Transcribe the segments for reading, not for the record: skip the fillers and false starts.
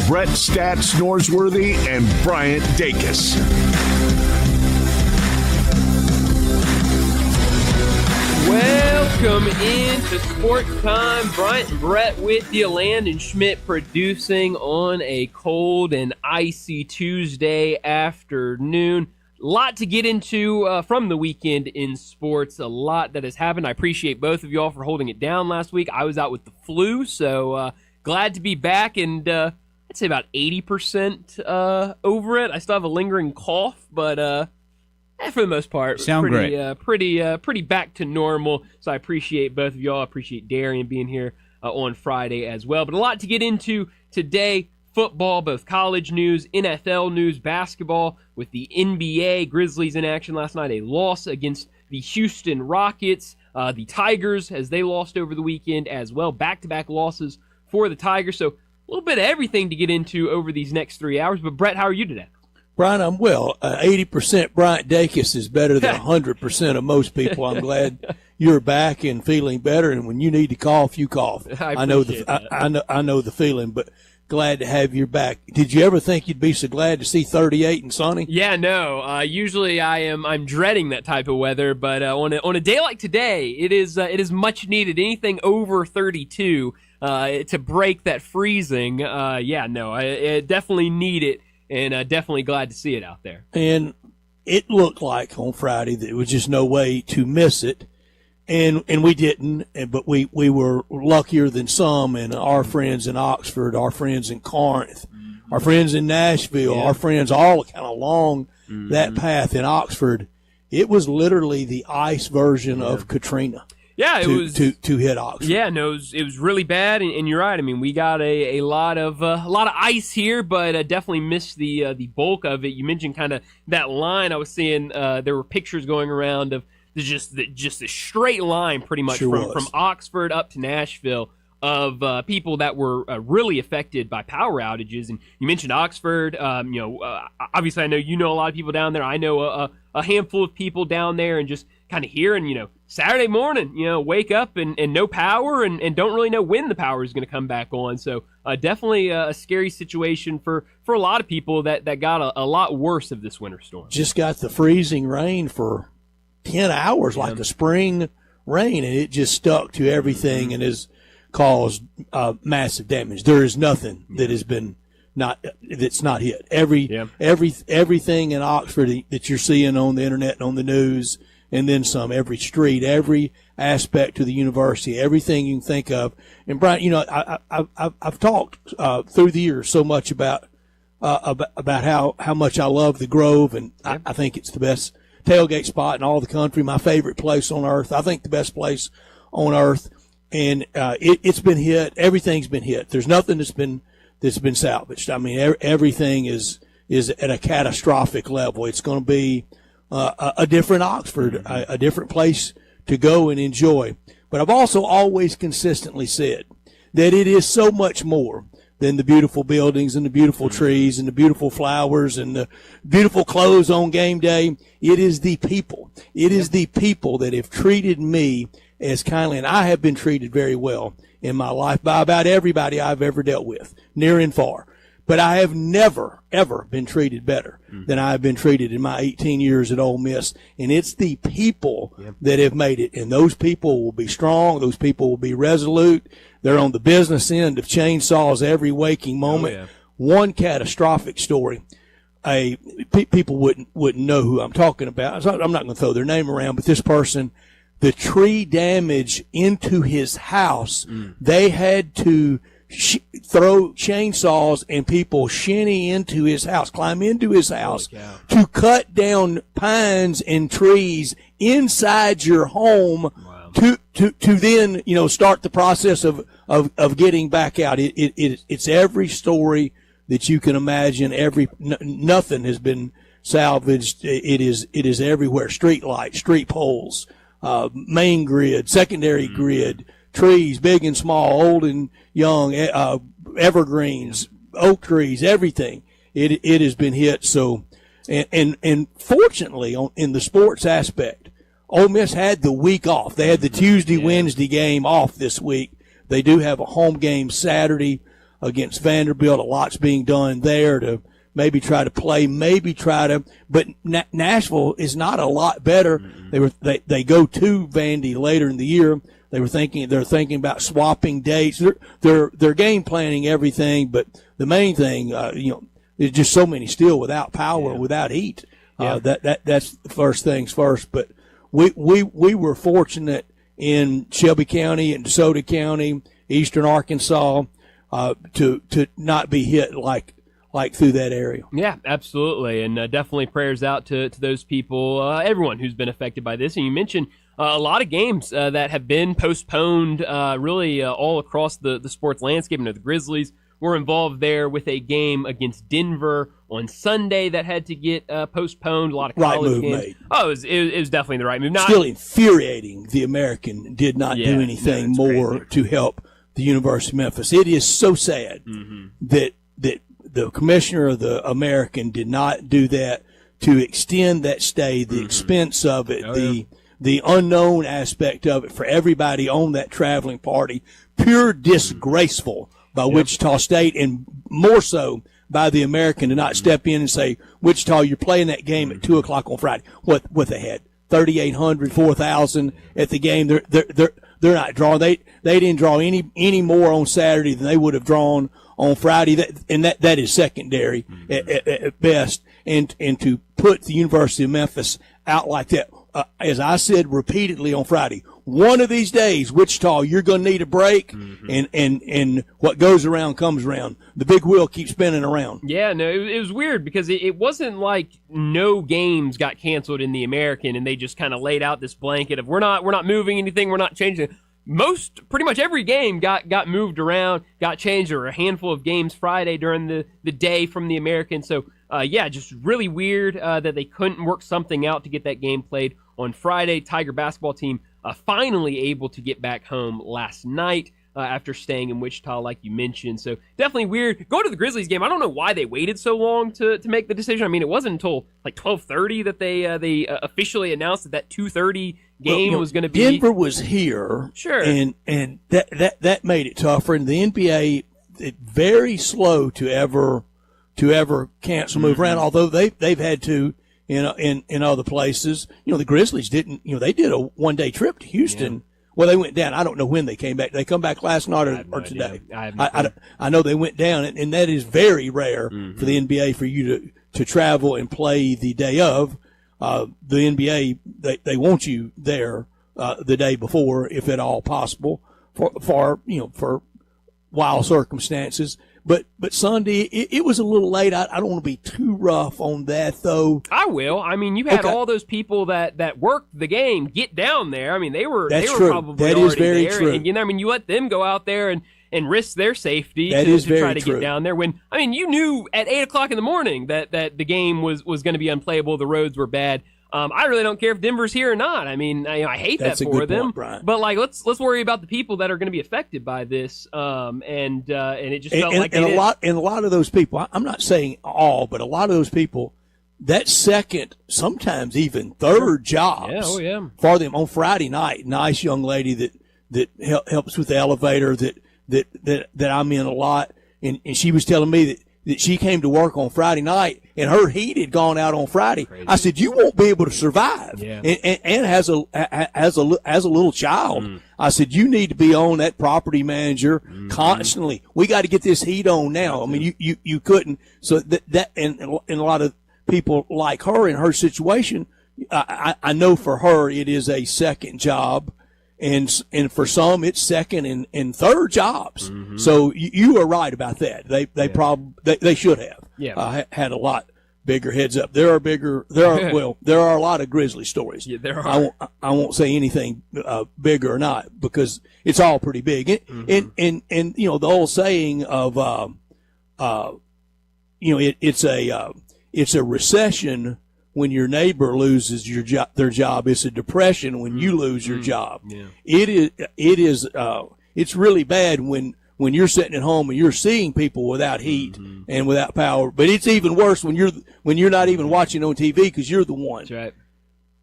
Brett Stats Norsworthy and Bryant Dacus. Welcome into Sportstime. Bryant and Brett with you. Landon Schmidt producing on a cold and icy Tuesday afternoon. A lot to get into from the weekend in sports. A lot that has happened. I appreciate both of y'all for holding it down last week. I was out with the flu, so glad to be back, and I'd say about 80% over it. I still have a lingering cough, but for the most part, pretty back to normal. So I appreciate both of y'all. I appreciate Darian being here on Friday as well. But a lot to get into today. Football, both college news, NFL news, basketball with the NBA. Grizzlies in action last night. A loss against the Houston Rockets. The Tigers, as they lost over the weekend as well. Back-to-back losses for the Tigers. So a little bit of everything to get into over these next 3 hours. But Brett, how are you today? Brian, I'm well. 80% Bryant Dacus is better than 100% of most people. I'm glad you're back and feeling better. And when you need to cough, you cough. I know the feeling, but glad to have you back. Did you ever think you'd be so glad to see 38 and sunny? Yeah, no. Usually I'm dreading that type of weather, but on a day like today, it is much needed. Anything over 32 to break that freezing. I definitely need it. And definitely glad to see it out there. And it looked like on Friday that there was just no way to miss it. And we didn't, but we were luckier than some, and our friends in Oxford, our friends in Corinth, our friends in Nashville, our friends all kind of along that path in Oxford. It was literally the ice version of Katrina. Yeah, it was to hit Oxford. Yeah, no, it was really bad, and you're right. I mean, we got a lot of ice here, but definitely missed the bulk of it. You mentioned kind of that line. I was seeing there were pictures going around of just a straight line, pretty much from Oxford up to Nashville, of people that were really affected by power outages. And you mentioned Oxford. Obviously, I know you know a lot of people down there. I know a handful of people down there, and just kind of hearing, Saturday morning, wake up and no power and don't really know when the power is going to come back on. So definitely a scary situation for a lot of people that got a lot worse of this winter storm. Just got the freezing rain for 10 hours, like a spring rain, and it just stuck to everything and has caused massive damage. There is nothing that has been that's not hit. Everything in Oxford that you're seeing on the internet and on the news, and then some, every street, every aspect of the university, everything you can think of. And Brian, I've talked through the years so much about how much I love the Grove, and I think it's the best tailgate spot in all the country, my favorite place on earth. I think the best place on earth. And it's been hit. Everything's been hit. There's nothing that's been salvaged. I mean, everything is at a catastrophic level. It's going to be a different Oxford, a different place to go and enjoy. But I've also always consistently said that it is so much more than the beautiful buildings and the beautiful trees and the beautiful flowers and the beautiful clothes on game day. It is the people. It is the people that have treated me as kindly, and I have been treated very well in my life by about everybody I've ever dealt with, near and far. But I have never, ever been treated better than I have been treated in my 18 years at Ole Miss. And it's the people that have made it. And those people will be strong. Those people will be resolute. They're on the business end of chainsaws every waking moment. One catastrophic story. People wouldn't know who I'm talking about. So I'm not going to throw their name around, but this person, the tree damage into his house, they had to throw chainsaws and people shinny into his house, climb into his house to cut down pines and trees inside your home to then, start the process of getting back out. It's every story that you can imagine. Nothing has been salvaged. It is everywhere. Street lights, street poles, main grid, secondary grid, trees, big and small, old and young, evergreens, oak trees, everything. It has been hit. So, and fortunately, in the sports aspect, Ole Miss had the week off. They had the Tuesday, Wednesday game off this week. They do have a home game Saturday against Vanderbilt. A lot's being done there to maybe try to play, but Nashville is not a lot better. Mm-hmm. They go to Vandy later in the year. They're thinking about swapping dates. They're game planning everything, but the main thing, there's just so many still without power, without heat. Yeah. That's the first things first. But we were fortunate in Shelby County and DeSoto County, Eastern Arkansas, to not be hit like through that area. Yeah, absolutely, and definitely prayers out to those people, everyone who's been affected by this. And you mentioned a lot of games that have been postponed, really all across the sports landscape. The Grizzlies were involved there with a game against Denver on Sunday that had to get postponed. A lot of college right move games. Made. Oh, it was definitely the right move. Still infuriating. The American did not do anything more to help the University of Memphis. It is so sad that the commissioner of the American did not do that to extend that stay, the expense of it, the unknown aspect of it for everybody on that traveling party. Pure disgraceful by Wichita State, and more so by the American to not step in and say, Wichita, you're playing that game at 2:00 on Friday. What they had 3,800, 4,000 at the game. They're not drawing. They didn't draw any more on Saturday than they would have drawn on Friday. That is secondary at best. And to put the University of Memphis out like that, as I said repeatedly on Friday, one of these days, Wichita, you're going to need a break, and what goes around comes around. The big wheel keeps spinning around. Yeah, no, it was weird because it wasn't like no games got canceled in the American, and they just kind of laid out this blanket of we're not moving anything, we're not changing. Pretty much every game got moved around, got changed. There were a handful of games Friday during the day from the American. So, just really weird that they couldn't work something out to get that game played on Friday. Tiger basketball team finally able to get back home last night after staying in Wichita, like you mentioned. So definitely weird. Go to the Grizzlies game. I don't know why they waited so long to make the decision. I mean, it wasn't until like 12:30 that they officially announced that 2:30 game was going to be. Denver was here, sure, and that made it tougher. And the NBA, very slow to ever cancel, move around. Although they've had to. In other places, the Grizzlies didn't. They did a one-day trip to Houston. Yeah. Well, they went down. I don't know when they came back. They come back last night or today. I know they went down, and that is very rare for the NBA for you to travel and play the day of. The NBA they want you there the day before, if at all possible, for wild circumstances. But Sunday, it was a little late. I don't want to be too rough on that, though. I will. I mean, you had all those people that worked the game get down there. I mean, they were true. probably that already is very there. True. And, I mean, you let them go out there and risk their safety to try to true. get down there. When you knew at 8:00 in the morning that the game was going to be unplayable. The roads were bad. I really don't care if Denver's here or not. I mean, I hate That's that for them. Point, Brian. But let's worry about the people that are going to be affected by this. And it just felt like a lot of those people. I'm not saying all, but a lot of those people. That second, sometimes even third jobs for them on Friday night. Nice young lady that helps with the elevator that I'm in a lot, and she was telling me that she came to work on Friday night and her heat had gone out on Friday. Crazy. I said, you won't be able to survive. Yeah. And has a little child. I said, you need to be on that property manager constantly. We got to get this heat on now. I mean, you couldn't. So that and a lot of people like her in her situation, I know for her it is a second job. And for some, it's second and third jobs. So you are right about that. They should have had a lot bigger heads up. There are a lot of Grizzly stories. Yeah, there are. I won't say anything bigger or not because it's all pretty big. And the old saying of it's a recession when your neighbor loses their job. It's a depression when you lose your job. Yeah. It's really bad when you're sitting at home and you're seeing people without heat and without power. But it's even worse when you're not even watching on TV because you're the one. That's right.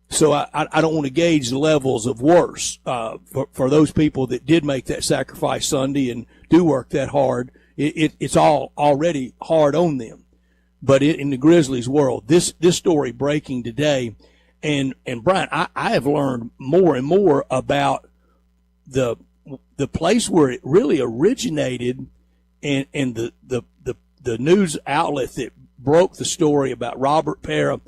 So I don't want to gauge the levels of worse for those people that did make that sacrifice Sunday and do work that hard it's all already hard on them. But in the Grizzlies world, this story breaking today, and Brian, I have learned more and more about the place where it really originated, and the news outlet that broke the story about Robert Pera.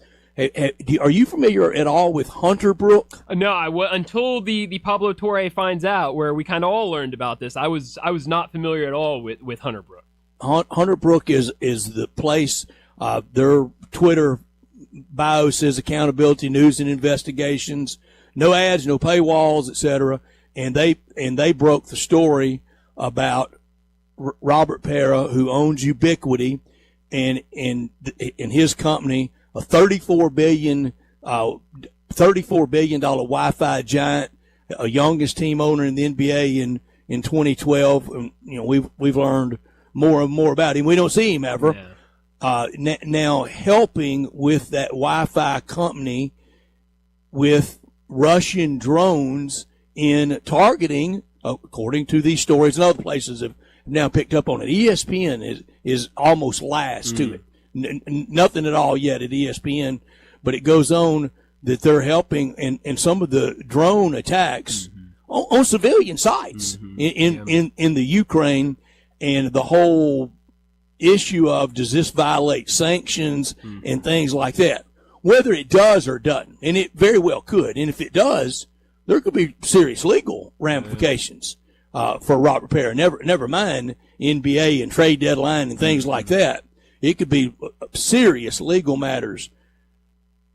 Are you familiar at all with Hunter Brook? No, until the Pablo Torre finds out, where we kind of all learned about this. I was not familiar at all with Hunter Brook. Hunter Brook is the place. Their Twitter bio says accountability, news, and investigations. No ads, no paywalls, etc. And they broke the story about Robert Pera, who owns Ubiquity, and his company, a $34 billion Wi-Fi giant, a youngest team owner in the NBA in 2012. And, we've learned more and more about him. We don't see him ever. Yeah. Now helping with that Wi-Fi company with Russian drones in targeting, according to these stories, and other places have now picked up on it. ESPN is almost last to it. Nothing at all yet at ESPN, but it goes on that they're helping in some of the drone attacks on civilian sites in the Ukraine, and the whole issue of, does this violate sanctions and things like that, whether it does or doesn't, and it very well could. And if it does, there could be serious legal ramifications for Robert Pera. Never mind NBA and trade deadline and things like that. It could be serious legal matters.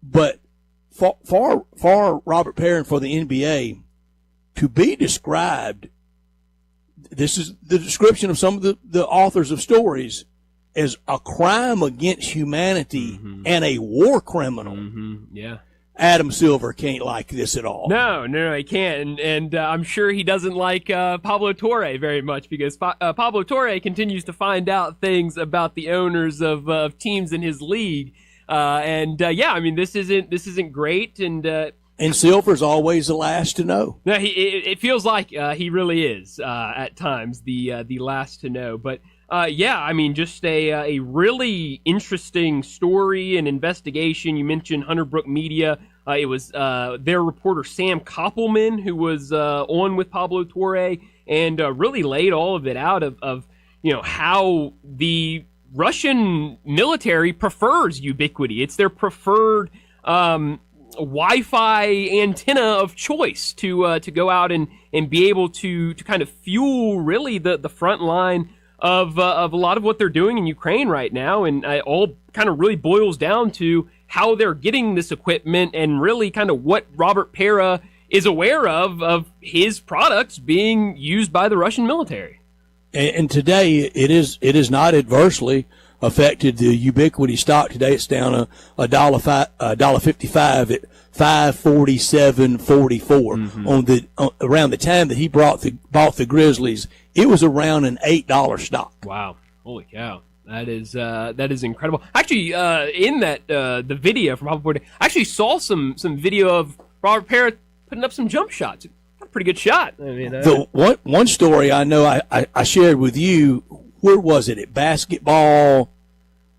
But for Robert Pera and for the NBA to be described, this is the description of some of the authors of stories, as a crime against humanity and a war criminal. Yeah. Adam Silver can't like this at all. No, he can't. And I'm sure he doesn't like Pablo Torre very much, because Pablo Torre continues to find out things about the owners of teams in his league. This isn't great. And Silver's always the last to know. No, it feels like he really is at times the last to know. But just a really interesting story and investigation. You mentioned Hunter Brook Media. It was their reporter Sam Koppelman who was on with Pablo Torre, and really laid all of it out of how the Russian military prefers Ubiquity. It's their preferred Wi-Fi antenna of choice to go out and be able to kind of fuel really the front line of a lot of what they're doing in Ukraine right now. And it all kind of really boils down to how they're getting this equipment, and really kind of what Robert Pera is aware of his products being used by the Russian military. And today it is not adversely affected the Ubiquity stock. Today it's down $1.55 at $547.44. Around the time that he bought the Grizzlies, it was around an $8 stock. Wow, holy cow! That is incredible. Actually, in that the video from Pablo Torre, I actually saw some video of Robert Pera putting up some jump shots. Pretty good shot. I mean, the one story I know I shared with you. Where was it? At Basketball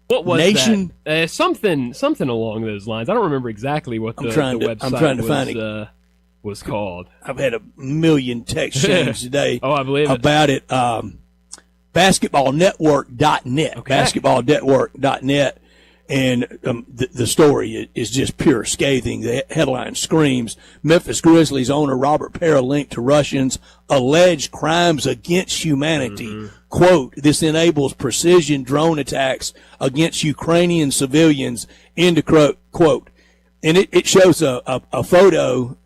What was Nation? That? Something along those lines. I don't remember exactly what the website was called. I've had a million text chains today. Oh, I believe about it. Basketballnetwork.net. Okay. Basketballnetwork.net. And the story is just pure scathing. The headline screams, Memphis Grizzlies owner Robert Pera linked to Russians' alleged crimes against humanity. Quote, this enables precision drone attacks against Ukrainian civilians, end quote. And it shows a photo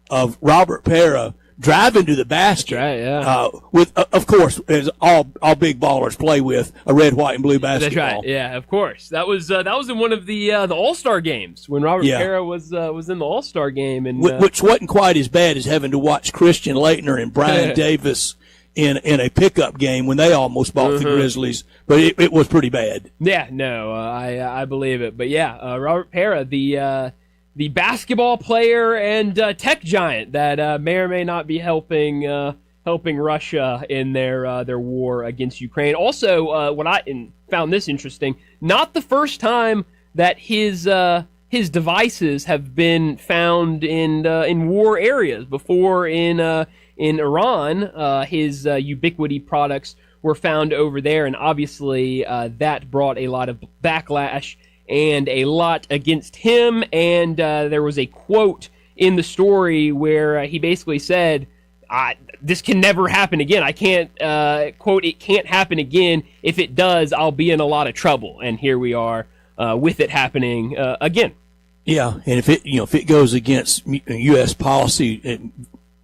of Robert Pera driving to the basket. That's right, yeah. With, of course, as all big ballers play with, a red, white, and blue basketball. That's right. Yeah, of course. That was in one of the All-Star games when Robert Pera was in the All-Star game, and which wasn't quite as bad as having to watch Christian Laettner and Brian Davis in a pickup game when they almost bought the Grizzlies, but it was pretty bad. Yeah, no, I believe it. But yeah, Robert Pera, the basketball player and tech giant that may or may not be helping helping Russia in their war against Ukraine. Also, found this interesting, not the first time that his devices have been found in war areas. Before in Iran, his Ubiquity products were found over there, and obviously that brought a lot of backlash and a lot against him. And there was a quote in the story where he basically said, this can never happen again. I can't, quote, it can't happen again. If it does, I'll be in a lot of trouble. And here we are with it happening again. Yeah, and if it goes against U.S. policy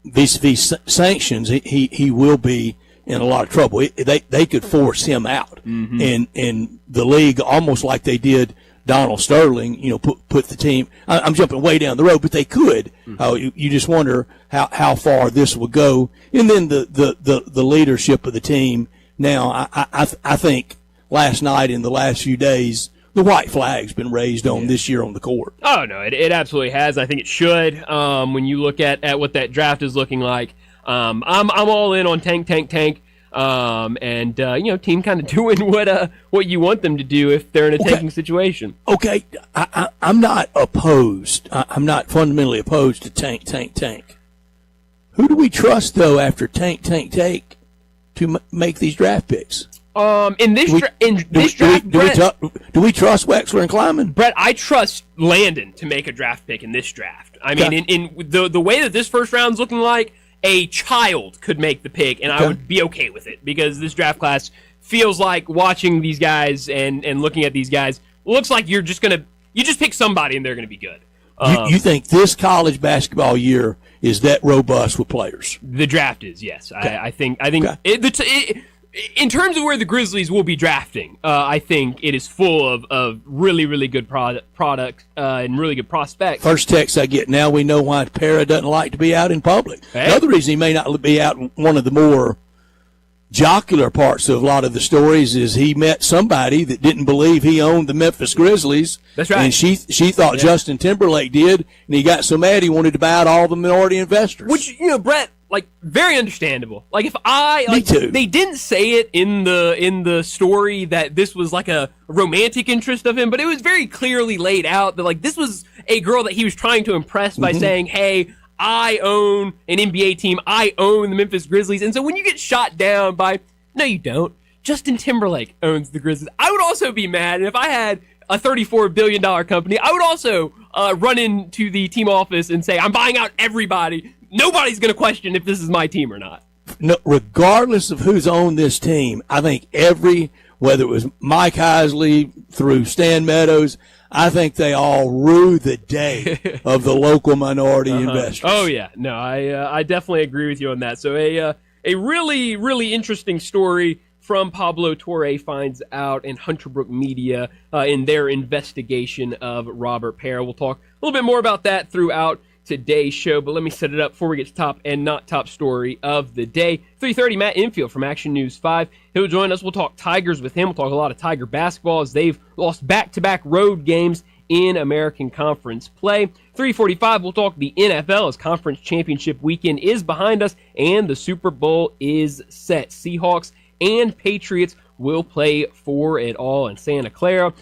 vis-a-vis sanctions, he will be in a lot of trouble. They could force him out, and the league, almost like they did Donald Sterling, put the team. I'm jumping way down the road, but they could. You just wonder how far this will go, and then the leadership of the team. Now, I think last night and the last few days, the white flag's been raised on this year on the court. Oh no, it absolutely has. I think it should. When you look at what that draft is looking like, I'm all in on tank. Team kind of doing what you want them to do if they're in a tanking situation. Okay, I'm not opposed. I'm not fundamentally opposed to tank. Who do we trust though after tank to make these draft picks? In this draft, do we trust Wexler and Kleiman? Brett, I trust Landon to make a draft pick in this draft. I mean, in the way that this first round's looking like, a child could make the pick, and I would be okay with it, because this draft class feels like, watching these guys and looking at these guys, looks like you just pick somebody and they're gonna be good. You think this college basketball year is that robust with players? The draft is, yes. Okay. I think Okay. in terms of where the Grizzlies will be drafting, I think it is full of really, really good products and really good prospects. First text I get, now we know why Para doesn't like to be out in public. Hey. Another reason he may not be out in one of the more jocular parts of a lot of the stories is he met somebody that didn't believe he owned the Memphis Grizzlies. That's right. And she thought Justin Timberlake did, and he got so mad he wanted to buy out all the minority investors. Which, Brett, very understandable. Me too. They didn't say it in the story that this was like a romantic interest of him, but it was very clearly laid out that this was a girl that he was trying to impress by saying, hey, I own an NBA team, I own the Memphis Grizzlies. And so when you get shot down by, no you don't, Justin Timberlake owns the Grizzlies, I would also be mad. And if I had a $34 billion company, I would also run into the team office and say, I'm buying out everybody. Nobody's going to question if this is my team or not. No, regardless of who's on this team, I think whether it was Mike Heisley through Stan Meadows, I think they all rue the day of the local minority investors. Oh, yeah. No, I definitely agree with you on that. So a really, really interesting story from Pablo Torre finds out in Hunter Brook Media in their investigation of Robert Para. We'll talk a little bit more about that throughout today's show, but let me set it up before we get to top and not top story of the day. 3:30, Matt Infield from Action News 5. He'll join us. We'll talk Tigers with him. We'll talk a lot of Tiger basketball as they've lost back-to-back road games in American Conference play. 3:45, we'll talk the NFL as Conference Championship weekend is behind us and the Super Bowl is set. Seahawks and Patriots will play for it all in Santa Clara.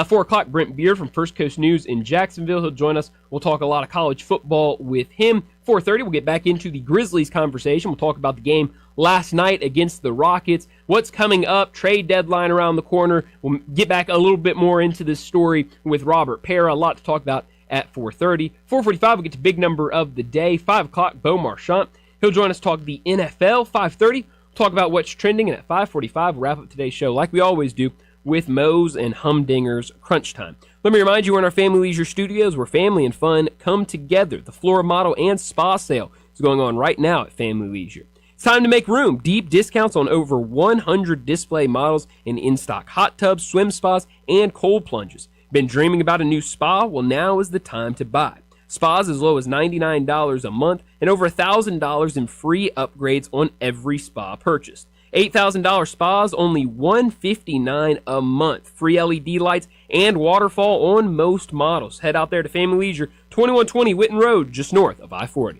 4 o'clock, Brent Beard from First Coast News in Jacksonville. He'll join us. We'll talk a lot of college football with him. 4:30, we'll get back into the Grizzlies conversation. We'll talk about the game last night against the Rockets. What's coming up, trade deadline around the corner. We'll get back a little bit more into this story with Robert Para. A lot to talk about at 4:30. 4:45, we'll get to big number of the day. 5 o'clock, Beau Marchant. He'll join us to talk the NFL. 5:30, we'll talk about what's trending. And at 5:45, we'll wrap up today's show like we always do with Moe's and Humdinger's Crunch Time. Let me remind you, we're in our Family Leisure Studios where family and fun come together. The Flora Model and Spa Sale is going on right now at Family Leisure. It's time to make room. Deep discounts on over 100 display models and in-stock hot tubs, swim spas, and cold plunges. Been dreaming about a new spa? Well, now is the time to buy. Spas as low as $99 a month and over $1,000 in free upgrades on every spa purchased. $8,000 spas, only $159 a month. Free LED lights and waterfall on most models. Head out there to Family Leisure, 2120 Whitten Road, just north of I-40.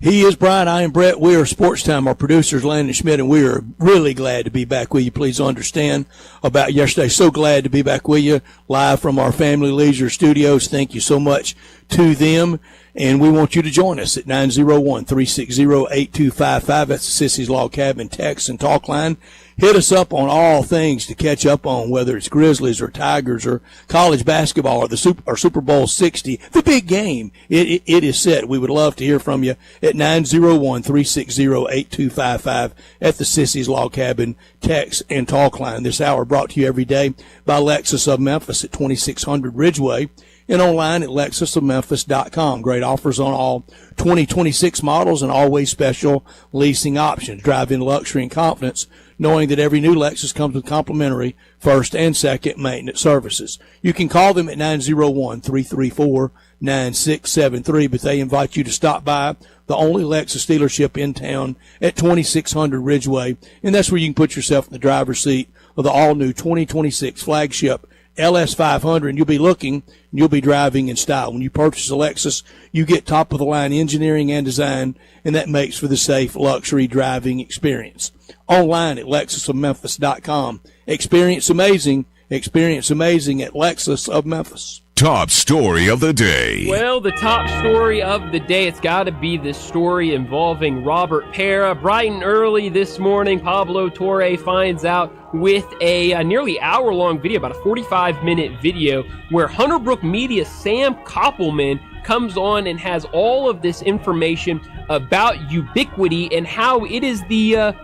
He is Brian. I am Brett. We are Sportstime. Our producers, Landon Schmidt, and we are really glad to be back with you. Please understand about yesterday. So glad to be back with you live from our Family Leisure studios. Thank you so much to them. And we want you to join us at 901-360-8255. That's the Sissy's Log Cabin text and talk line. Hit us up on all things to catch up on, whether it's Grizzlies or Tigers or college basketball or Super Bowl 60, the big game. It is set. We would love to hear from you at 901-360-8255 at the Sissy's Log Cabin text and talk line. This hour brought to you every day by Lexus of Memphis at 2600 Ridgeway and online at lexusofmemphis.com. Great offers on all 2026 models and always special leasing options. Drive in luxury and confidence, knowing that every new Lexus comes with complimentary first and second maintenance services. You can call them at 901-334-9673, but they invite you to stop by the only Lexus dealership in town at 2600 Ridgeway, and that's where you can put yourself in the driver's seat of the all-new 2026 flagship LS500, and you'll be looking, and you'll be driving in style. When you purchase a Lexus, you get top-of-the-line engineering and design, and that makes for the safe luxury driving experience. Online at lexusofmemphis.com. Experience amazing at Lexus of Memphis. Top story of the day. Well, the top story of the day, it's got to be this story involving Robert Pera. Bright and early this morning, Pablo Torre finds out with a nearly hour-long video, about a 45-minute video, where Hunter Brook Media Sam Koppelman comes on and has all of this information about Ubiquity and how it is the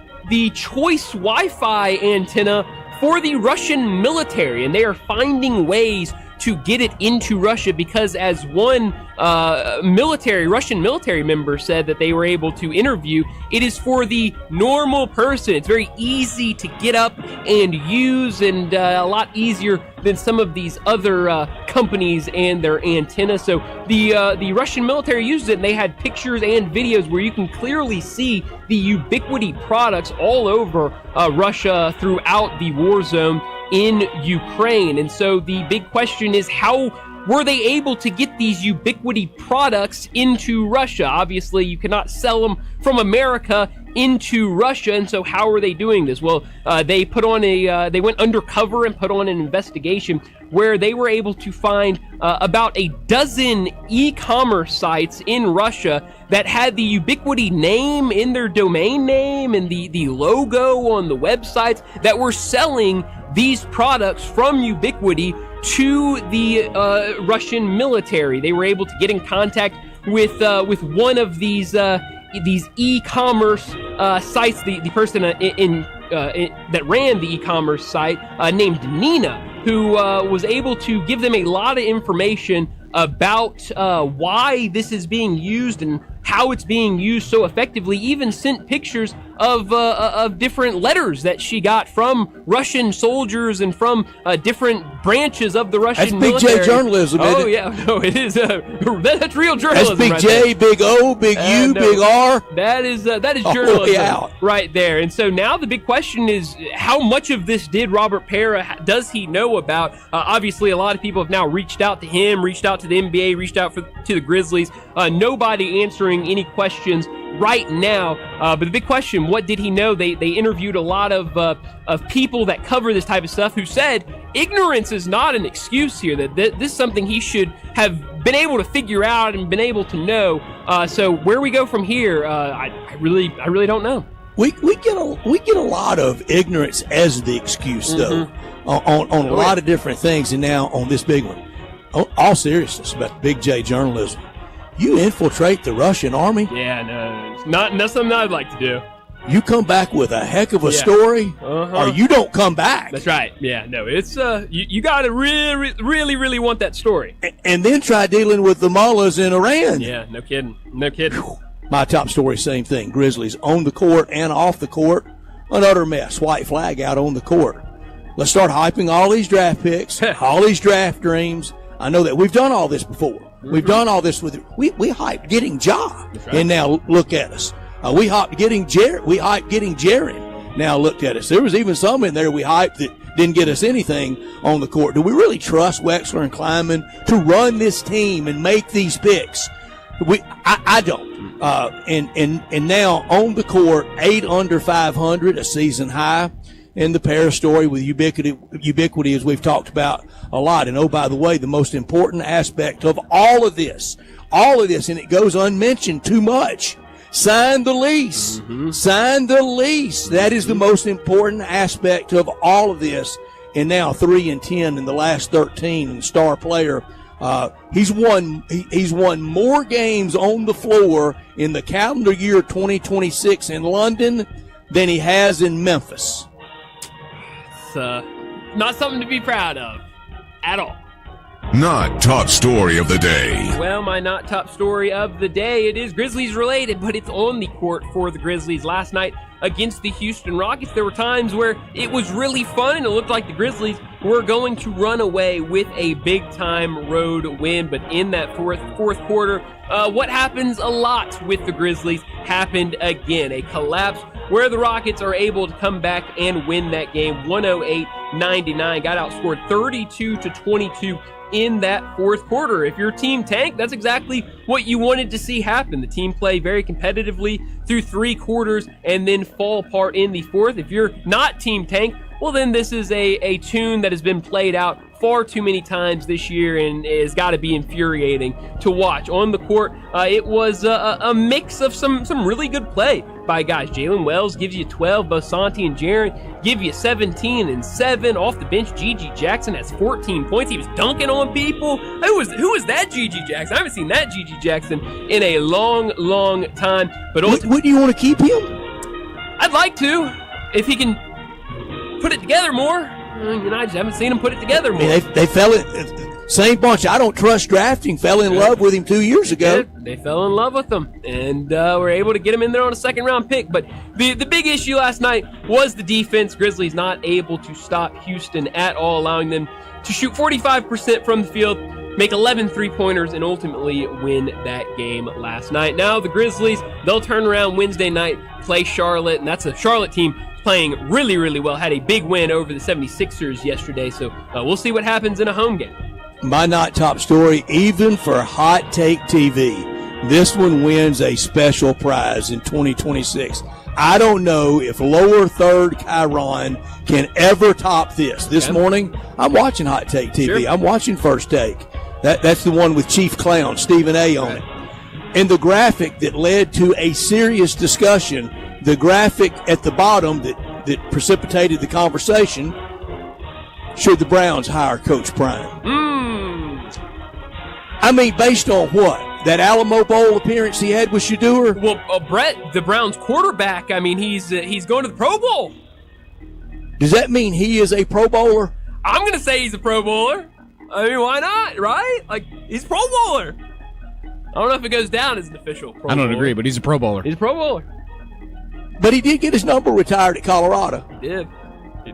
choice Wi-Fi antenna for the Russian military, and they are finding ways to get it into Russia because, as one Russian military member said that they were able to interview, it is for the normal person. It's very easy to get up and use, and a lot easier than some of these other companies and their antennas. So the Russian military uses it, and they had pictures and videos where you can clearly see the Ubiquity products all over Russia throughout the war zone in Ukraine. And so the big question is, how were they able to get these Ubiquity products into Russia? Obviously, you cannot sell them from America into Russia, and so how are they doing this? Well, they went undercover and put on an investigation where they were able to find about a dozen e-commerce sites in Russia that had the Ubiquity name in their domain name and the logo on the websites that were selling these products from Ubiquity to the Russian military. They were able to get in contact with one of these e-commerce sites. The person that ran the e-commerce site named Nina, who was able to give them a lot of information about why this is being used and how it's being used so effectively. Even sent pictures of different letters that she got from Russian soldiers and from different branches of the Russian military. That's Big J journalism, isn't it? Oh, yeah. No, it is. That's real journalism. That's Big right J, there. Big O, Big U, No, Big R. That is Oh, journalism yeah. right there. And so now the big question is, how much of this did Robert Pera, does he know about? Obviously, a lot of people have now reached out to him, reached out to the NBA, reached out to the Grizzlies. Nobody answering any questions right now. But the big question, what did he know? They interviewed a lot of people that cover this type of stuff who said ignorance is not an excuse here, that this is something he should have been able to figure out and been able to know. So where we go from here, I really don't know. We get a lot of ignorance as the excuse, though, on a lot of different things, and now on this big one. All seriousness about Big J journalism. You infiltrate the Russian army? Yeah, no, it's not something I'd like to do. You come back with a heck of a story, or you don't come back. That's right. Yeah, no, it's you got to really want that story. And then try dealing with the mullahs in Iran. Yeah, no kidding. My top story, same thing. Grizzlies on the court and off the court, an utter mess. White flag out on the court. Let's start hyping all these draft picks, all these draft dreams. I know that we've done all this before. We've done all this with we hyped getting Ja, right. And now look at us. We hyped getting Jaren. Now look at us. There was even some in there we hyped that didn't get us anything on the court. Do we really trust Wexler and Kleiman to run this team and make these picks? I don't. And now on the court, 8 under 500, a season high. And the Paris story with ubiquity, as we've talked about a lot. And, oh, by the way, the most important aspect of all of this, and it goes unmentioned too much, sign the lease. Mm-hmm. Sign the lease. That is the most important aspect of all of this. And now 3-10 in the last 13, and star player. He's won more games on the floor in the calendar year 2026 in London than he has in Memphis. It's not something to be proud of at all. Not top story of the day. Well, my not top story of the day, it is Grizzlies related, but it's on the court for the Grizzlies. Last night against the Houston Rockets, there were times where it was really fun and it looked like the Grizzlies were going to run away with a big-time road win. But in that fourth quarter, what happens a lot with the Grizzlies happened again. A collapse where the Rockets are able to come back and win that game 108-99. Got outscored 32-22 in that fourth quarter. If your team tanked, that's exactly what you wanted to see happen. The team play very competitively through 3 quarters and then fall apart in the fourth. If you're not team tank, well, then this is a tune that has been played out far too many times this year and has got to be infuriating to watch. On the court, it was a mix of some really good play by guys. Jalen Wells gives you 12. Bosanti and Jaren give you 17 and 7. Off the bench, Gigi Jackson has 14 points. He was dunking on people. Who was that Gigi Jackson? I haven't seen that Gigi Jackson in a long time. But what do you want to keep him? I'd like to, if he can put it together more. I just haven't seen him put it together more. They fell in, same bunch. I don't trust drafting. Fell in love with him 2 years ago. They fell in love with him, and were able to get him in there on a second-round pick. But the big issue last night was the defense. Grizzlies not able to stop Houston at all, allowing them to shoot 45% from the field, make 11 three-pointers, and ultimately win that game last night. Now the Grizzlies, they'll turn around Wednesday night, play Charlotte, and that's a Charlotte team playing really well. Had a big win over the 76ers yesterday, so we'll see what happens in a home game. My not top story, even for Hot Take TV, this one wins a special prize in 2026. I don't know if lower third Chiron can ever top this. This morning, I'm watching Hot Take TV. Sure. I'm watching First Take. That's the one with Chief Clown, Stephen A. on it. And the graphic that led to a serious discussion, the graphic at the bottom that precipitated the conversation, should the Browns hire Coach Prime? I mean, based on what? That Alamo Bowl appearance he had with Shedeur? Well, Brett, the Browns quarterback, I mean, he's going to the Pro Bowl. Does that mean he is a Pro Bowler? I'm going to say he's a Pro Bowler. I mean, why not, right? Like, he's a Pro Bowler. I don't know if it goes down as an official Pro Bowler. I don't agree, but he's a Pro Bowler. He's a Pro Bowler. But he did get his number retired at Colorado. He did.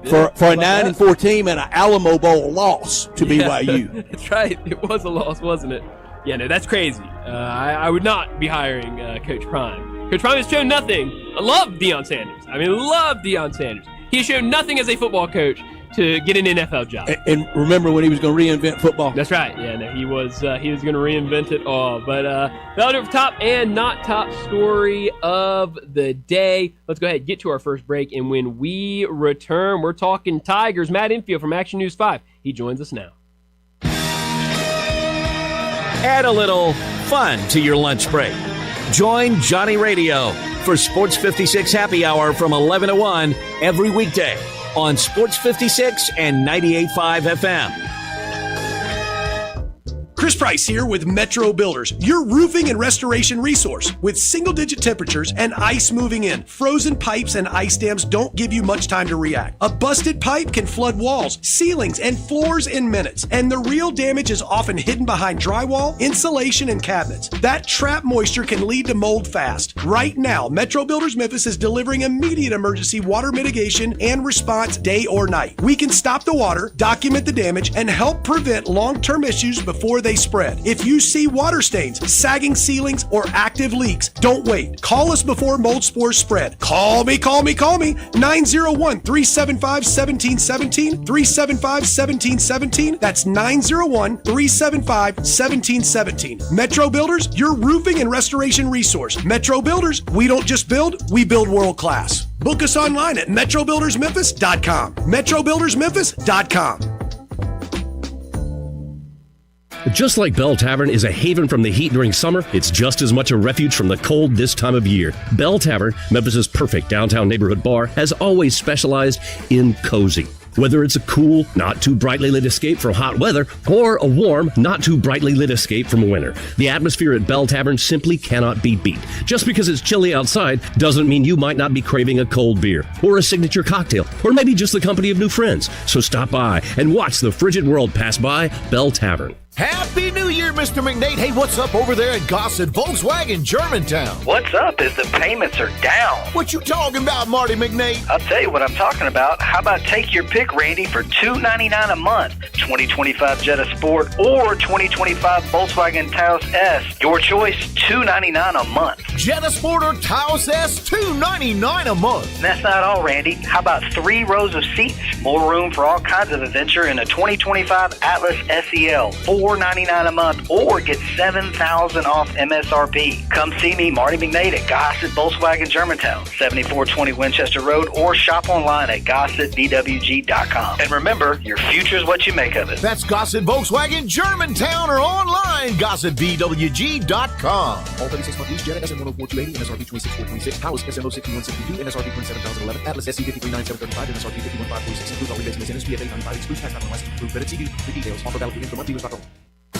For a 9-4 team and an Alamo Bowl loss to BYU. That's right. It was a loss, wasn't it? Yeah, no, that's crazy. I would not be hiring Coach Prime. Coach Prime has shown nothing. I love Deion Sanders. Love Deion Sanders. He has shown nothing as a football coach to get an NFL job. And remember when he was going to reinvent football? That's right. Yeah, no, he was going to reinvent it all. But that'll do it for top and not top story of the day. Let's go ahead and get to our first break. And when we return, we're talking Tigers. Matt Infield from Action News 5. He joins us now. Add a little fun to your lunch break. Join Johnny Radio for Sports 56 Happy Hour from 11 to 1 every weekday on Sports 56 and 98.5 FM. Chris Price here with Metro Builders, your roofing and restoration resource. With single-digit temperatures and ice moving in, frozen pipes and ice dams don't give you much time to react. A busted pipe can flood walls, ceilings, and floors in minutes, and the real damage is often hidden behind drywall, insulation, and cabinets. That trapped moisture can lead to mold fast. Right now, Metro Builders Memphis is delivering immediate emergency water mitigation and response day or night. We can stop the water, document the damage, and help prevent long-term issues before they spread. If you see water stains, sagging ceilings, or active leaks, don't wait. Call us before mold spores spread. Call me. 901-375-1717, 375-1717. That's 901-375-1717. Metro Builders, your roofing and restoration resource. Metro Builders, we don't just build, we build world class. Book us online at metrobuildersmemphis.com. metrobuildersmemphis.com. Just like Bell Tavern is a haven from the heat during summer, it's just as much a refuge from the cold this time of year. Bell Tavern, Memphis's perfect downtown neighborhood bar, has always specialized in cozy. Whether it's a cool, not too brightly lit escape from hot weather, or a warm, not too brightly lit escape from winter, the atmosphere at Bell Tavern simply cannot be beat. Just because it's chilly outside doesn't mean you might not be craving a cold beer, or a signature cocktail, or maybe just the company of new friends. So stop by and watch the frigid world pass by Bell Tavern. Happy New Year, Mr. McNate. Hey, what's up over there at Gossett Volkswagen Germantown? What's up is the payments are down. What you talking about, Marty McNate? I'll tell you what I'm talking about. How about take your pick, Randy, for $299 a month. 2025 Jetta Sport or 2025 Volkswagen Taos S. Your choice, $299 a month. Jetta Sport or Taos S, $299 a month. And that's not all, Randy. How about 3 rows of seats? More room for all kinds of adventure in a 2025 Atlas SEL. $499 a month or get $7,000 off MSRP. Come see me, Marty McNate, at Gossett Volkswagen Germantown, 7420 Winchester Road, or shop online at GossettVWG.com. And remember, your future is what you make of it. That's Gossett Volkswagen Germantown or online, GossettVWG.com. All 36-month lease, Jetta SN 104-280, MSRP 26,426, Taos SN 06162, MSRP 27,011, Atlas SC 53,9735, MSRP 51,546, includes all rebates and incentives, PFA 95, excludes tax, non license, approved credit, CD, for details, offer valid through dealers.com.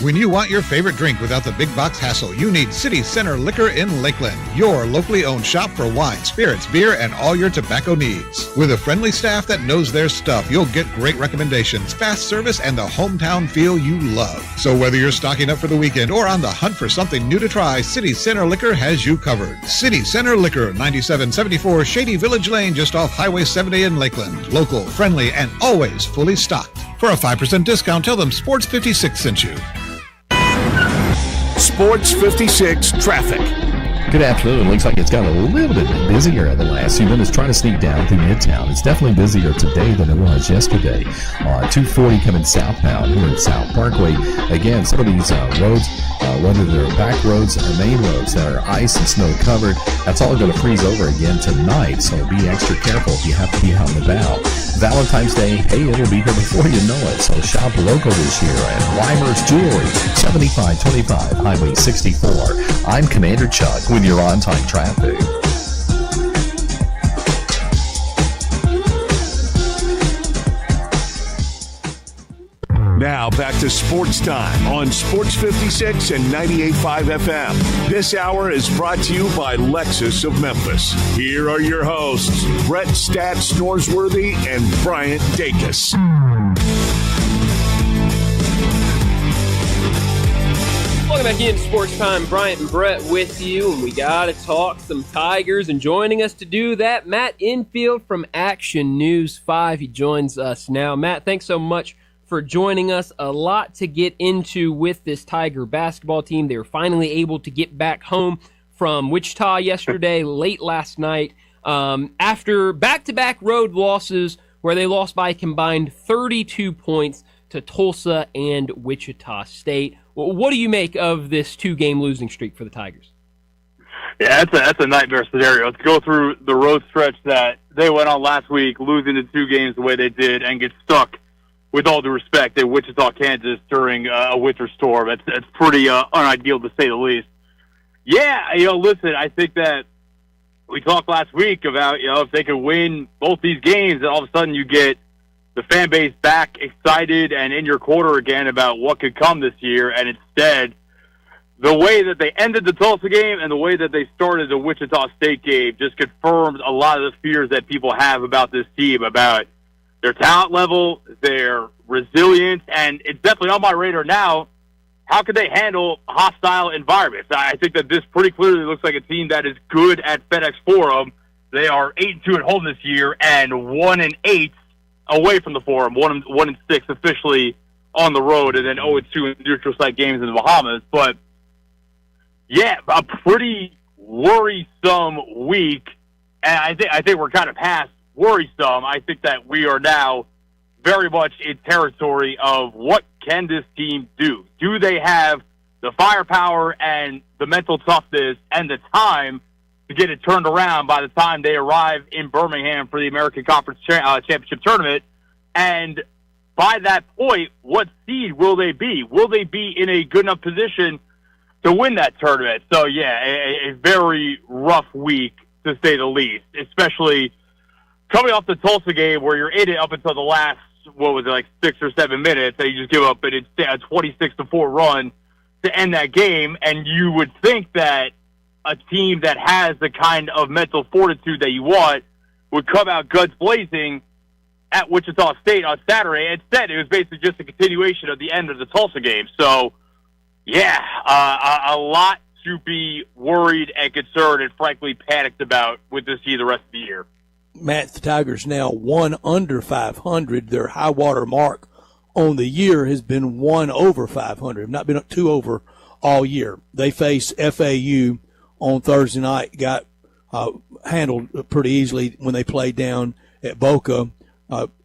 When you want your favorite drink without the big box hassle, you need City Center Liquor in Lakeland, your locally owned shop for wine, spirits, beer, and all your tobacco needs. With a friendly staff that knows their stuff, you'll get great recommendations, fast service, and the hometown feel you love. So whether you're stocking up for the weekend or on the hunt for something new to try, City Center Liquor has you covered. City Center Liquor, 9774 Shady Village Lane, just off Highway 70 in Lakeland. Local, friendly, and always fully stocked. For a 5% discount, tell them Sports 56 sent you. Sports 56 traffic. Good afternoon. Looks like it's gotten a little bit busier the last few minutes trying to sneak down through Midtown. It's definitely busier today than it was yesterday. 240 coming southbound here at South Parkway. Again, some of these roads, whether they're back roads or main roads that are ice and snow covered, that's all going to freeze over again tonight. So be extra careful if you have to be out and about. Valentine's Day, hey, it'll be here before you know it. So shop local this year at Weimer's Jewelry, 7525 Highway 64. I'm Commander Chuck with your on-time traffic. Now back to Sports Time on Sports 56 and 98.5 FM. This hour is brought to you by Lexus of Memphis. Here are your hosts, Brett Stats Norsworthy and Bryant Dacus. Welcome back into Sports Time. Bryant and Brett with you, and we got to talk some Tigers. And joining us to do that, Matt Infield from Action News 5. He joins us now. Matt, thanks so much for joining us. A lot to get into with this Tiger basketball team. They were finally able to get back home from Wichita yesterday, late last night, after back-to-back road losses where they lost by a combined 32 points to Tulsa and Wichita State. What do you make of this 2-game losing streak for the Tigers? Yeah, that's a nightmare scenario. To go through the road stretch that they went on last week, losing the 2 games the way they did, and get stuck, with all due respect, at Wichita, Kansas during a winter storm. That's pretty unideal to say the least. Yeah, listen, I think that we talked last week about, if they could win both these games, then all of a sudden you get the fan base back excited and in your quarter again about what could come this year. And instead, the way that they ended the Tulsa game and the way that they started the Wichita State game just confirmed a lot of the fears that people have about this team, about their talent level, their resilience, and it's definitely on my radar now. How can they handle hostile environments? I think that this pretty clearly looks like a team that is good at FedEx Forum. They are 8-2 at home this year and 1-8 away from the Forum. 1-6 officially on the road and then 0-2 in neutral site games in the Bahamas. But, yeah, a pretty worrisome week. And I think we're kind of past worrisome. I think that we are now very much in territory of what can this team do? Do they have the firepower and the mental toughness and the time to get it turned around by the time they arrive in Birmingham for the American Conference Championship Tournament? And by that point, what seed will they be? Will they be in a good enough position to win that tournament? So, yeah, a very rough week, to say the least, especially coming off the Tulsa game where you're in it up until the last, 6 or 7 minutes, and you just give up a 26-4 run to end that game. And you would think that a team that has the kind of mental fortitude that you want would come out guns blazing at Wichita State on Saturday. Instead, it was basically just a continuation of the end of the Tulsa game. So, yeah, a lot to be worried and concerned and frankly panicked about with this team the rest of the year. Matt, the Tigers now 1 under 500. Their high water mark on the year has been 1 over 500. Not been 2 over all year. They face FAU on Thursday night. Got handled pretty easily when they played down at Boca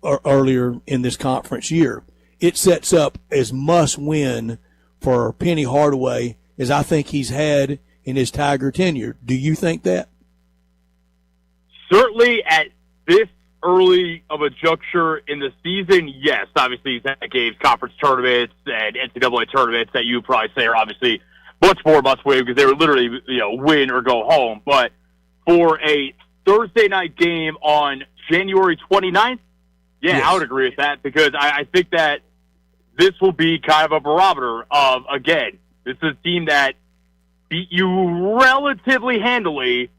earlier in this conference year. It sets up as must-win for Penny Hardaway as I think he's had in his Tiger tenure. Do you think that? Certainly at this early of a juncture in the season, yes. Obviously, he's had games, conference tournaments, and NCAA tournaments that you would probably say are obviously much more must-win because they were literally, win or go home. But for a Thursday night game on January 29th, yeah, yes. I would agree with that because I think that this will be kind of a barometer of, again, this is a team that beat you relatively handily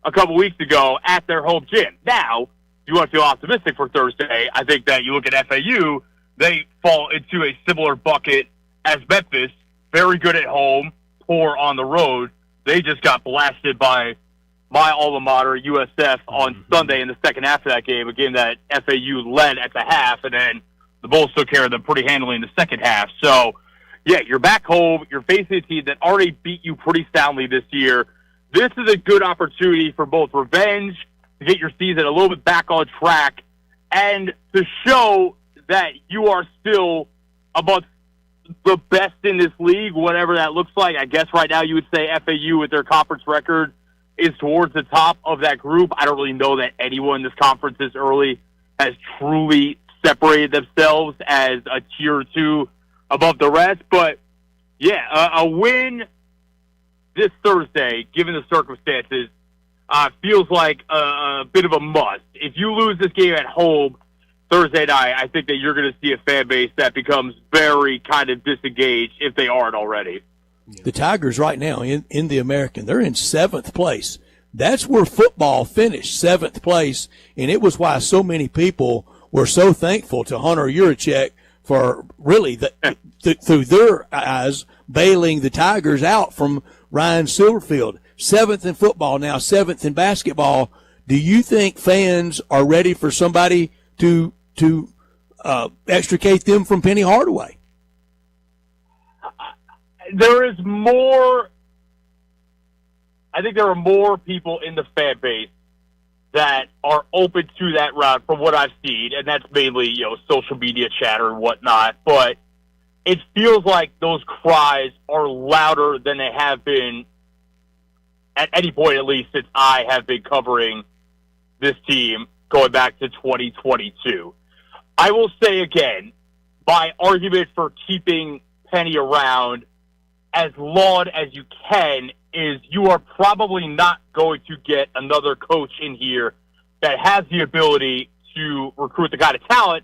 a couple weeks ago at their home gym. Now, if you want to feel optimistic for Thursday, I think that you look at FAU, they fall into a similar bucket as Memphis. Very good at home, poor on the road. They just got blasted by my alma mater, USF, on Sunday in the second half of that game, a game that FAU led at the half, and then the Bulls took care of them pretty handily in the second half. So, yeah, you're back home. You're facing a team that already beat you pretty soundly this year. This is a good opportunity for both revenge, to get your season a little bit back on track, and to show that you are still amongst the best in this league, whatever that looks like. I guess right now you would say FAU with their conference record is towards the top of that group. I don't really know that anyone in this conference this early has truly separated themselves as a tier or two above the rest. But, yeah, a win this Thursday, given the circumstances, feels like a bit of a must. If you lose this game at home Thursday night, I think that you're going to see a fan base that becomes very kind of disengaged if they aren't already. The Tigers right now in the American, they're in 7th place. That's where football finished, 7th place, and it was why so many people were so thankful to Hunter Yurachek for really, through their eyes, bailing the Tigers out from Ryan Silverfield. 7th in football now, 7th in basketball. Do you think fans are ready for somebody to extricate them from Penny Hardaway? There is more. I think there are more people in the fan base that are open to that route from what I've seen, and that's mainly, social media chatter and whatnot. But it feels like those cries are louder than they have been at any point, at least since I have been covering this team going back to 2022. I will say again, my argument for keeping Penny around as long as you can is you are probably not going to get another coach in here that has the ability to recruit the kind of talent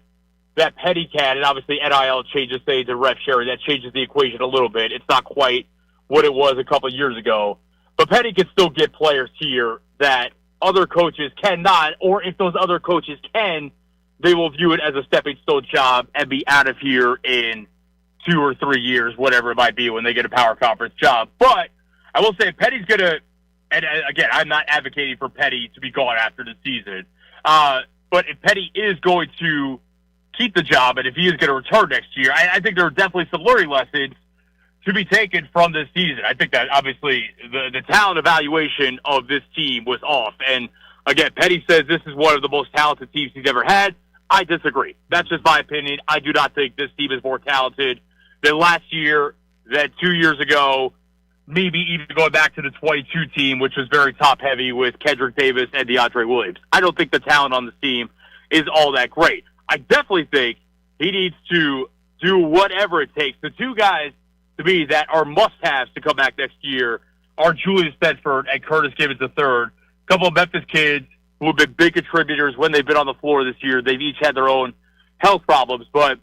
that Penny can. And obviously NIL changes things and ref sharing. That changes the equation a little bit. It's not quite what it was a couple of years ago. But Penny can still get players here that other coaches cannot, or if those other coaches can, they will view it as a stepping stone job and be out of here in 2 or 3 years, whatever it might be, when they get a power conference job. But I will say Petty's going to, and again, I'm not advocating for Petty to be gone after the season, but if Petty is going to keep the job and if he is going to return next year, I think there are definitely some learning lessons to be taken from this season. I think that obviously the talent evaluation of this team was off. And again, Petty says this is one of the most talented teams he's ever had. I disagree. That's just my opinion. I do not think this team is more talented than last year, than 2 years ago, maybe even going back to the 22 team, which was very top-heavy with Kendrick Davis and DeAndre Williams. I don't think the talent on this team is all that great. I definitely think he needs to do whatever it takes. The two guys, to me, that are must-haves to come back next year are Julius Bedford and Curtis Gibbons III. A couple of Memphis kids who have been big contributors when they've been on the floor this year. They've each had their own health problems, but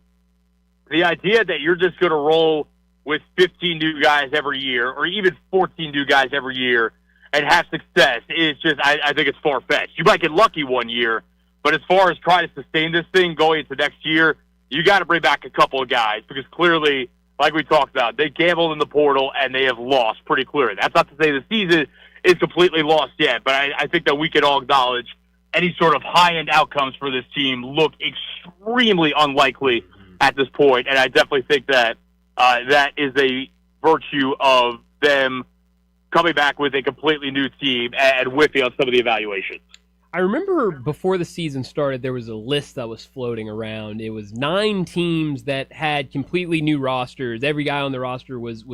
the idea that you're just going to roll with 15 new guys every year or even 14 new guys every year and have success is just, I think it's far-fetched. You might get lucky one year, but as far as trying to sustain this thing going into next year, you got to bring back a couple of guys because clearly, like we talked about, they gambled in the portal and they have lost pretty clearly. That's not to say the season is completely lost yet, but I think that we can all acknowledge any sort of high-end outcomes for this team look extremely unlikely at this point, and I definitely think that that is a virtue of them coming back with a completely new team and whiffing on some of the evaluations. I remember before the season started, there was a list that was floating around. It was 9 teams that had completely new rosters. Every guy on the roster was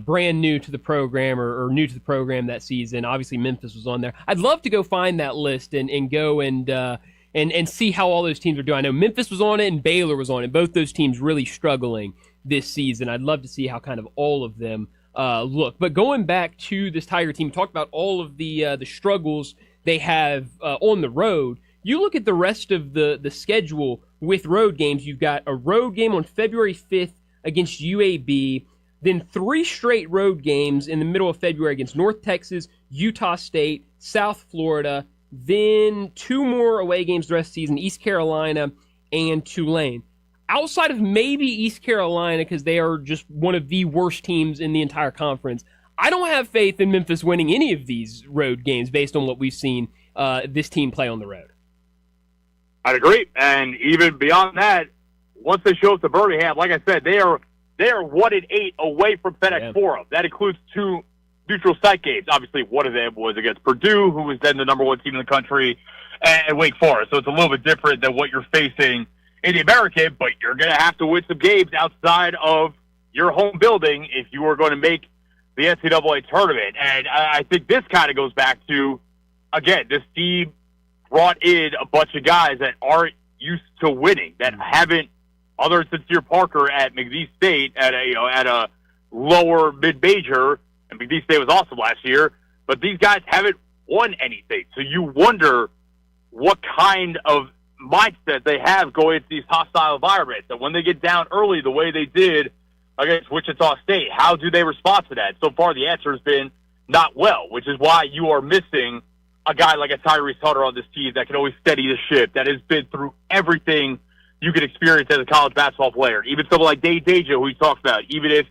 brand new to the program or new to the program that season. Obviously, Memphis was on there. I'd love to go find that list and go and see how all those teams are doing. I know Memphis was on it and Baylor was on it. Both those teams really struggling this season. I'd love to see how kind of all of them look. But going back to this Tiger team, talk about all of the struggles they have on the road. You look at the rest of the schedule with road games. You've got a road game on February 5th against UAB, then 3 straight road games in the middle of February against North Texas, Utah State, South Florida, then 2 more away games the rest of the season, East Carolina and Tulane. Outside of maybe East Carolina, because they are just one of the worst teams in the entire conference, I don't have faith in Memphis winning any of these road games based on what we've seen this team play on the road. I'd agree. And even beyond that, once they show up to Birmingham, like I said, they are 1-8 away from FedEx Forum. That includes 2 neutral site games. Obviously, one of them was against Purdue, who was then the number 1 team in the country, and Wake Forest. So it's a little bit different than what you're facing in the American, but you're going to have to win some games outside of your home building if you are going to make the NCAA tournament. And I think this kind of goes back to, again, this team brought in a bunch of guys that aren't used to winning, that haven't, other than Sincere Parker at McNeese State at a lower mid-major, and McNeese State was awesome last year, but these guys haven't won anything. So you wonder what kind of mindset they have going into these hostile environments. And when they get down early the way they did against Wichita State, how do they respond to that? So far, the answer has been not well, which is why you are missing a guy like a Tyrese Hunter on this team that can always steady the ship, that has been through everything you can experience as a college basketball player. Even someone like Dave Deja, who he talks about, even if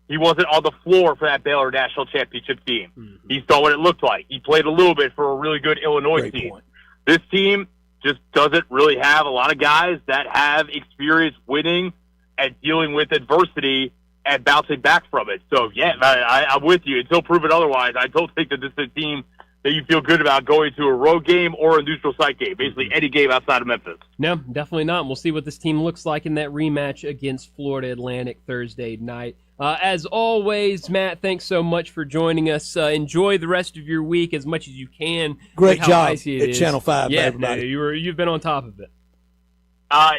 he wasn't on the floor for that Baylor national championship team. Mm-hmm. He saw what it looked like. He played a little bit for a really good Illinois team. Point. This team just doesn't really have a lot of guys that have experience winning and dealing with adversity and bouncing back from it. So, yeah, I'm with you. Until proven otherwise, I don't think that this is a team that you feel good about going to a road game or a neutral site game, basically any game outside of Memphis. No, definitely not. We'll see what this team looks like in that rematch against Florida Atlantic Thursday night. As always, Matt, thanks so much for joining us. Enjoy the rest of your week as much as you can. Great job at Channel 5, everybody. You've been on top of it.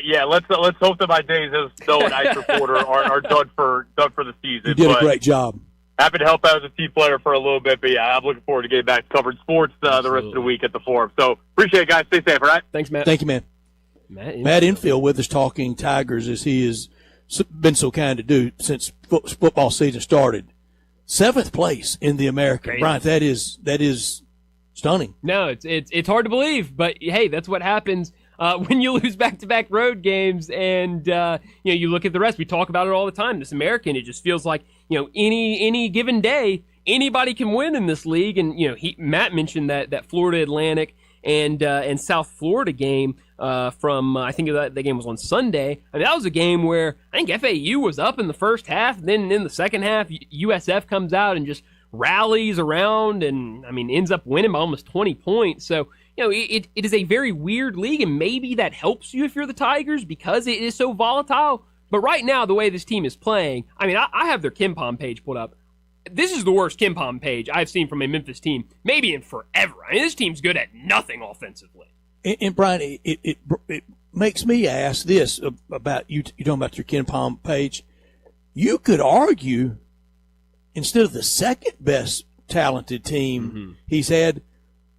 Yeah, let's hope that my days as snow and ice reporter are done for the season. You did a great job. Happy to help out as a team player for a little bit, but yeah, I'm looking forward to getting back to covering sports the rest of the week at the Forum. So appreciate it, guys. Stay safe, all right? Thanks, Matt. Thank you, man. Matt Infield with us talking Tigers as he has been so kind to do since football season started. 7th place in the American. Crazy. Bryant, that is stunning. No, it's hard to believe, but hey, that's what happens when you lose back-to-back road games, and you look at the rest. We talk about it all the time. This American, it just feels like any given day anybody can win in this league. And Matt mentioned that Florida Atlantic and South Florida game from I think that game was on Sunday. I mean, that was a game where I think FAU was up in the first half, and then in the second half, USF comes out and just rallies around and, I mean, ends up winning by almost 20 points. So, it is a very weird league, and maybe that helps you if you're the Tigers because it is so volatile. But right now, the way this team is playing, I mean, I have their KenPom page pulled up. This is the worst KenPom page I've seen from a Memphis team, maybe in forever. I mean, this team's good at nothing offensively. And Brian, it makes me ask this about you talking about your KenPom page. You could argue, instead of the second best talented team he's had,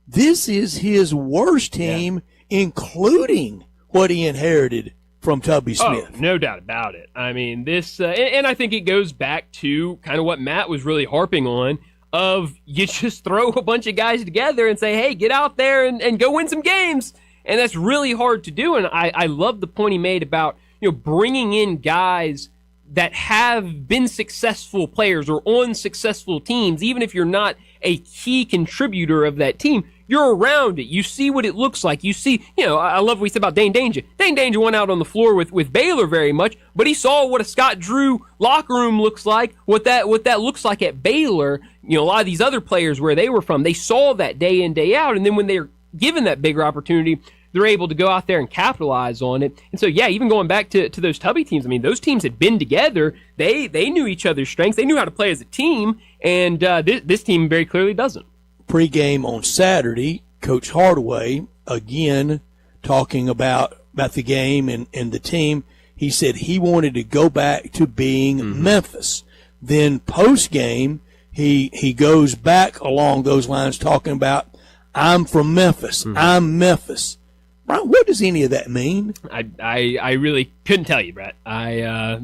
this is his worst team, including what he inherited from Tubby Smith. Oh, no doubt about it. I mean, this, and I think it goes back to kind of what Matt was really harping on, of you just throw a bunch of guys together and say, hey, get out there and go win some games. And that's really hard to do. And I love the point he made about, bringing in guys that have been successful players or on successful teams. Even if you're not a key contributor of that team, you're around it. You see what it looks like. You see, I love what we said about Dane Danger. Dane Danger went out on the floor with Baylor very much, but he saw what a Scott Drew locker room looks like, what that looks like at Baylor. A lot of these other players where they were from, they saw that day in, day out, and then when they're given that bigger opportunity, they're able to go out there and capitalize on it. And so, yeah, even going back to those Tubby teams, I mean, those teams had been together. They knew each other's strengths. They knew how to play as a team, and this team very clearly doesn't. Pre-game on Saturday, Coach Hardaway, again, talking about the game and the team, he said he wanted to go back to being Memphis. Then post-game, he goes back along those lines talking about, I'm from Memphis. I'm Memphis. Brian, what does any of that mean? I really couldn't tell you, Brett. I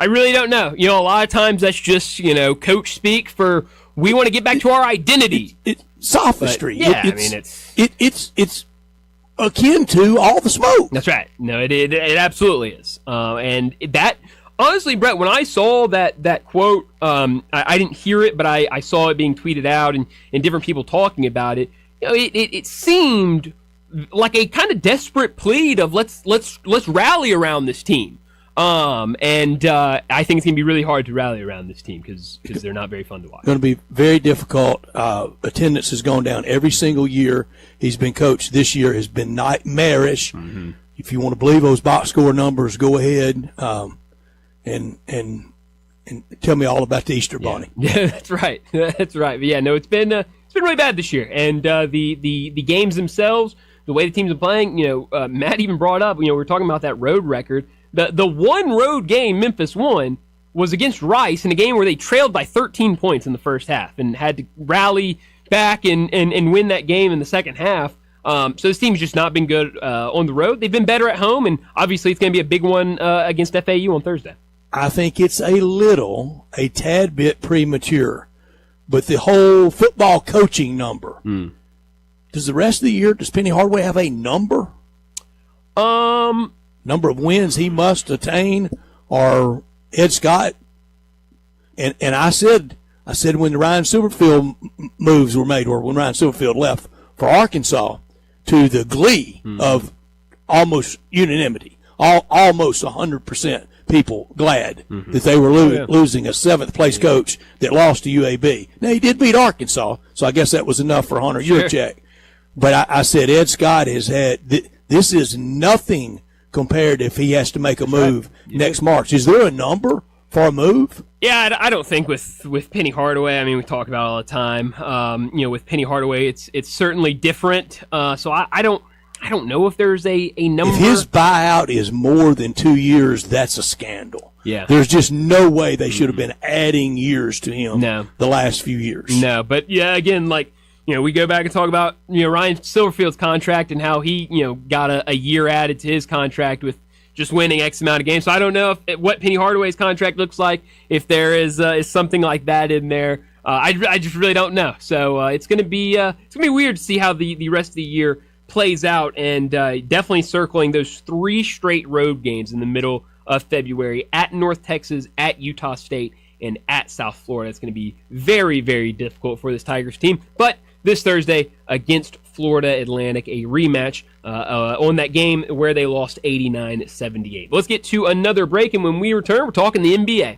really don't know. A lot of times that's just, coach speak for, we want to get back to our identity. It's sophistry. But, yeah, it's akin to all the smoke. That's right. No, it absolutely is. And that, honestly, Brett, when I saw that quote, I didn't hear it, but I saw it being tweeted out and different people talking about it. It seemed like a kind of desperate plea of let's rally around this team. And I think it's going to be really hard to rally around this team because they're not very fun to watch. Going to be very difficult. Attendance has gone down every single year he's been coached. This year has been nightmarish. If you want to believe those box score numbers, go ahead and tell me all about the Easter Bunny. Yeah, that's right. That's right. But yeah, no, it's been really bad this year. And the games themselves, the way the teams are playing, Matt even brought up, we were talking about that road record. The one road game Memphis won was against Rice in a game where they trailed by 13 points in the first half and had to rally back and win that game in the second half. So this team's just not been good on the road. They've been better at home, and obviously it's going to be a big one against FAU on Thursday. I think it's a tad bit premature, but the whole football coaching number, does the rest of the year, does Penny Hardaway have a number? Number of wins he must attain, or Ed Scott. And I said when the Ryan Silverfield moves were made, or when Ryan Silverfield left for Arkansas, to the glee of almost unanimity, almost 100% people glad that they were losing a seventh-place coach that lost to UAB. Now, he did beat Arkansas, so I guess that was enough for Hunter Yurchek. But I said Ed Scott has had this is nothing compared if he has to make a move next March. Is there a number for a move? Yeah, I don't think with Penny Hardaway. I mean, we talk about it all the time. With Penny Hardaway, it's certainly different. So I don't know if there's a number. If his buyout is more than 2 years, that's a scandal. Yeah. There's just no way they should have been adding years to him the last few years. No, but yeah, again, we go back and talk about, Ryan Silverfield's contract and how he, got a year added to his contract with just winning X amount of games. So I don't know what Penny Hardaway's contract looks like, if there is something like that in there. I just really don't know. So it's going to be weird to see how the rest of the year plays out, and definitely circling those 3 straight road games in the middle of February at North Texas, at Utah State, and at South Florida. It's going to be very, very difficult for this Tigers team. But this Thursday against Florida Atlantic, a rematch on that game where they lost 89-78. Let's get to another break, and when we return, we're talking the NBA.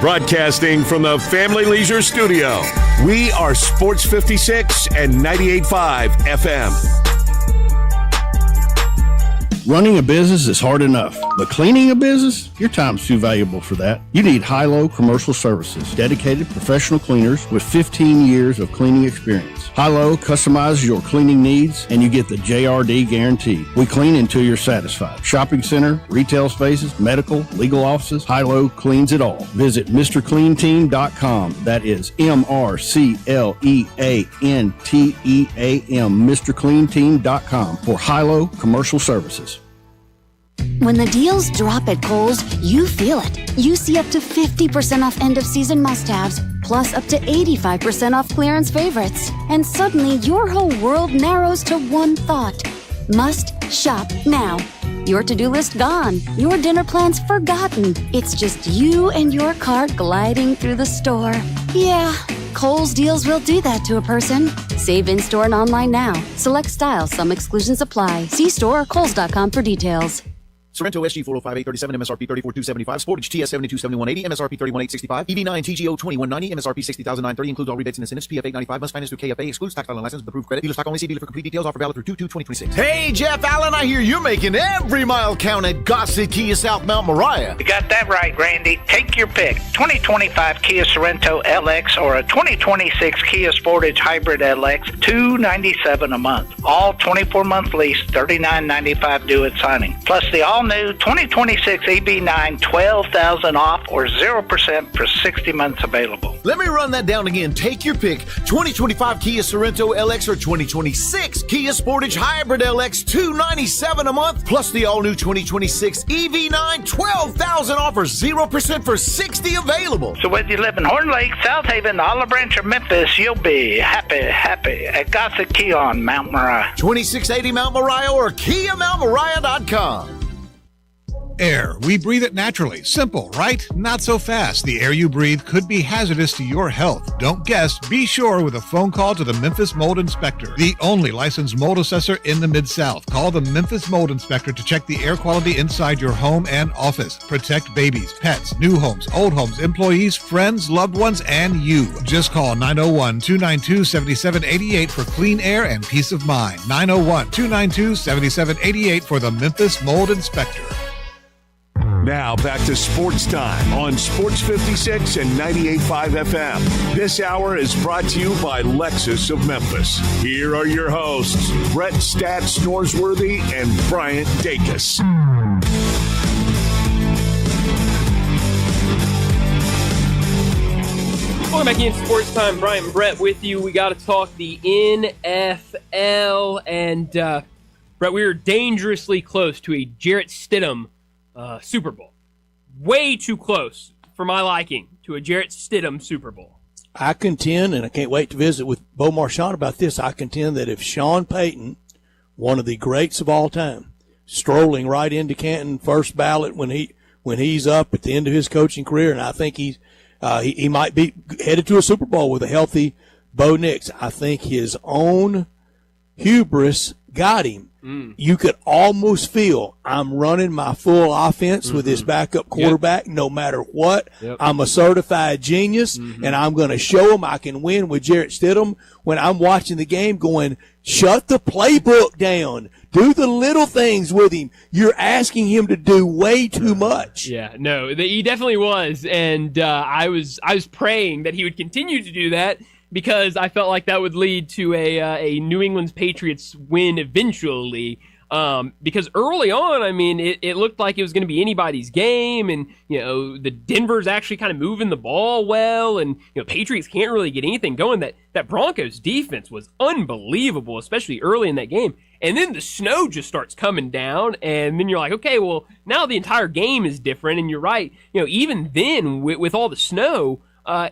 Broadcasting from the Family Leisure Studio, we are Sports 56 and 98.5 FM. Running a business is hard enough, but cleaning a business? Your time's too valuable for that. You need Hilo Commercial Services, dedicated professional cleaners with 15 years of cleaning experience. Hilo customizes your cleaning needs, and you get the JRD guarantee. We clean until you're satisfied. Shopping center, retail spaces, medical, legal offices, Hilo cleans it all. Visit MrCleanTeam.com. That is MrCleanTeam, MrCleanTeam.com for Hilo Commercial Services. When the deals drop at Kohl's, you feel it. You see up to 50% off end-of-season must-haves, plus up to 85% off clearance favorites. And suddenly, your whole world narrows to one thought. Must shop now. Your to-do list gone. Your dinner plans forgotten. It's just you and your cart gliding through the store. Yeah, Kohl's deals will do that to a person. Save in-store and online now. Select styles. Some exclusions apply. See store or Kohls.com for details. Sorrento SG 405-837, MSRP 34,275. Sportage TS 727180, MSRP 31,865. EV9 TGO 2190, MSRP 60,930. Includes all rebates and incentives. PF 895 must finance through KFA. Excludes tax title and license with approved credit. Dealer stock only. See dealer for complete details. Offer valid through 2/2/2026. Hey, Jeff Allen, I hear you're making every mile count at Gossett Kia South Mount Moriah. You got that right, Randy. Take your pick. 2025 Kia Sorrento LX or a 2026 Kia Sportage Hybrid LX, $297 a month. All 24-month lease, $39.95 due at signing. Plus the all-new 2026 EV9, $12,000 off or 0% for 60 months available. Let me run that down again. Take your pick. 2025 Kia Sorrento LX or 2026 Kia Sportage Hybrid LX, $297 a month. Plus the all-new 2026 EV9, $12,000 off or 0% for 60 available. So whether you live in Horn Lake, South Haven, Olive Branch, or Memphis, you'll be happy at Gossett Kia on Mount Moriah. 2680 Mount Moriah or KiaMountMoriah.com. Air. We breathe it naturally. Simple, right? Not so fast. The air you breathe could be hazardous to your health. Don't guess. Be sure with a phone call to the Memphis Mold Inspector, the only licensed mold assessor in the Mid-South. Call the Memphis Mold Inspector to check the air quality inside your home and office. Protect babies, pets, new homes, old homes, employees, friends, loved ones, and you. Just call 901-292-7788 for clean air and peace of mind. 901-292-7788 for the Memphis Mold Inspector. Now back to Sports Time on Sports 56 and 98.5 FM. This hour is brought to you by Lexus of Memphis. Here are your hosts, Brett Stats Norsworthy and Bryant Dacus. Welcome back into Sports Time. Bryant and Brett with you. We got to talk the NFL. And, Brett, we were dangerously close to a Jarrett Stidham Super Bowl. Way too close for my liking to a Jarrett Stidham Super Bowl. I contend, and I can't wait to visit with Bo Marchand about this, I contend that if Sean Payton, one of the greats of all time, strolling right into Canton first ballot when he's up at the end of his coaching career, and I think he might be headed to a Super Bowl with a healthy Bo Nix. I think his own hubris got him. You could almost feel I'm running my full offense with this backup quarterback no matter what. I'm a certified genius, and I'm going to show him I can win with Jarrett Stidham when I'm watching the game going, shut the playbook down. Do the little things with him. You're asking him to do way too much. Yeah, no, he definitely was, and I was praying that he would continue to do that, because I felt like that would lead to a New England Patriots win eventually. Because early on, I mean, it looked like it was going to be anybody's game, and the Denver's actually kind of moving the ball well, and Patriots can't really get anything going. That Broncos defense was unbelievable, especially early in that game. And then the snow just starts coming down, and then you're like, okay, well, now the entire game is different. And you're right, even then with all the snow,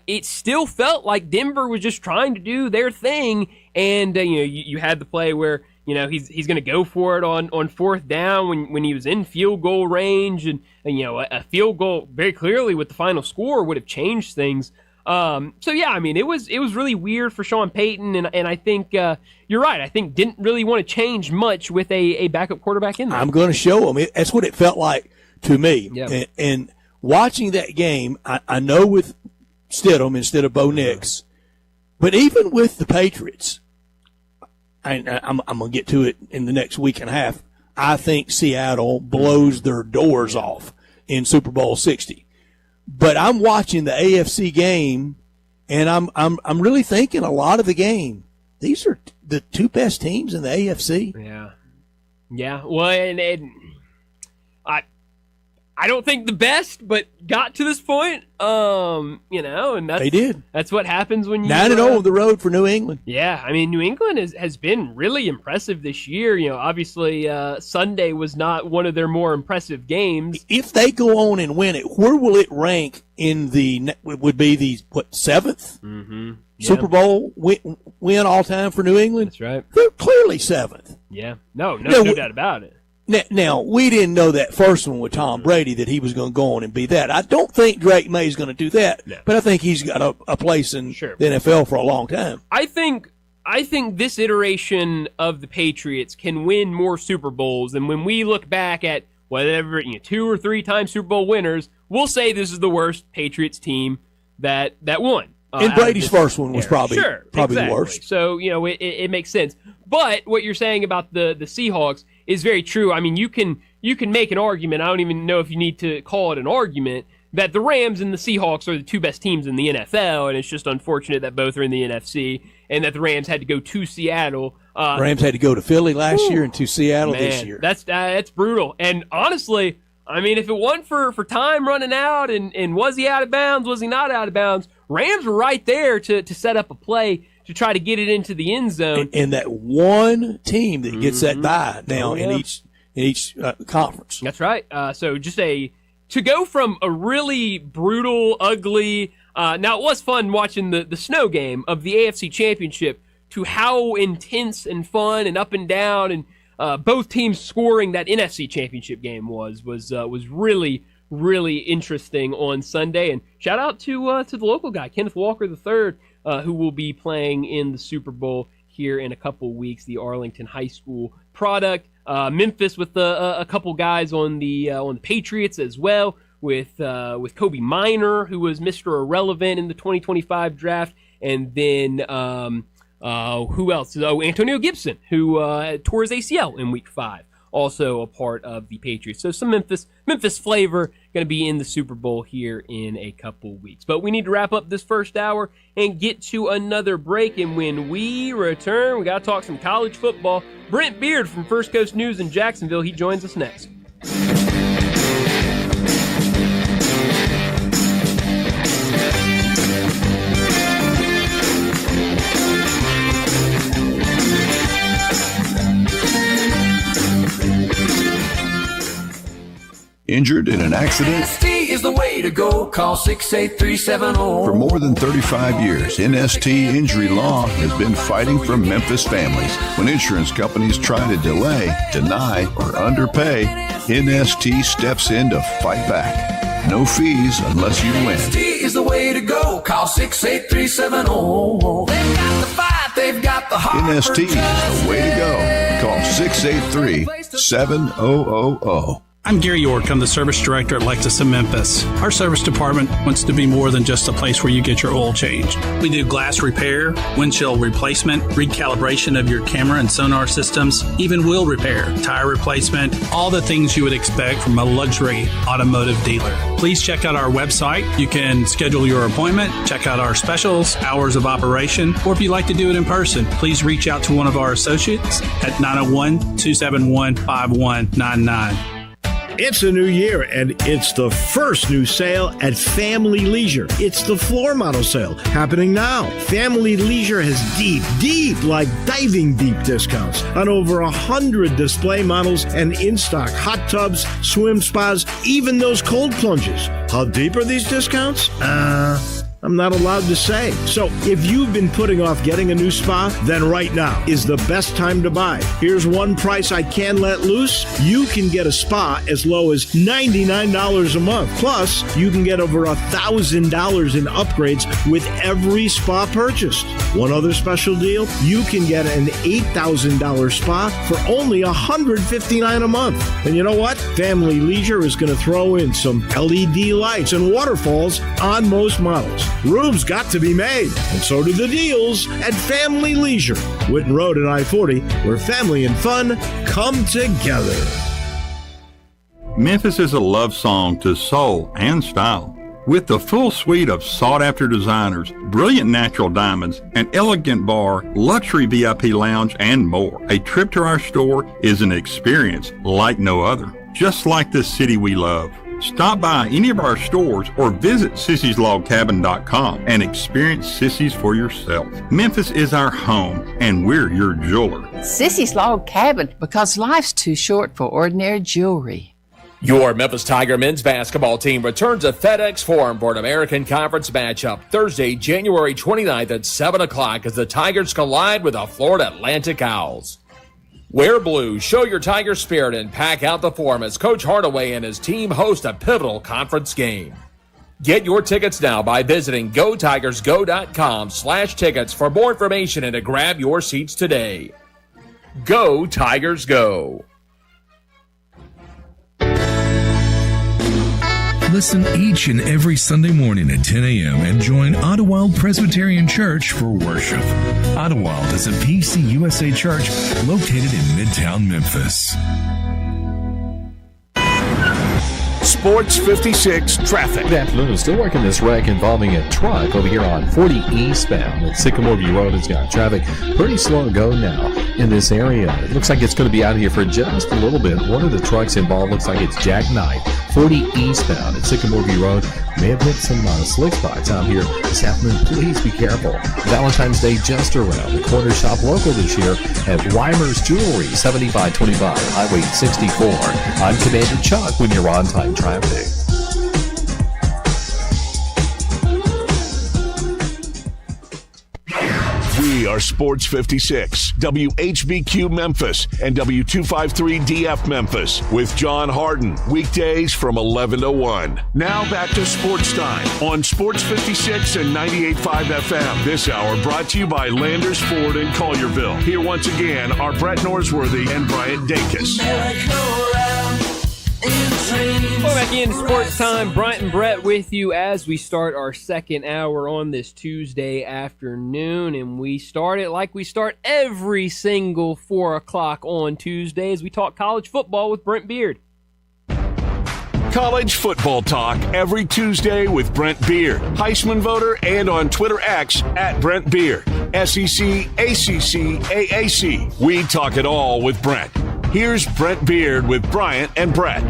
it still felt like Denver was just trying to do their thing. And, you had the play where, he's going to go for it on fourth down when he was in field goal range. And a field goal very clearly with the final score would have changed things. So yeah, I mean, it was really weird for Sean Payton, and I think you're right. I think didn't really want to change much with a backup quarterback in there. I'm going to show him. That's what it felt like to me. Yeah. And watching that game, I know with Stidham instead of Bo Nix, but even with the Patriots, I'm going to get to it in the next week and a half. I think Seattle blows their doors off in Super Bowl 60. But I'm watching the AFC game, and I'm really thinking a lot of the game. These are the two best teams in the AFC. Yeah. Well, and I don't think the best, but got to this point. And They did. That's what happens when you 9-0 on the road for New England. Yeah, I mean, New England has been really impressive this year. Obviously, Sunday was not one of their more impressive games. If they go on and win it, where will it rank in would be the, seventh Super Bowl win all time for New England? That's right. They're clearly seventh. Yeah, no doubt about it. Now, we didn't know that first one with Tom Brady that he was going to go on and be that. I don't think Drake May is going to do that, but I think he's got a place in the NFL for a long time. I think this iteration of the Patriots can win more Super Bowls, and when we look back at whatever 2 or 3 time Super Bowl winners, we'll say this is the worst Patriots team that won. And Brady's first one was probably the worst. So it makes sense. But what you're saying about the Seahawks is very true. I mean, you can make an argument. I don't even know if you need to call it an argument that the Rams and the Seahawks are the two best teams in the NFL, and it's just unfortunate that both are in the NFC and that the Rams had to go to Seattle. Rams had to go to Philly last year and to Seattle this year. That's brutal. And honestly, I mean, if it wasn't for time running out and was he out of bounds, was he not out of bounds, Rams were right there to set up a play to try to get it into the end zone. And that one team that gets that bye now in each conference. That's right. So just to go from a really brutal, ugly, now it was fun watching the snow game of the AFC Championship to how intense and fun and up and down and both teams scoring that NFC Championship game was really, really interesting on Sunday. And shout out to the local guy, Kenneth Walker III, who will be playing in the Super Bowl here in a couple weeks, the Arlington High School product. Memphis with a couple guys on the Patriots as well, with Kobe Minor, who was Mr. Irrelevant in the 2025 draft, and then who else? Antonio Gibson, who tore his ACL in Week 5, also a part of the Patriots. So some Memphis flavor going to be in the Super Bowl here in a couple weeks. But we need to wrap up this first hour and get to another break. And when we return, we got to talk some college football. Brent Beard from First Coast News in Jacksonville, he joins us next. Injured in an accident? NST is the way to go. Call 68370. For more than 35 years, NST Injury Law has been fighting for Memphis families. When insurance companies try to delay, deny, or underpay, NST steps in to fight back. No fees unless you win. NST is the way to go. Call 68370. They've got the fight, they've got the heart. NST is the way to go. Call 683-7000. I'm Gary York. I'm the service director at Lexus of Memphis. Our service department wants to be more than just a place where you get your oil changed. We do glass repair, windshield replacement, recalibration of your camera and sonar systems, even wheel repair, tire replacement, all the things you would expect from a luxury automotive dealer. Please check out our website. You can schedule your appointment, check out our specials, hours of operation, or if you'd like to do it in person, please reach out to one of our associates at 901-271-5199. It's a new year, and it's the first new sale at Family Leisure. It's the floor model sale happening now. Family Leisure has deep, like diving deep discounts on over 100 display models and in-stock hot tubs, swim spas, even those cold plunges. How deep are these discounts? I'm not allowed to say. So if you've been putting off getting a new spa, then right now is the best time to buy. Here's one price I can let loose. You can get a spa as low as $99 a month. Plus, you can get over $1,000 in upgrades with every spa purchased. One other special deal, you can get an $8,000 spa for only $159 a month. And you know what? Family Leisure is going to throw in some LED lights and waterfalls on most models. Room's got to be made, and so do the deals at Family Leisure, Whitten Road and I-40, where family and fun come together. Memphis is a love song to soul and style. With the full suite of sought-after designers, brilliant natural diamonds, an elegant bar, luxury VIP lounge, and more, a trip to our store is an experience like no other. Just like the city we love. Stop by any of our stores or visit sissyslogcabin.com and experience Sissy's for yourself. Memphis is our home, and we're your jeweler. Sissy's Log Cabin, because life's too short for ordinary jewelry. Your Memphis Tiger men's basketball team returns to FedEx Forum for an American Conference matchup Thursday, January 29th at 7 o'clock as the Tigers collide with the Florida Atlantic Owls. Wear blue, show your Tiger spirit, and pack out the Forum as Coach Hardaway and his team host a pivotal conference game. Get your tickets now by visiting GoTigersGo.com/tickets for more information and to grab your seats today. Go Tigers Go! Listen each and every Sunday morning at 10 a.m. and join Ottawild Presbyterian Church for worship. Ottawild is a PCUSA church located in Midtown Memphis. Sports 56 traffic. Good afternoon. Still working this wreck involving a truck over here on 40 eastbound at Sycamore View Road. It's got traffic pretty slow to go now in this area. It looks like it's going to be out here for just a little bit. One of the trucks involved looks like it's Jack Knight, 40 eastbound at Sycamore View Road. May have hit some slick spots out here this afternoon. Please be careful. Valentine's Day just around the corner. Shop local this year at Weimer's Jewelry, 7525 Highway 64. I'm Commander Chuck when you're on time traffic. We are Sports 56, WHBQ Memphis, and W253DF Memphis with John Harden. Weekdays from 11 to 1. Now back to Sports Time on Sports 56 and 98.5 FM. This hour brought to you by Landers Ford in Collierville. Here once again are Brett Norsworthy and Bryant Dacus. Welcome back into Sports Time. Bryant and Brett with you as we start our second hour on this Tuesday afternoon. And we start it like we start every single 4 o'clock on Tuesdays. We talk college football with Brent Beard. College football talk every Tuesday with Brent Beard, Heisman voter, and on Twitter X at Brent Beard. SEC, ACC, AAC. We talk it all with Brent. Here's Brent Beard with Bryant and Brett.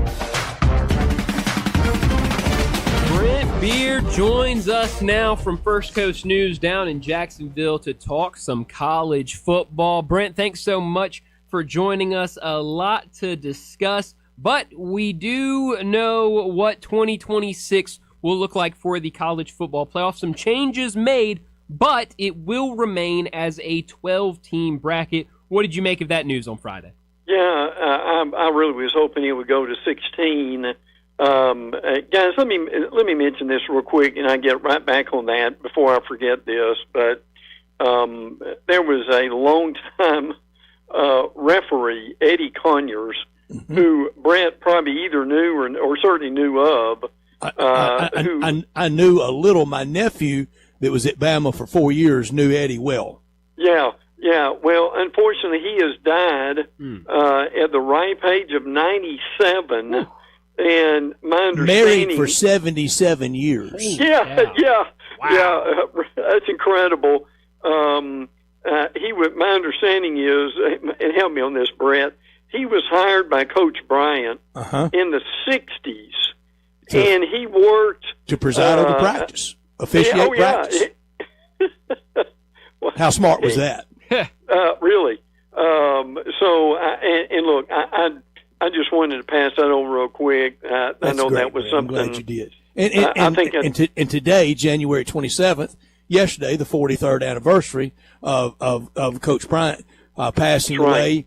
Brent Beard joins us now from First Coast News down in Jacksonville to talk some college football. Brent, thanks so much for joining us. A lot to discuss, but we do know what 2026 will look like for the college football playoff. Some changes made, but it will remain as a 12-team bracket. What did you make of that news on Friday? Yeah, I really was hoping it would go to 16. Guys, let me mention this real quick, and I get right back on that before I forget this. But there was a longtime referee, Eddie Conyers, who Brett probably either knew or certainly knew of. I knew a little. My nephew that was at Bama for 4 years knew Eddie well. Yeah. Well, unfortunately, he has died at the ripe age of 97, and my understanding, married for 77 years. Yeah, that's incredible. My understanding is, and help me on this, Brett. He was hired by Coach Bryant in the 60s, and he worked to preside over practice, officiate practice. How smart was that? Really. Look, I just wanted to pass that over real quick. I know great, that was man. something. I'm glad you did. And today, January 27th, yesterday, the 43rd anniversary of Coach Bryant passing away.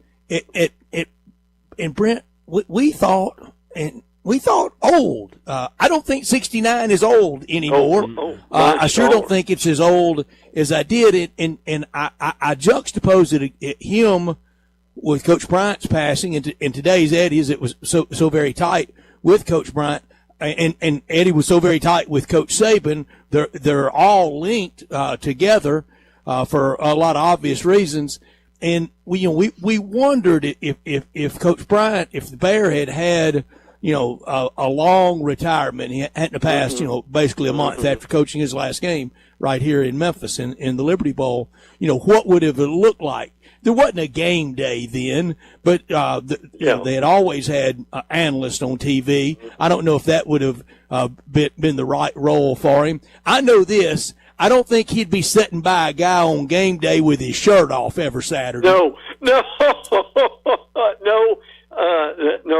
And Brent, we thought old. I don't think 69 is old anymore. I sure don't think it's as old as I did. And I juxtaposed it him with Coach Bryant's passing and today's Eddie's. It was so very tight with Coach Bryant. And Eddie was so very tight with Coach Saban. They're all linked together for a lot of obvious reasons. And we wondered if Coach Bryant, if the Bear had a long retirement, he hadn't passed basically a month after coaching his last game right here in Memphis in the Liberty Bowl, what would it have looked like? There wasn't a game day then, but they had always had analysts on TV. I don't know if that would have been the right role for him. I know this. I don't think he'd be sitting by a guy on game day with his shirt off every Saturday. No,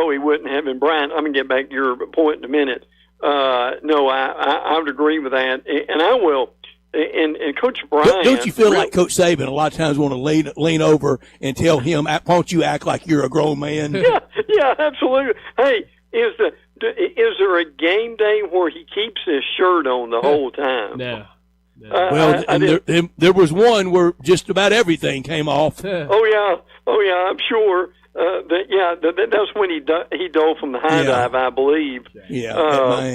he wouldn't have. And Brian, I'm going to get back to your point in a minute. No, I would agree with that, and I will. And Coach Bryant, don't you feel like Coach Saban a lot of times want to lean over and tell him, "Why don't you act like you're a grown man?" Yeah, absolutely. Hey, is there a game day where he keeps his shirt on the whole time? No. Well, there was one where just about everything came off. Oh yeah, I'm sure. That's when he dove from the high dive, I believe. Yeah,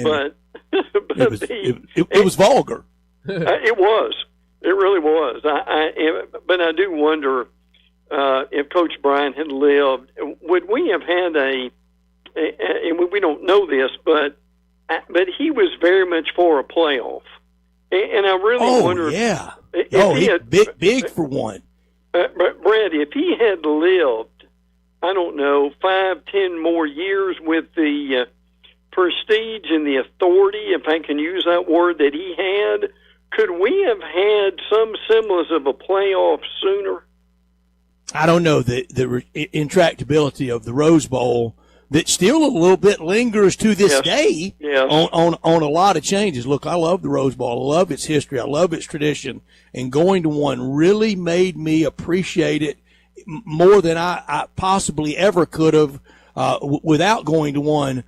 but it was vulgar. It was. It really was. But I do wonder if Coach Bryant had lived, would we have had and we don't know this, but he was very much for a playoff. And I really wonder. Yeah. He had, big for one. But Brad, if he had lived, I don't know, 5-10 more years with the prestige and the authority, if I can use that word, that he had, could we have had some semblance of a playoff sooner? I don't know. The intractability of the Rose Bowl that still a little bit lingers to this day on a lot of changes. Look, I love the Rose Bowl. I love its history. I love its tradition. And going to one really made me appreciate it more than I possibly ever could have without going to one.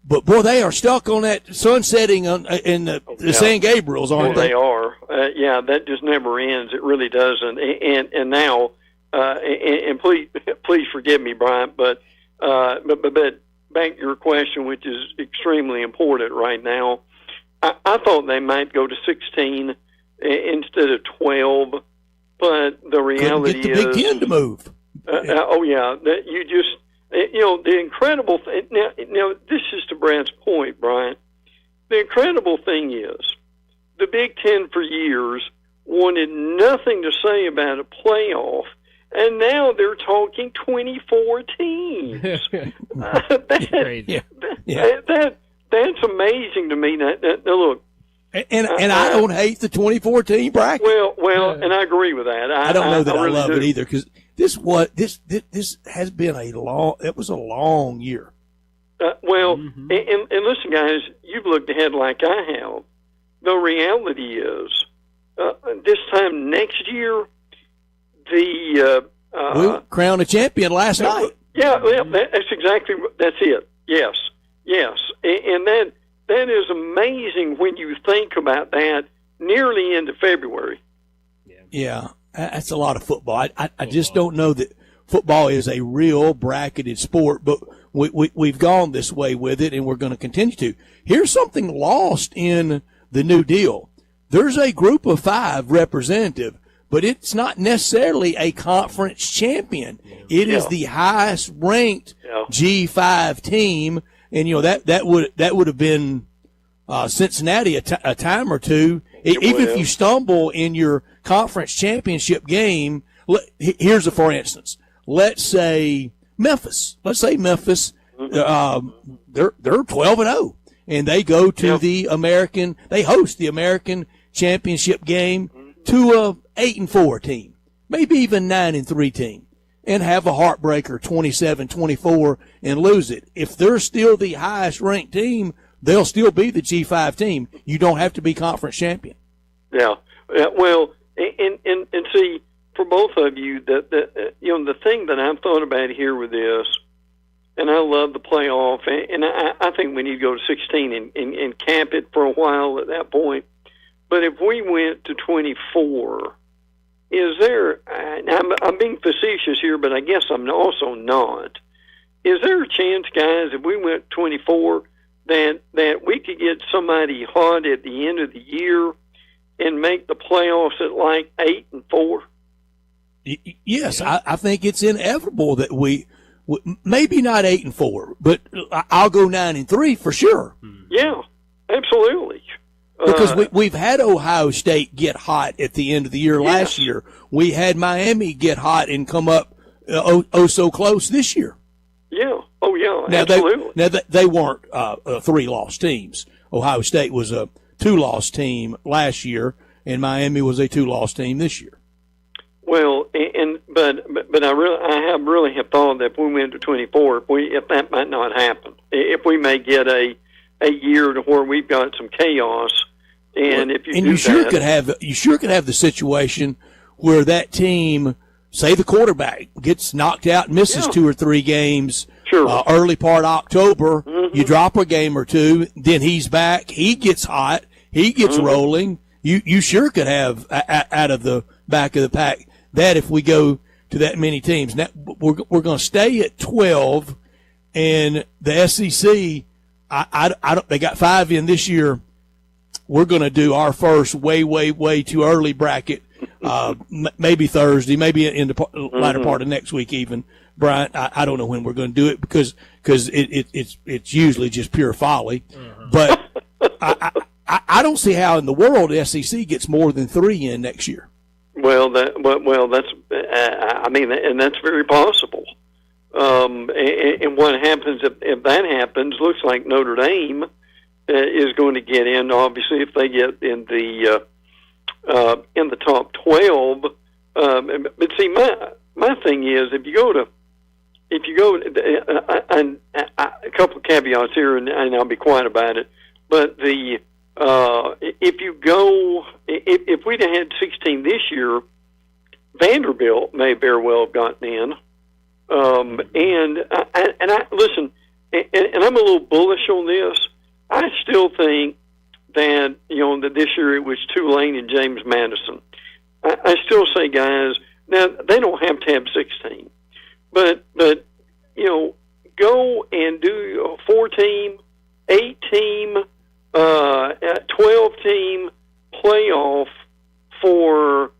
But, boy, they are stuck on that sunsetting in the San Gabriels, aren't they? They are. That just never ends. It really doesn't. And now, and please forgive me, Brian, but back to your question, which is extremely important right now. I thought they might go to 16 instead of 12, but the reality is the Big Ten to move. That you just. The incredible thing, now this is to Brad's point, Brian. The incredible thing is the Big Ten for years wanted nothing to say about a playoff, and now they're talking 24 teams. That's amazing to me. Now look. And I don't hate the 24 team bracket. Well, and I agree with that. I don't know that I really love do. it either because this has been it was a long year. And listen, guys, you've looked ahead like I have. The reality is, this time next year, we crowned a champion last night. Yeah, that's it. Yes, and that is amazing when you think about that. Nearly into February. Yeah, that's a lot of football. I just don't know that football is a real bracketed sport, but we've gone this way with it, and we're going to continue to. Here's something lost in the New Deal. There's a group of 5 representative, but it's not necessarily a conference champion. It is the highest ranked G5 team, and that would have been Cincinnati a time or two. Even if you stumble in your conference championship game, here's for instance. Let's say Memphis. They're 12-0, and they go to the American. They host the American championship game to a 8-4 team, maybe even 9-3 team, and have a heartbreaker 27-24 and lose it. If they're still the highest ranked team, they'll still be the G5 team. You don't have to be conference champion. Yeah. Well, and see, for both of you, the thing that I've thought about here with this, and I love the playoff, and I think we need to go to 16 and cap it for a while at that point. But if we went to 24, is there, I'm being facetious here, but I guess I'm also not. Is there a chance, guys, if we went 24, that we could get somebody hot at the end of the year and make the playoffs at like 8-4? Yes, I think it's inevitable that we maybe not 8-4, but I'll go 9-3 for sure. Yeah, absolutely. Because we've had Ohio State get hot at the end of the year last year. We had Miami get hot and come up so close this year. Yeah. Oh, yeah, now absolutely. They weren't 3-loss teams. Ohio State was a 2-loss team last year, and Miami was a 2-loss team this year. Well, but I really have thought that if we went to 24, if that might not happen, if we may get a year to where we've got some chaos, and if you sure could have the situation where that team, say the quarterback gets knocked out and misses 2 or 3 games, early part October, you drop a game or two, then he's back, he gets hot, he gets rolling. You sure could have out of the back of the pack that if we go to that many teams. Now we're going to stay at 12, and the SEC. I don't. They got 5 in this year. We're going to do our first way too early bracket. Maybe Thursday, maybe in the latter part of next week, even. Brian, I don't know when we're going to do it because it's usually just pure folly. But I don't see how in the world the SEC gets more than 3 in next year. Well, that's and that's very possible. And what happens if that happens? Looks like Notre Dame is going to get in. Obviously, if they get in the top 12. But see, my thing is, if you go, and a couple of caveats here, and I'll be quiet about it. But if we'd have had 16 this year, Vanderbilt may very well have gotten in. And I listen, and I'm a little bullish on this. I still think that that this year it was Tulane and James Madison. I still say, guys, now they don't have to have 16, but go and do a 4-team, 8-team, 12-team playoff for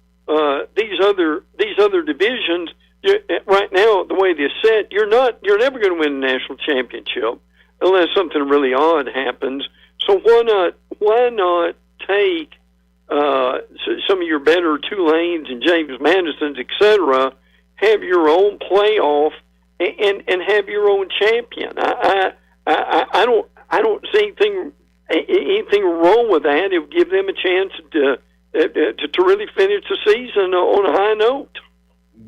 these other divisions. Right now, the way they're set, you're never going to win a national championship unless something really odd happens. So why not take some of your better Tulanes and James Madisons, etc., have your own playoff and have your own champion? I don't see anything wrong with that. It would give them a chance to really finish the season on a high note.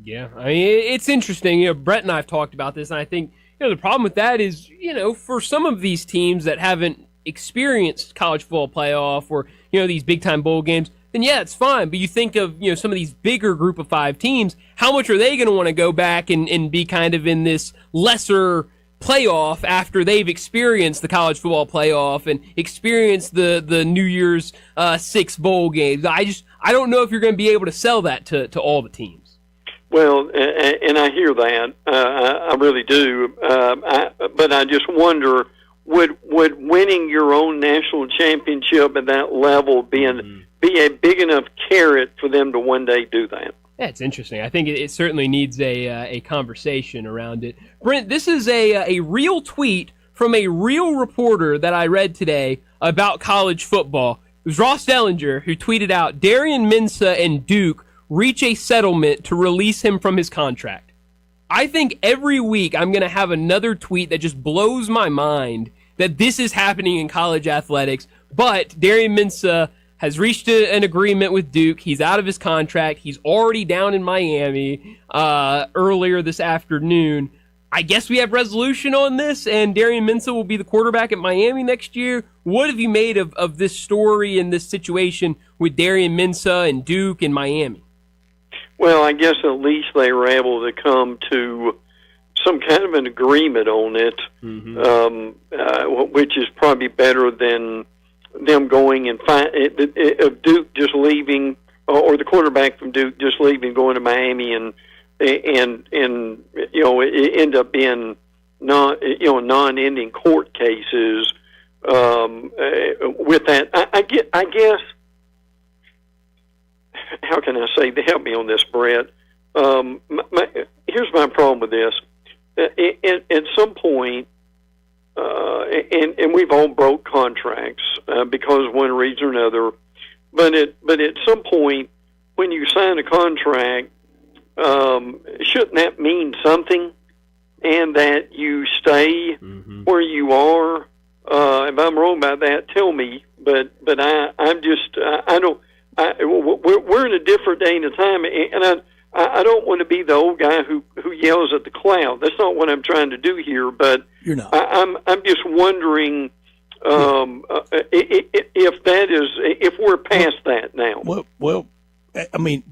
Yeah, I mean, it's interesting. Brett and I have talked about this, and I think the problem with that is, for some of these teams that haven't experienced college football playoff or these big time bowl games, then yeah, it's fine. But you think of some of these bigger group of 5 teams, how much are they going to want to go back and be kind of in this lesser playoff after they've experienced the college football playoff and experienced the New Year's 6 bowl games? I don't know if you're going to be able to sell that to all the teams. Well, and I hear that. I really do. But I just wonder, would winning your own national championship at that level be a big enough carrot for them to one day do that? Yeah, it's interesting. I think it certainly needs a conversation around it. Brent, this is a real tweet from a real reporter that I read today about college football. It was Ross Dellinger who tweeted out, Darian Mensah and Duke reach a settlement to release him from his contract. I think every week I'm going to have another tweet that just blows my mind that this is happening in college athletics, but Darian Mensah has reached an agreement with Duke. He's out of his contract. He's already down in Miami earlier this afternoon. I guess we have resolution on this, and Darian Mensah will be the quarterback at Miami next year. What have you made of this story and this situation with Darian Mensah and Duke and Miami? Well, I guess at least they were able to come to some kind of an agreement on it, which is probably better than them going and Duke just leaving, or the quarterback from Duke just leaving, going to Miami, and you know, it end up being non-ending court cases with that. I guess. How can I say? Help me on this, Brett. Here's my problem with this. At some point, and we've all broke contracts because of one reason or another. But at some point, when you sign a contract, shouldn't that mean something? And that you stay where you are. If I'm wrong about that, tell me. But I'm just I don't. We're in a different day and a time, and I don't want to be the old guy who yells at the cloud. That's not what I'm trying to do here. But you're not. I'm just wondering if we're past that now. Well, I mean,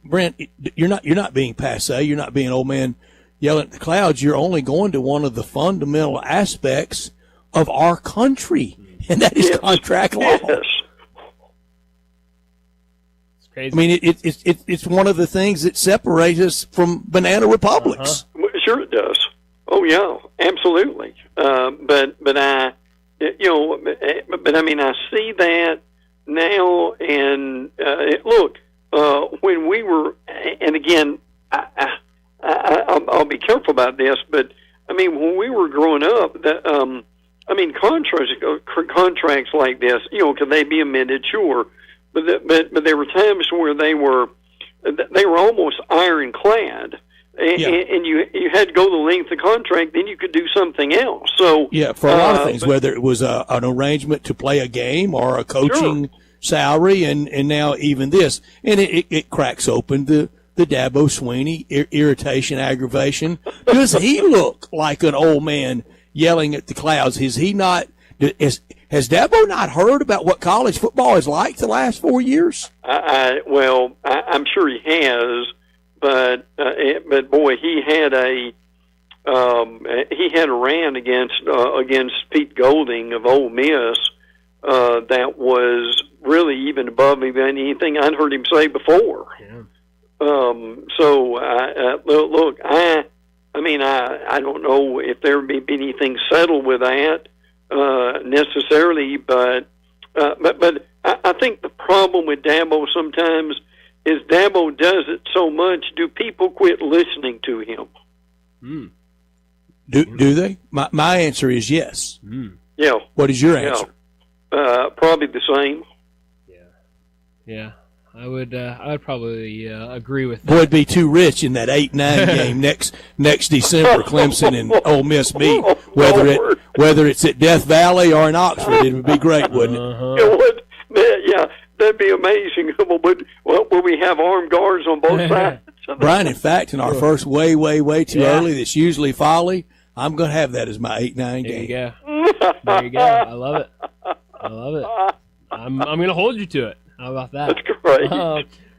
Brent, you're not being passe. You're not being old man yelling at the clouds. You're only going to one of the fundamental aspects of our country, and that is contract law. Yes. Crazy. I mean, it's one of the things that separates us from banana republics. Sure, it does. Oh yeah, absolutely. But I mean, I see that now. And look, when we were, and again, I'll be careful about this, but I mean, when we were growing up, contracts like this, can they be amended? Sure. But there were times where they were almost ironclad, and you had to go the length of the contract, then you could do something else. So for a lot of things, whether it was an arrangement to play a game or a coaching salary, and now even this, and it cracks open the Dabo Swinney irritation, aggravation. Does he look like an old man yelling at the clouds? Is he not? Has Dabo not heard about what college football is like the last 4 years? I'm sure he has, but boy, he had a rant against Pete Golding of Ole Miss that was really even above anything I'd heard him say before. Yeah. Look, I don't know if there would be anything settled with that. Necessarily, but I think the problem with Dabo sometimes is Dabo does it so much. Do people quit listening to him? Do they? My answer is yes. Yeah. What is your answer? Probably the same. Yeah. I would probably agree with that. Boy, it'd be too rich in that 8-9 game next December. Clemson and Ole Miss meet, whether it's at Death Valley or in Oxford. It would be great, wouldn't it? It would. Yeah, that'd be amazing. Will we have armed guards on both sides? Brian, in fact, in our first way too early, that's usually folly, I'm going to have that as my 8-9 game. There you go. I love it. I'm going to hold you to it. How about that? That's great.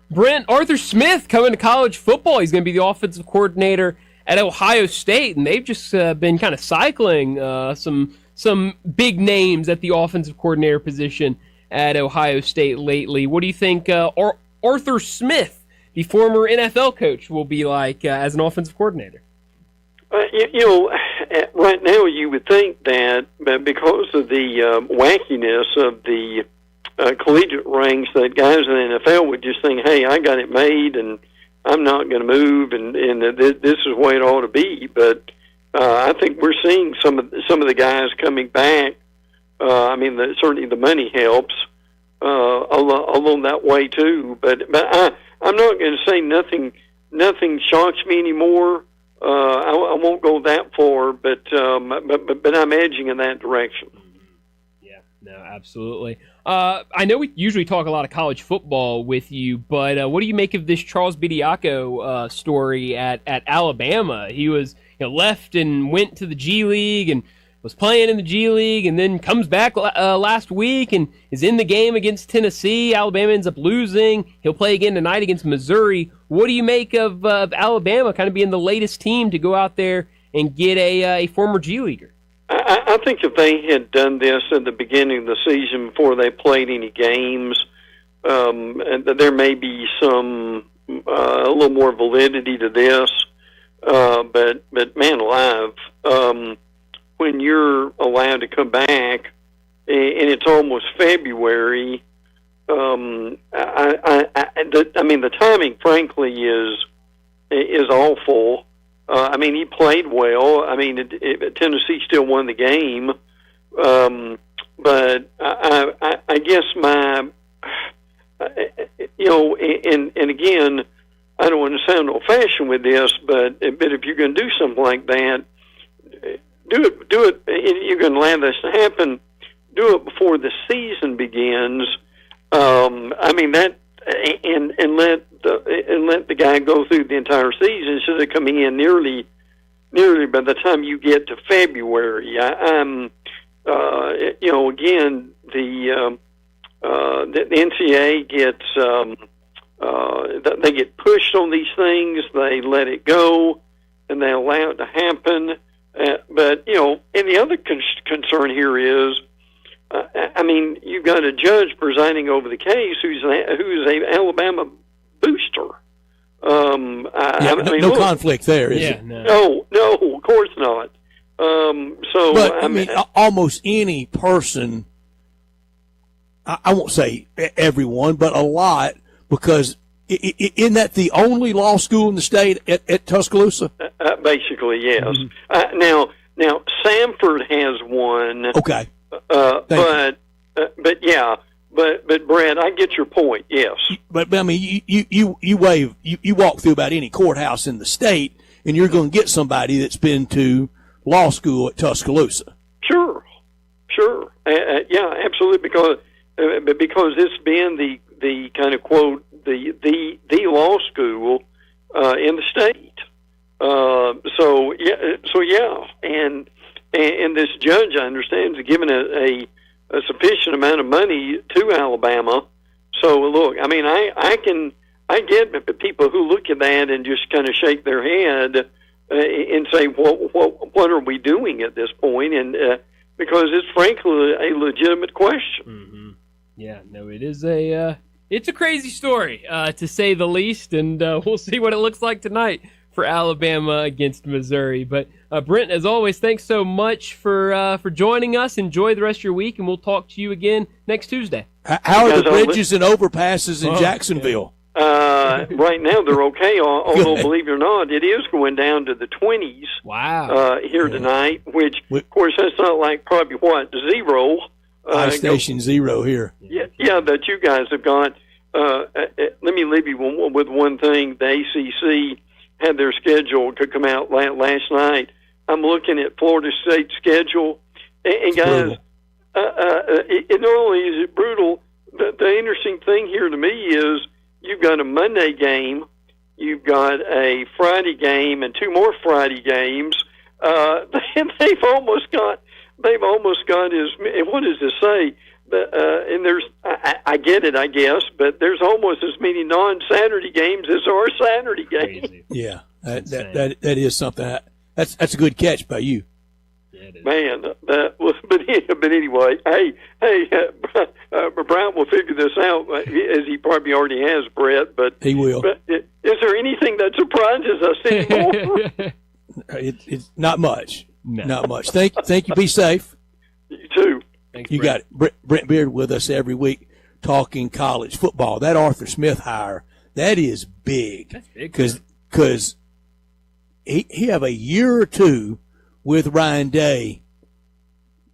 Brent, Arthur Smith coming to college football. He's going to be the offensive coordinator at Ohio State, and they've just been kind of cycling some big names at the offensive coordinator position at Ohio State lately. What do you think Arthur Smith, the former NFL coach, will be like as an offensive coordinator? Right now you would think that because of the wackiness of the collegiate ranks, that guys in the NFL would just think, hey, I got it made and I'm not going to move, and this is the way it ought to be. But I think we're seeing some of the guys coming back. Certainly the money helps along that way too. But I'm not going to say nothing shocks me anymore. I won't go that far, but I'm edging in that direction. Yeah, no, absolutely. I know we usually talk a lot of college football with you, but what do you make of this Charles Bediako story at Alabama? He was left and went to the G League and was playing in the G League, and then comes back last week and is in the game against Tennessee. Alabama ends up losing. He'll play again tonight against Missouri. What do you make of Alabama kind of being the latest team to go out there and get a former G Leaguer? I think if they had done this at the beginning of the season before they played any games, there may be some a little more validity to this. But man alive, when you're allowed to come back and it's almost February, I mean the timing, frankly, is awful. I mean, he played well. I mean, Tennessee still won the game, but I guess and again, I don't want to sound old-fashioned with this, but if you're going to do something like that, do it. You're going to allow this to happen. Do it before the season begins. I mean that, and let the guy go through the entire season instead of coming in nearly by the time you get to February. Again, the NCAA gets they get pushed on these things. They let it go, and they allow it to happen. But and the other concern here is, I mean, you've got a judge presiding over the case who's a Alabama booster. No conflict there, is it? No, of course not. But I mean, almost any person, I won't say everyone, but a lot, because isn't that the only law school in the state at Tuscaloosa? Basically, yes. Mm-hmm. Now Samford has one. Okay. But Brad, I get your point. Yes. But I mean, you walk through about any courthouse in the state, and you're going to get somebody that's been to law school at Tuscaloosa. Sure. Yeah, absolutely. Because it's been the kind of quote the law school in the state. And this judge, I understand, is given a sufficient amount of money to Alabama. So look, I mean, I get people who look at that and just kind of shake their head and say, what are we doing at this point? And because it's frankly a legitimate question. Mm-hmm. Yeah, no, it is it's a crazy story, to say the least, and we'll see what it looks like tonight for Alabama against Missouri. But Brent, as always, thanks so much for joining us. Enjoy the rest of your week, and we'll talk to you again next Tuesday. How are the bridges and overpasses in Jacksonville? Right now they're okay, although believe it or not, it is going down to the 20s. Wow! Here tonight, which of course that's not like probably zero. High station 0 here. Yeah, that you guys have got. Let me leave you with one thing. The ACC had their schedule to come out last night. I'm looking at Florida State's schedule, and guys, it not only is it brutal, the interesting thing here to me is you've got a Monday game, you've got a Friday game, and 2 more Friday games. They've almost got as, what does this say? And there's, I get it, I guess, but there's almost as many non-Saturday games as there are Saturday games. Crazy. Yeah, that is something. That's a good catch by you. Yeah, it is. Man, but anyway, hey, Brian will figure this out, as he probably already has, Brett. But he will. But is there anything that surprises us anymore? It's not much. No. Not much. Thank you. Be safe. You too. Thanks, you Brent. got it. Brent Beard with us every week talking college football. That Arthur Smith hire, that is big. That's big. Because he have a year or two with Ryan Day.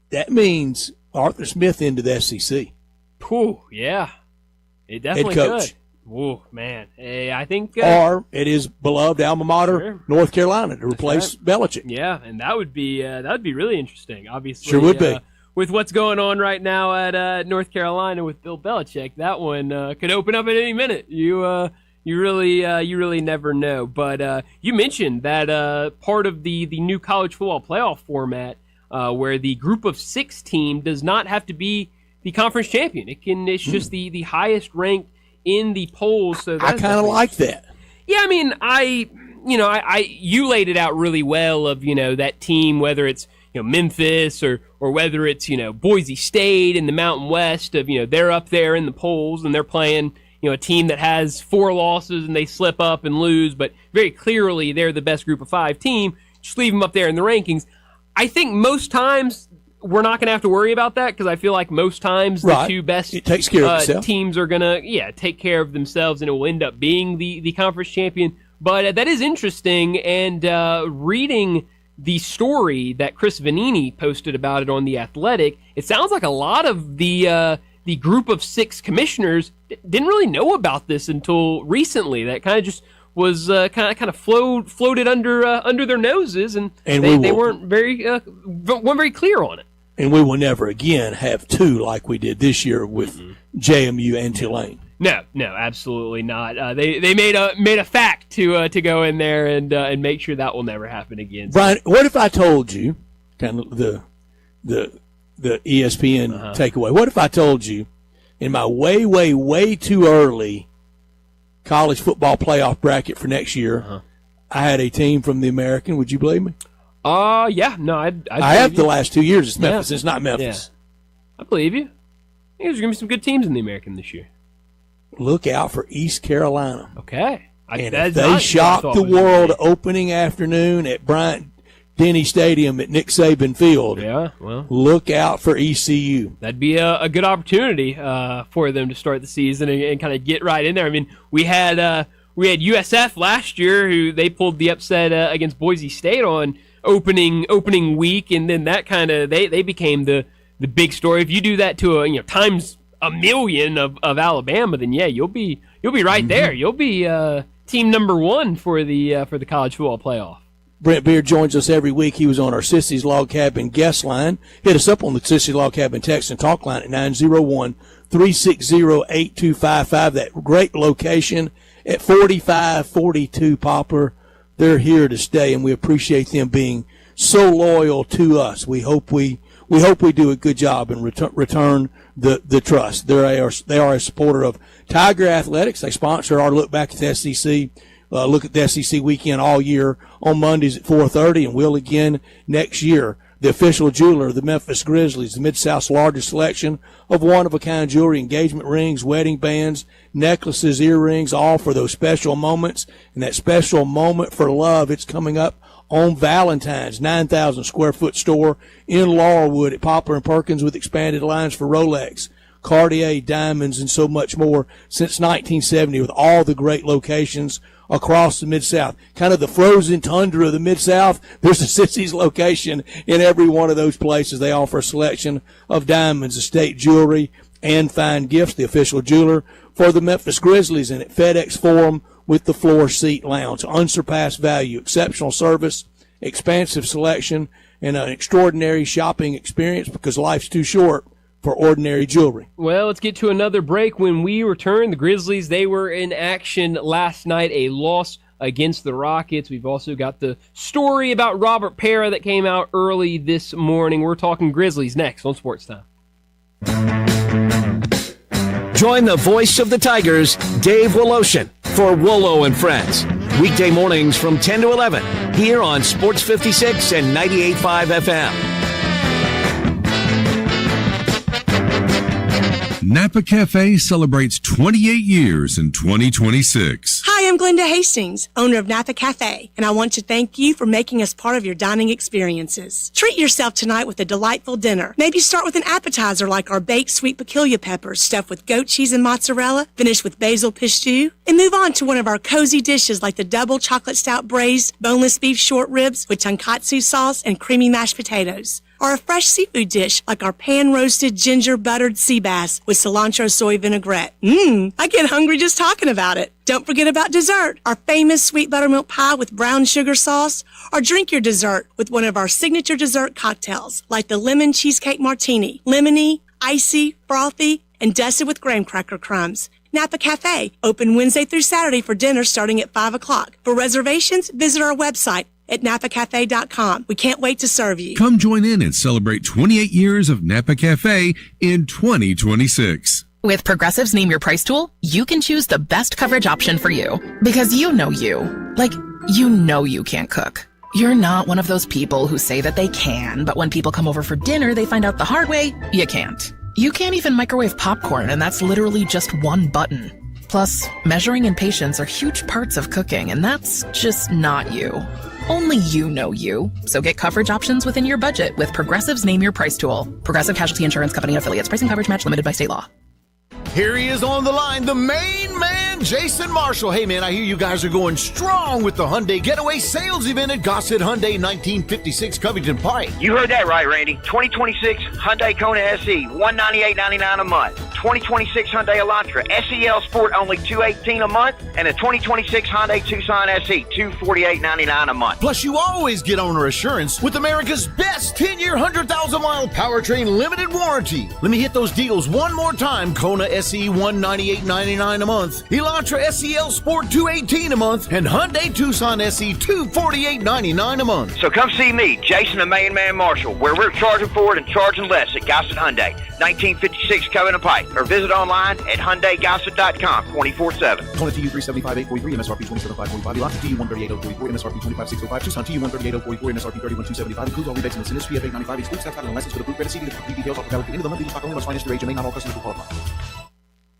That means Arthur Smith into the SEC. Whew, yeah. It definitely Head coach. could. Whoa, man. Hey, I think Or it is beloved alma mater, Sure. North Carolina, to replace Belichick. Yeah, and that would be really interesting. Obviously, Sure would be. with what's going on right now at North Carolina with Bill Belichick, that one could open up at any minute. You really never know. But you mentioned that part of the new college football playoff format, where the group of 6 team does not have to be the conference champion. It's just the highest ranked in the polls. So I kind of like that. Yeah, I mean, you laid it out really well of, that team, whether it's, Memphis or whether it's, Boise State in the Mountain West of, they're up there in the polls and they're playing, a team that has 4 losses and they slip up and lose, but very clearly they're the best group of 5 team. Just leave them up there in the rankings. I think most times we're not going to have to worry about that because I feel like most times the 2 best teams are going to take care of themselves and it will end up being the conference champion. But that is interesting, and reading the story that Chris Vanini posted about it on The Athletic, it sounds like a lot of the group of 6 commissioners didn't really know about this until recently. That kind of just was kind of floated under their noses, and they weren't very clear on it. And we will never again have 2 like we did this year with JMU and Tulane. No, absolutely not. They made a fact to go in there and make sure that will never happen again. Brian, what if I told you, kind of the ESPN takeaway? What if I told you, in my way too early college football playoff bracket for next year, I had a team from the American? Would you believe me? Yeah, no, I have the last 2 years. It's Memphis. It's not Memphis. Yeah. I believe you. I think there's going to be some good teams in the American this year. Look out for East Carolina. Okay. If they shock the world opening afternoon at Bryant-Denny Stadium at Nick Saban Field, look out for ECU. That'd be a good opportunity for them to start the season and kind of get right in there. I mean, we had USF last year, who they pulled the upset against Boise State on opening week, and then that kind of they became the big story. If you do that to times a million of Alabama, then you'll be right there. You'll be team number 1 for the college football playoff. Brent Beard joins us every week. He was on our Sissy's Log Cabin guest line. Hit us up on the Sissy's Log Cabin text and talk line at 901-360-8255. That great location at 4542 Poplar. They're here to stay, and we appreciate them being so loyal to us. We hope we do a good job and return the trust. They are a supporter of Tiger Athletics. They sponsor our Look Back at the SEC. Look at the SEC weekend all year on Mondays at 4:30, and will again next year. The official jeweler of the Memphis Grizzlies, the Mid-South's largest selection of one-of-a-kind jewelry, engagement rings, wedding bands, necklaces, earrings, all for those special moments. And that special moment for love, it's coming up on Valentine's. 9,000 square foot store in Laurelwood at Poplar and Perkins with expanded lines for Rolex, Cartier, diamonds, and so much more since 1970, with all the great locations across the Mid-South. Kind of the frozen tundra of the Mid-South. There's a Sissy's location in every one of those places. They offer a selection of diamonds, estate jewelry, and fine gifts. The official jeweler for the Memphis Grizzlies, and at FedEx Forum with the floor seat lounge. Unsurpassed value, exceptional service, expansive selection, and an extraordinary shopping experience, because life's too short for ordinary jewelry. Well, let's get to another break. When we return, the Grizzlies, they were in action last night, a loss against the Rockets. We've also got the story about Robert Pera that came out early this morning. We're talking Grizzlies next on Sports Time. Join the voice of the Tigers, Dave Woloshin, for Wolo and Friends. Weekday mornings from 10 to 11 here on Sports 56 and 98.5 FM. Napa Cafe celebrates 28 years in 2026. Hi, I'm Glenda Hastings, owner of Napa Cafe, and I want to thank you for making us part of your dining experiences. Treat yourself tonight with a delightful dinner. Maybe start with an appetizer like our baked sweet piquilla peppers stuffed with goat cheese and mozzarella, finish with basil pistou, and move on to one of our cozy dishes like the double chocolate stout braised boneless beef short ribs with tonkatsu sauce and creamy mashed potatoes. or a fresh seafood dish like our pan-roasted ginger buttered sea bass with cilantro soy vinaigrette. I get hungry just talking about it. Don't forget about dessert, our famous sweet buttermilk pie with brown sugar sauce, or drink your dessert with one of our signature dessert cocktails like the lemon cheesecake martini, lemony, icy, frothy, and dusted with graham cracker crumbs. Napa Cafe, open Wednesday through Saturday for dinner starting at 5 o'clock. For reservations, visit our website at napacafe.com. We can't wait to serve you. Come join in and celebrate 28 years of Napa Cafe in 2026. With Progressive's Name Your Price tool, you can choose the best coverage option for you. Because you know you. Like, you know you can't cook. You're not one of those people who say that they can, but when people come over for dinner, they find out the hard way, you can't. You can't even microwave popcorn, and that's literally just one button. Plus, measuring and patience are huge parts of cooking, and that's just not you. Only you know you. So get coverage options within your budget with Progressive's Name Your Price tool. Progressive Casualty Insurance Company affiliates. Pricing coverage match limited by state law. Here he is on the line, the main man, Jason Marshall. Hey, man, I hear you guys are going strong with the Hyundai Getaway Sales Event at Gossett Hyundai 1956 Covington Pike. You heard that right, Randy. 2026 Hyundai Kona SE, $198.99 a month. 2026 Hyundai Elantra, SEL Sport, only $218 a month. And a 2026 Hyundai Tucson SE, $248.99 a month. Plus, you always get owner assurance with America's best 10-year, 100,000-mile powertrain limited warranty. Let me hit those deals one more time. Kona SE, $198.99 a month. Elantra SEL Sport, $218 a month. And Hyundai Tucson SE, $248.99 a month. So come see me, Jason the Main Man Marshall, where we're charging forward and charging less at Gossett Hyundai, 1956 Covington Pike. Or visit online at HyundaiGossett.com 24/7. Kona TU 375,843, MSRP 27,545. Elantra TU 138,044, MSRP 25,605. Tucson TU 138,044, MSRP 31,275. Includes all rebates and incentives. Fee of $895. Excludes tax title and license for the approved credit. See the complete details. Offer valid through the end of the month. Legal stock only must finance through HMA. Not all customers will qualify.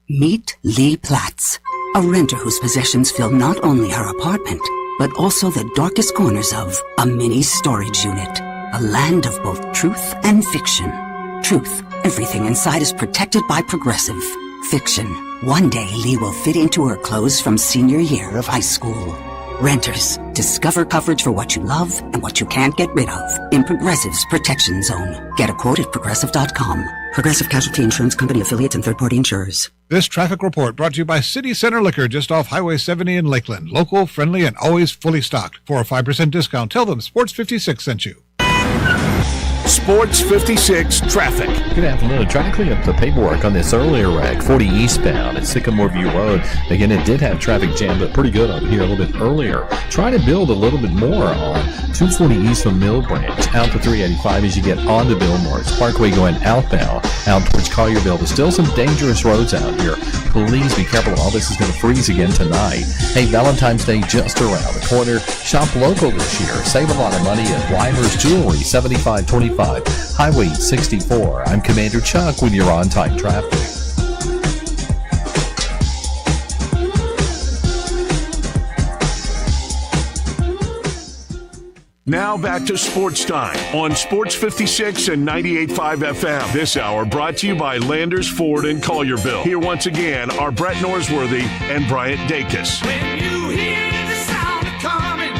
Meet Lee Platts, a renter whose possessions fill not only her apartment, but also the darkest corners of a mini storage unit. A land of both truth and fiction. Truth. Everything inside is protected by Progressive. Fiction. One day Lee will fit into her clothes from senior year of high school. Renters. Discover coverage for what you love and what you can't get rid of in Progressive's Protection Zone. Get a quote at Progressive.com. Progressive Casualty Insurance Company affiliates and third-party insurers. This traffic report brought to you by City Center Liquor just off Highway 70 in Lakeland. Local, friendly, and always fully stocked. For a 5% discount, tell them Sports 56 sent you. Sports 56 traffic. Good afternoon. Trying to clean up the paperwork on this earlier wreck, 40 eastbound at Sycamore View Road. Again, it did have traffic jam, but pretty good up here a little bit earlier. Trying to build a little bit more on 240 east from Mill Branch, out to 385 as you get onto Billmores. Parkway going outbound, out towards Collierville. There's still some dangerous roads out here. Please be careful. All this is going to freeze again tonight. Hey, Valentine's Day just around the corner. Shop local this year. Save a lot of money at Weimer's Jewelry, 7525 Highway 64. I'm Commander Chuck with your on-time traffic. Now back to Sports Time on Sports 56 and 98.5 FM. This hour brought to you by Landers Ford and Collierville. Here once again are Brett Norsworthy and Bryant Dacus. When you hear the sound coming,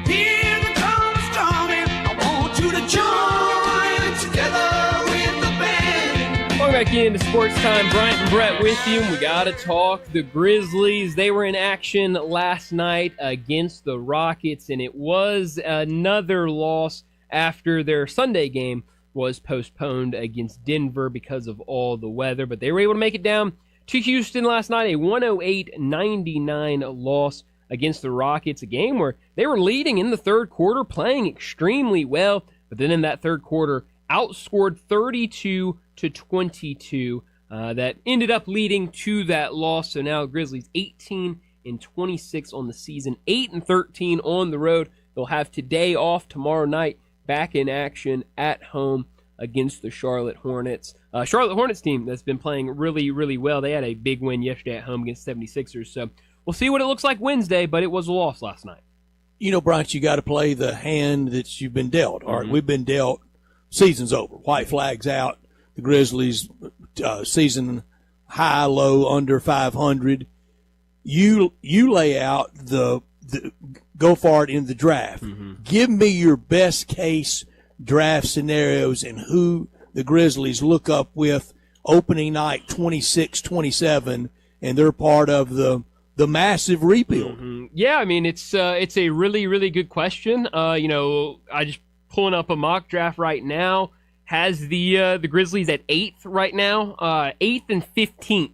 hear the drums drumming, I want you to join together with the band. Welcome back into Sports Time. Bryant and Brett with you. We got to talk the Grizzlies. They were in action last night against the Rockets, and it was another loss after their Sunday game was postponed against Denver because of all the weather. But they were able to make it down to Houston last night, a 108-99 loss against the Rockets, a game where they were leading in the third quarter, playing extremely well, but then in that third quarter, outscored 32-22. That ended up leading to that loss. So now Grizzlies 18-26 on the season, 8-13 on the road. They'll have today off, tomorrow night, back in action at home against the Charlotte Hornets. Charlotte Hornets team that's been playing really, really well. They had a big win yesterday at home against 76ers. So we'll see what it looks like Wednesday, but it was a loss last night. You know, Bryant, you got to play the hand that you've been dealt. All right, we've been dealt. Season's over. White flag's out. The Grizzlies season high, low, under 500. You lay out the go for it in the draft. Give me your best case draft scenarios and who the Grizzlies look up with opening night 26-27, and they're part of the massive rebuild. Mm-hmm. Yeah, I mean, it's a really, really good question. I just pulling up a mock draft right now, has the Grizzlies at 8th right now, 8th and 15th.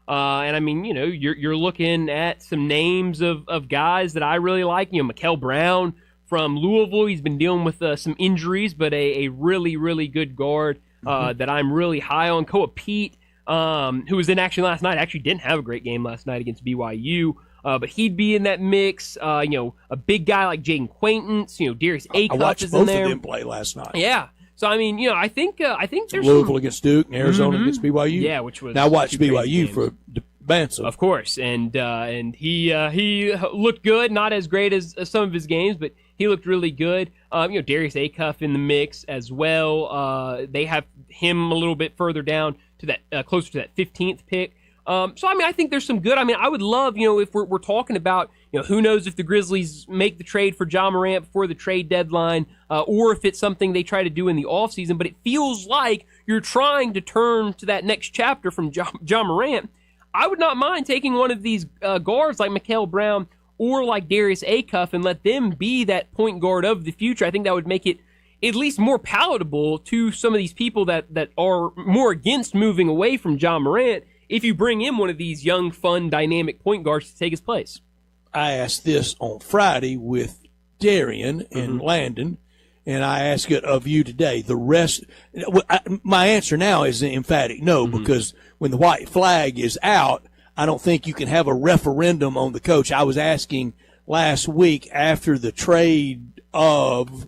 And I mean, you're looking at some names of guys that I really like. Mikael Brown from Louisville. He's been dealing with some injuries, but a really, really good guard that I'm really high on. Koa Pete, who was in action last night, actually didn't have a great game last night against BYU. But he'd be in that mix. A big guy like Jaden Quaintance, Darius Acuff I watched is both in there. of them play last night. Yeah. So I mean, I think there's Louisville against Duke and Arizona against BYU. Yeah, which was now I watched two crazy BYU for Bansom. of course, and he looked good, not as great as some of his games, but he looked really good. Darius Acuff in the mix as well. They have him a little bit further down to that closer to that 15th pick. So I mean, I think there's some good. I mean, I would love, if we're talking about, who knows if the Grizzlies make the trade for Ja Morant before the trade deadline, or if it's something they try to do in the offseason. But it feels like you're trying to turn to that next chapter from Ja Morant. I would not mind taking one of these guards like Mikael Brown or like Darius Acuff and let them be that point guard of the future. I think that would make it at least more palatable to some of these people that are more against moving away from Ja Morant if you bring in one of these young, fun, dynamic point guards to take his place. I asked this on Friday with Darian and Landon, and I ask it of you today. The rest, my answer now is an emphatic no, because when the white flag is out, I don't think you can have a referendum on the coach. I was asking last week after the trades of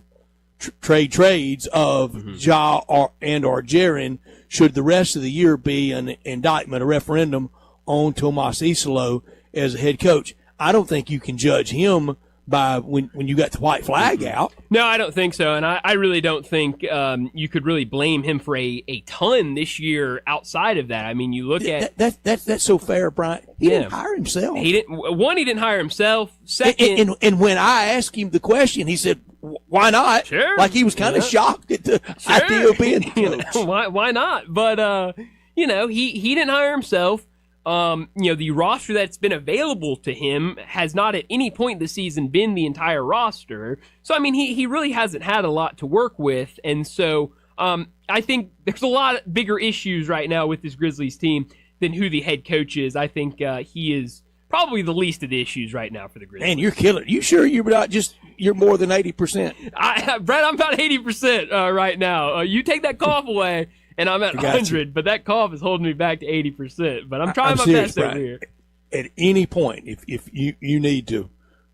Ja or Jaren, should the rest of the year be an indictment, a referendum on Tomas Isolo as a head coach. I don't think you can judge him by when you got the white flag out. No, I don't think so, and I really don't think you could really blame him for a ton this year outside of that. I mean, you look at that's so fair, Brian. He didn't hire himself. He didn't hire himself. Second, and when I asked him the question, he said, "Why not?" Sure, like he was kind of shocked at the idea of being coach. Why not? But he didn't hire himself. The roster that's been available to him has not at any point this season been the entire roster. So, I mean, he really hasn't had a lot to work with. And so I think there's a lot bigger issues right now with this Grizzlies team than who the head coach is. I think he is probably the least of the issues right now for the Grizzlies. Man, you're killing it. You sure you're more than 80%? Brett, I'm about 80% right now. You take that cough away, and I'm at 100, but that cough is holding me back to 80%. But I'm trying my best over here. At any point, if you need to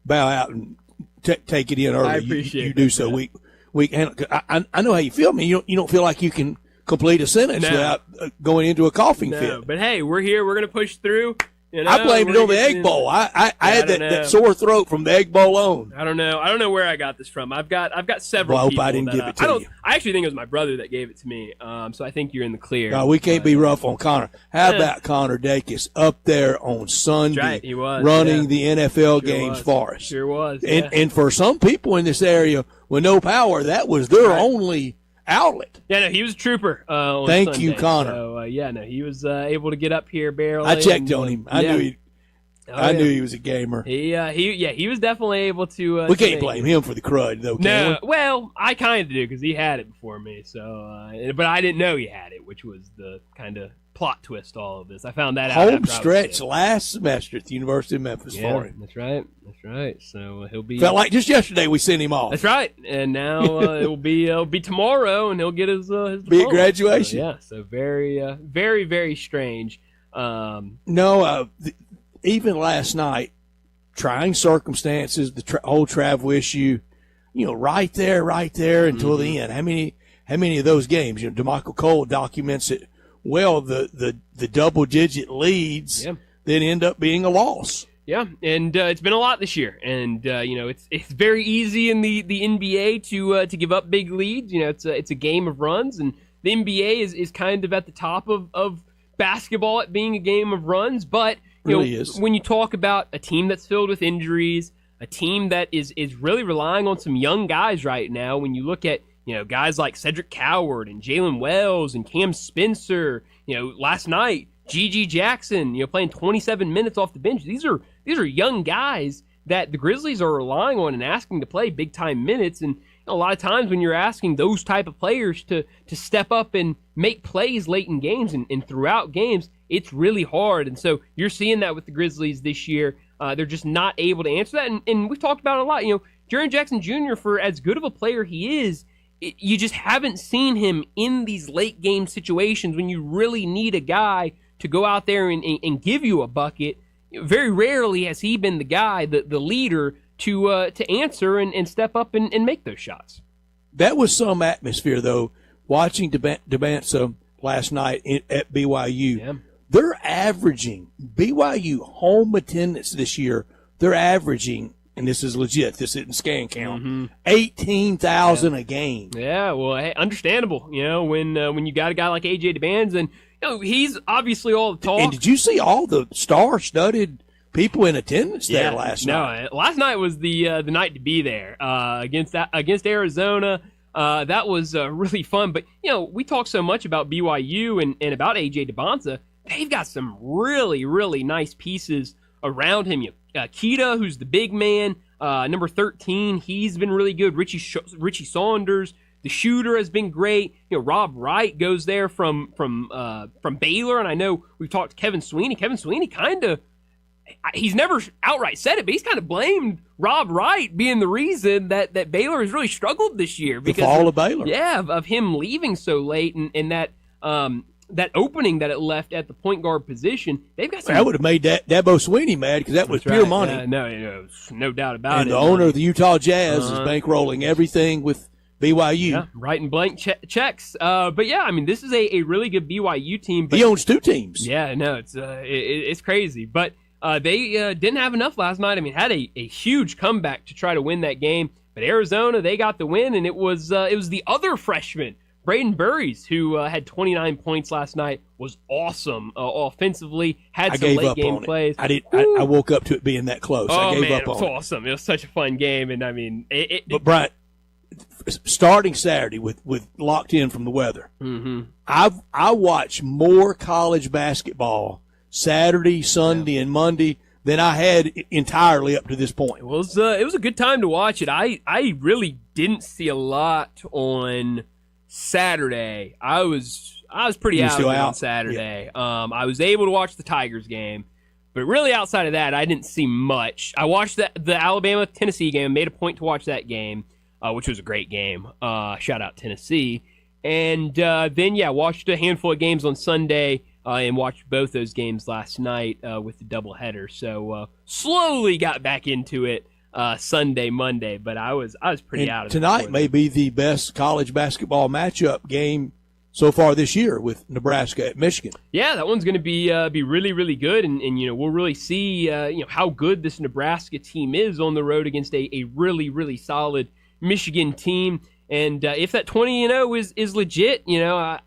bow out and take it in early, I appreciate you do so. I know how you feel. I mean, you don't feel like you can complete a sentence without going into a coughing fit. But hey, we're here. We're going to push through. I blamed it on the Egg Bowl. I had that sore throat from the Egg Bowl on. I don't know where I got this from. I've got several. Well, I hope people I didn't give it to you. I actually think it was my brother that gave it to me. So I think you're in the clear. No, we can't be rough on Connor. How about Connor Dacus up there on Sunday, right. He was, running the NFL games for us? Sure was. And for some people in this area with no power, that was their only outlet. Yeah, no, he was a trooper. Thank Sunday. you, Connor. So he was able to get up here barely. I checked on him. I knew he was a gamer. He was definitely able to. We can't blame him for the crud, though. Can we? Well, I kind of do because he had it before me. So, but I didn't know he had it, which was the kind of plot twist. All of this, I found that out. Home stretch last semester at the University of Memphis for him. That's right. So he'll be. Felt like just yesterday we sent him off. That's right, and now it'll be tomorrow, and he'll get his diploma. Be at graduation. So, so very, very, very strange. Even last night, trying circumstances, the whole travel issue, right there until the end. How many of those games? DeMichael Cole documents it well. The double-digit leads then end up being a loss. Yeah, and it's been a lot this year, and it's very easy in the NBA to give up big leads. It's a game of runs, and the NBA is kind of at the top of basketball at being a game of runs, but. When you talk about a team that's filled with injuries, a team that is really relying on some young guys right now, when you look at guys like Cedric Coward and Jalen Wells and Cam Spencer. Last night, G.G. Jackson, playing 27 minutes off the bench. These are young guys that the Grizzlies are relying on and asking to play big-time minutes. And a lot of times when you're asking those type of players to step up and make plays late in games and throughout games, it's really hard. And so you're seeing that with the Grizzlies this year. They're just not able to answer that. And we've talked about it a lot. Jaren Jackson Jr., for as good of a player he is, you just haven't seen him in these late game situations when you really need a guy to go out there and give you a bucket. Very rarely has he been the guy, the leader, to answer and step up and make those shots. That was some atmosphere, though, watching Debanza last night at BYU. Yeah. They're averaging, BYU home attendance this year, they're averaging, and this is legit, this isn't scan count, 18,000 a game. Yeah, well, hey, understandable, when you got a guy like A.J. Debanza, and he's obviously all the talk. And did you see all the star-studded people in attendance there last night? No, last night was the night to be there against Arizona. That was really fun. But, we talk so much about BYU and about A.J. Debanza. They've got some really, really nice pieces around him. Keita, who's the big man, number 13, he's been really good. Richie Saunders, the shooter, has been great. Rob Wright goes there from Baylor, and I know we've talked to Kevin Sweeney. Kevin Sweeney he's never outright said it, but he's kind of blamed Rob Wright being the reason that Baylor has really struggled this year. Because the fall of Baylor. Yeah, of him leaving so late and that opening that it left at the point guard position. They've got some. That would have made Dabo Sweeney mad because that was pure money. No doubt about it. And the owner of the Utah Jazz is bankrolling everything with BYU. Yeah, writing blank checks. But yeah, this is a really good BYU team. But he owns two teams. Yeah, no, it's crazy. But they didn't have enough last night. Had a huge comeback to try to win that game. But Arizona, they got the win, and it was the other freshman, Braden Burries, who had 29 points last night, was awesome offensively, had some late game plays. I woke up to it being that close. I gave up on it. It was awesome. It was such a fun game, and But Brian, starting Saturday with locked in from the weather, I watched more college basketball Saturday, Sunday, and Monday than I had entirely up to this point. It was a good time to watch it. I really didn't see a lot on Saturday. I was pretty out of it on Saturday. Yeah. I was able to watch the Tigers game, but really outside of that, I didn't see much. I watched the Alabama-Tennessee game, made a point to watch that game, which was a great game. Shout out Tennessee. And then, watched a handful of games on Sunday and watched both those games last night with the doubleheader. So slowly got back into it Sunday, Monday, but I was pretty out of it. Tonight may be the best college basketball matchup game so far this year with Nebraska at Michigan. Yeah, that one's going to be really, really good, and we'll really see how good this Nebraska team is on the road against a really, really solid Michigan team. And if that 20-0 is legit,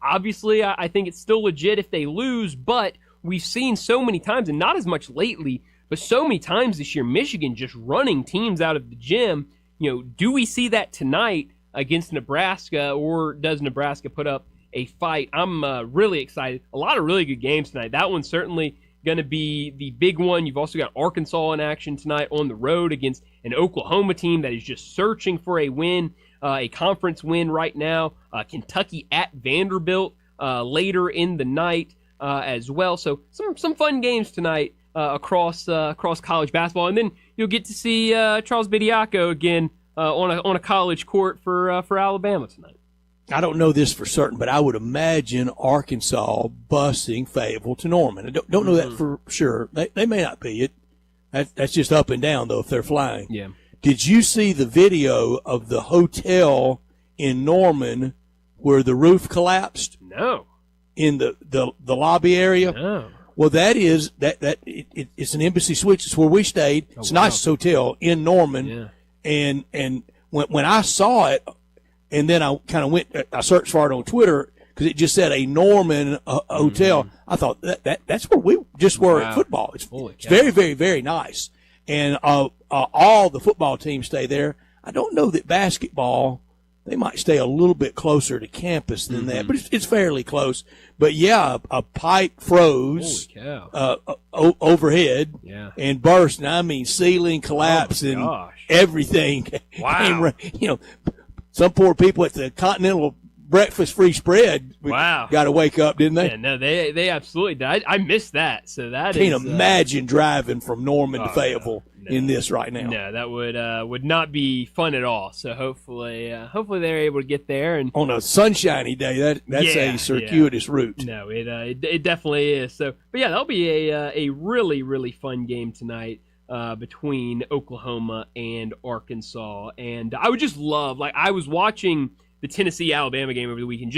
obviously I think it's still legit if they lose, but we've seen so many times, and not as much lately, but so many times this year, Michigan just running teams out of the gym. Do we see that tonight against Nebraska, or does Nebraska put up a fight? I'm really excited. A lot of really good games tonight. That one's certainly going to be the big one. You've also got Arkansas in action tonight on the road against an Oklahoma team that is just searching for a win, a conference win right now. Kentucky at Vanderbilt later in the night as well. So some fun games tonight across college basketball, and then you'll get to see Charles Bediako again on a college court for Alabama tonight. I don't know this for certain, but I would imagine Arkansas busing Fayetteville to Norman. I don't know that for sure. They may not be. That's just up and down, though, if they're flying. Yeah. Did you see the video of the hotel in Norman where the roof collapsed? No. In the lobby area? No. Well, it's an Embassy Suites. It's where we stayed. It's a nice hotel in Norman. Yeah. And when I saw it, and then I kind of I searched for it on Twitter because it just said a Norman hotel. I thought that's where we just were at football. It's very, very, very nice. And all the football teams stay there. I don't know that basketball they might stay a little bit closer to campus than that, but it's fairly close. But yeah, a pipe froze overhead and burst. And I mean, ceiling collapse and everything. Wow. Some poor people at the Continental breakfast free spread got to wake up, didn't they? Yeah, no, they absolutely did. I missed that. So that can't imagine driving from Norman to Fayetteville in this right now. No, that would not be fun at all. So hopefully they're able to get there. And on a sunshiny day, that's a circuitous route. No, it definitely is. So, but yeah, that'll be a really, really fun game tonight between Oklahoma and Arkansas. And I would just love, I was watching the Tennessee-Alabama game over the weekend.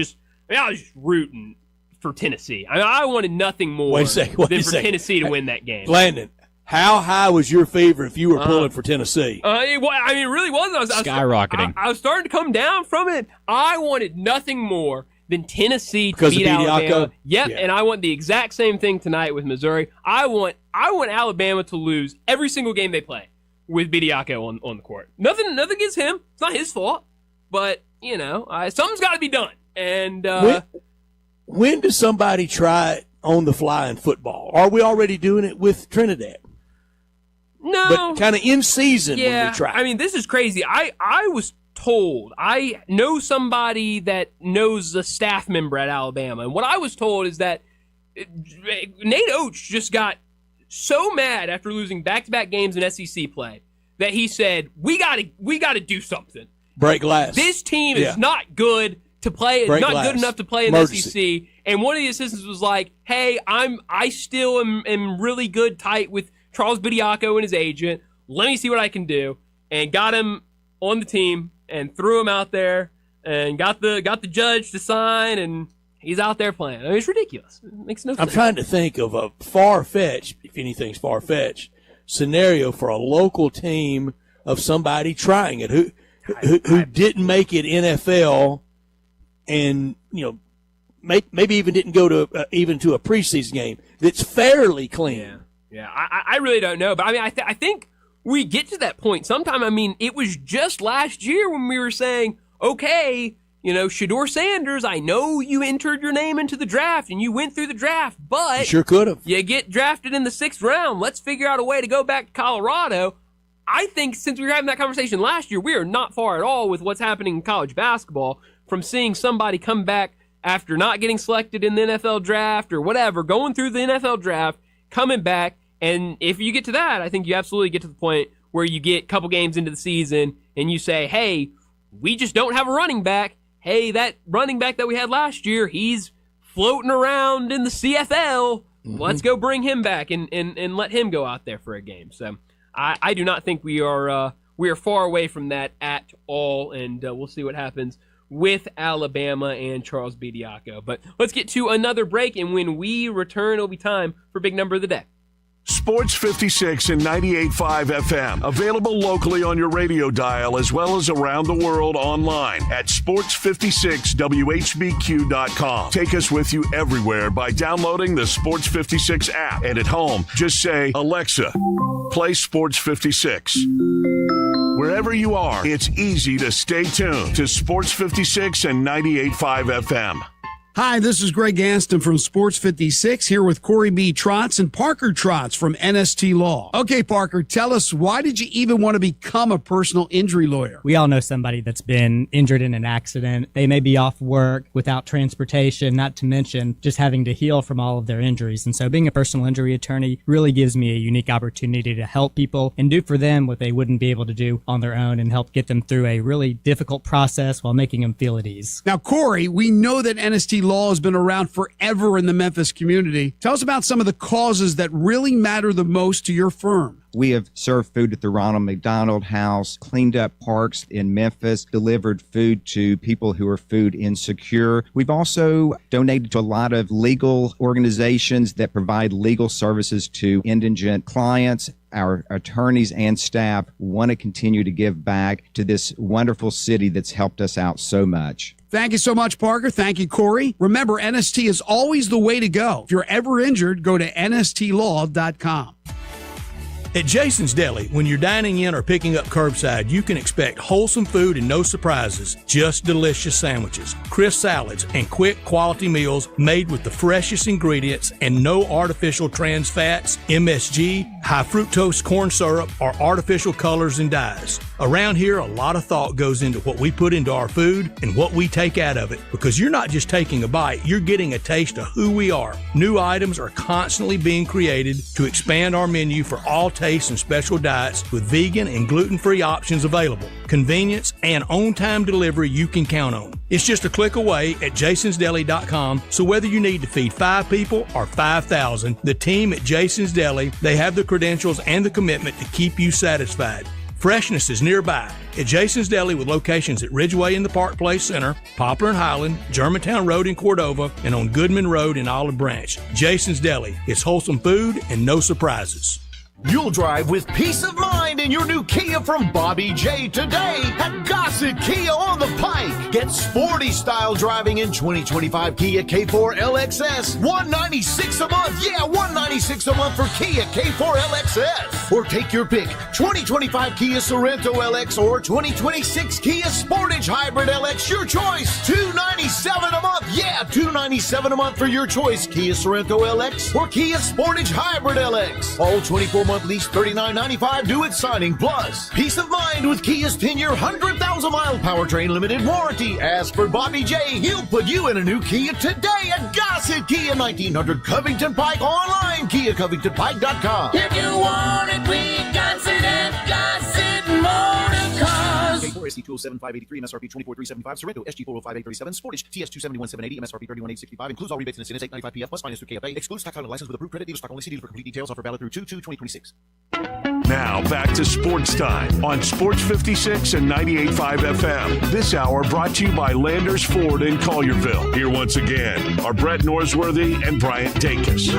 I was just rooting for Tennessee. I wanted nothing more than for Tennessee to win that game. Landon, how high was your fever if you were pulling for Tennessee? It really was. Skyrocketing. I was starting to come down from it. I wanted nothing more than Tennessee to beat Alabama. Yep, yeah. And I want the exact same thing tonight with Missouri. I want Alabama to lose every single game they play with Bediako on the court. Nothing against him. It's not his fault. But, something's got to be done. And when does somebody try it on the fly in football? Are we already doing it with Trinidad? No. But kind of in season when we try. I mean, this is crazy. I was told, I know somebody that knows a staff member at Alabama, and what I was told is that Nate Oates just got so mad after losing back-to-back games in SEC play that he said, we got to do something. Break glass. This team is not good to play. It's not good enough to play in the SEC. And one of the assistants was like, hey, I still am really good tight with Charles Bediako and his agent. Let me see what I can do. And got him on the team and threw him out there and got the judge to sign, and he's out there playing. I mean, it's ridiculous. It makes no sense. I'm trying to think of a far-fetched, if anything's far-fetched, scenario for a local team of somebody trying it who didn't make it NFL and, maybe even didn't go to even to a preseason game that's fairly clean. Yeah. I really don't know. But, I mean, I think we get to that point sometime. I mean, it was just last year when we were saying, okay, Shedeur Sanders, I know you entered your name into the draft and you went through the draft, but you sure could have. You get drafted in the 6th round. Let's figure out a way to go back to Colorado. I think since we were having that conversation last year, we are not far at all with what's happening in college basketball from seeing somebody come back after not getting selected in the NFL draft or whatever, going through the NFL draft, coming back. And if you get to that, I think you absolutely get to the point where you get a couple games into the season and you say, hey, we just don't have a running back. Hey, that running back that we had last year, he's floating around in the CFL. Mm-hmm. Let's go bring him back and let him go out there for a game. So I do not think we are far away from that at all, and we'll see what happens with Alabama and Charles Bediako. But let's get to another break, and when we return, it'll be time for Big Number of the Day. Sports 56 and 98.5 FM. Available locally on your radio dial as well as around the world online at sports56whbq.com. Take us with you everywhere by downloading the Sports 56 app. And at home, just say, Alexa, play Sports 56. Wherever you are, it's easy to stay tuned to Sports 56 and 98.5 FM. Hi, this is Greg Gaston from Sports 56 here with Corey B. Trotz and Parker Trotz from NST Law. Okay, Parker, tell us, why did you even want to become a personal injury lawyer? We all know somebody that's been injured in an accident. They may be off work without transportation, not to mention just having to heal from all of their injuries. And so being a personal injury attorney really gives me a unique opportunity to help people and do for them what they wouldn't be able to do on their own and help get them through a really difficult process while making them feel at ease. Now, Corey, we know that NST Law has been around forever in the Memphis community. Tell us about some of the causes that really matter the most to your firm. We have served food at the Ronald McDonald House, cleaned up parks in Memphis, delivered food to people who are food insecure. We've also donated to a lot of legal organizations that provide legal services to indigent clients. Our attorneys and staff want to continue to give back to this wonderful city that's helped us out so much. Thank you so much, Parker. Thank you, Corey. Remember, NST is always the way to go. If you're ever injured, go to nstlaw.com. At Jason's Deli, when you're dining in or picking up curbside, you can expect wholesome food and no surprises, just delicious sandwiches, crisp salads, and quick quality meals made with the freshest ingredients and no artificial trans fats, MSG, high fructose corn syrup, or artificial colors and dyes. Around here, a lot of thought goes into what we put into our food and what we take out of it, because you're not just taking a bite, you're getting a taste of who we are. New items are constantly being created to expand our menu for all tastes and special diets, with vegan and gluten-free options available. Convenience and on-time delivery you can count on. It's just a click away at jasonsdeli.com, so whether you need to feed 5 people or 5,000, the team at Jason's Deli, they have the credentials and the commitment to keep you satisfied. Freshness is nearby at Jason's Deli, with locations at Ridgeway in the Park Place Center, Poplar and Highland, Germantown Road in Cordova, and on Goodman Road in Olive Branch. Jason's Deli. It's wholesome food and no surprises. You'll drive with peace of mind in your new Kia from Bobby J today at Gossett Kia on the Pike. Get sporty style driving in 2025 Kia K4 LXS. $196 a month. Yeah, $196 a month for Kia K4 LXS. Or take your pick. 2025 Kia Sorento LX or 2026 Kia Sportage Hybrid LX. Your choice. $297 a month. Yeah, $297 a month for your choice. Kia Sorento LX or Kia Sportage Hybrid LX. All 24-month lease, $39.95 due at signing. Plus, peace of mind with Kia's 10-year, 100,000-mile powertrain limited warranty. Ask for Bobby J. He'll put you in a new Kia today at Gossett Kia, 1900 Covington Pike. Online, KiaCovingtonPike.com. If you want it, we got it at Gossett Motor Cars. K4 ST 207,583, MSRP 24,375. Sorrento SG 405,837. Sportage TS 271,780, MSRP 31,865. Includes all rebates and incentives. 895 PF plus finance through KFA. Excludes tax title license with approved credit dealer stock only. See dealer for complete details. Offer valid through 2/2/2026. Now back to Sports Time on Sports 56 and 98.5 FM. This hour brought to you by Landers Ford in Collierville. Here once again are Brett Norsworthy and Bryant Dacus.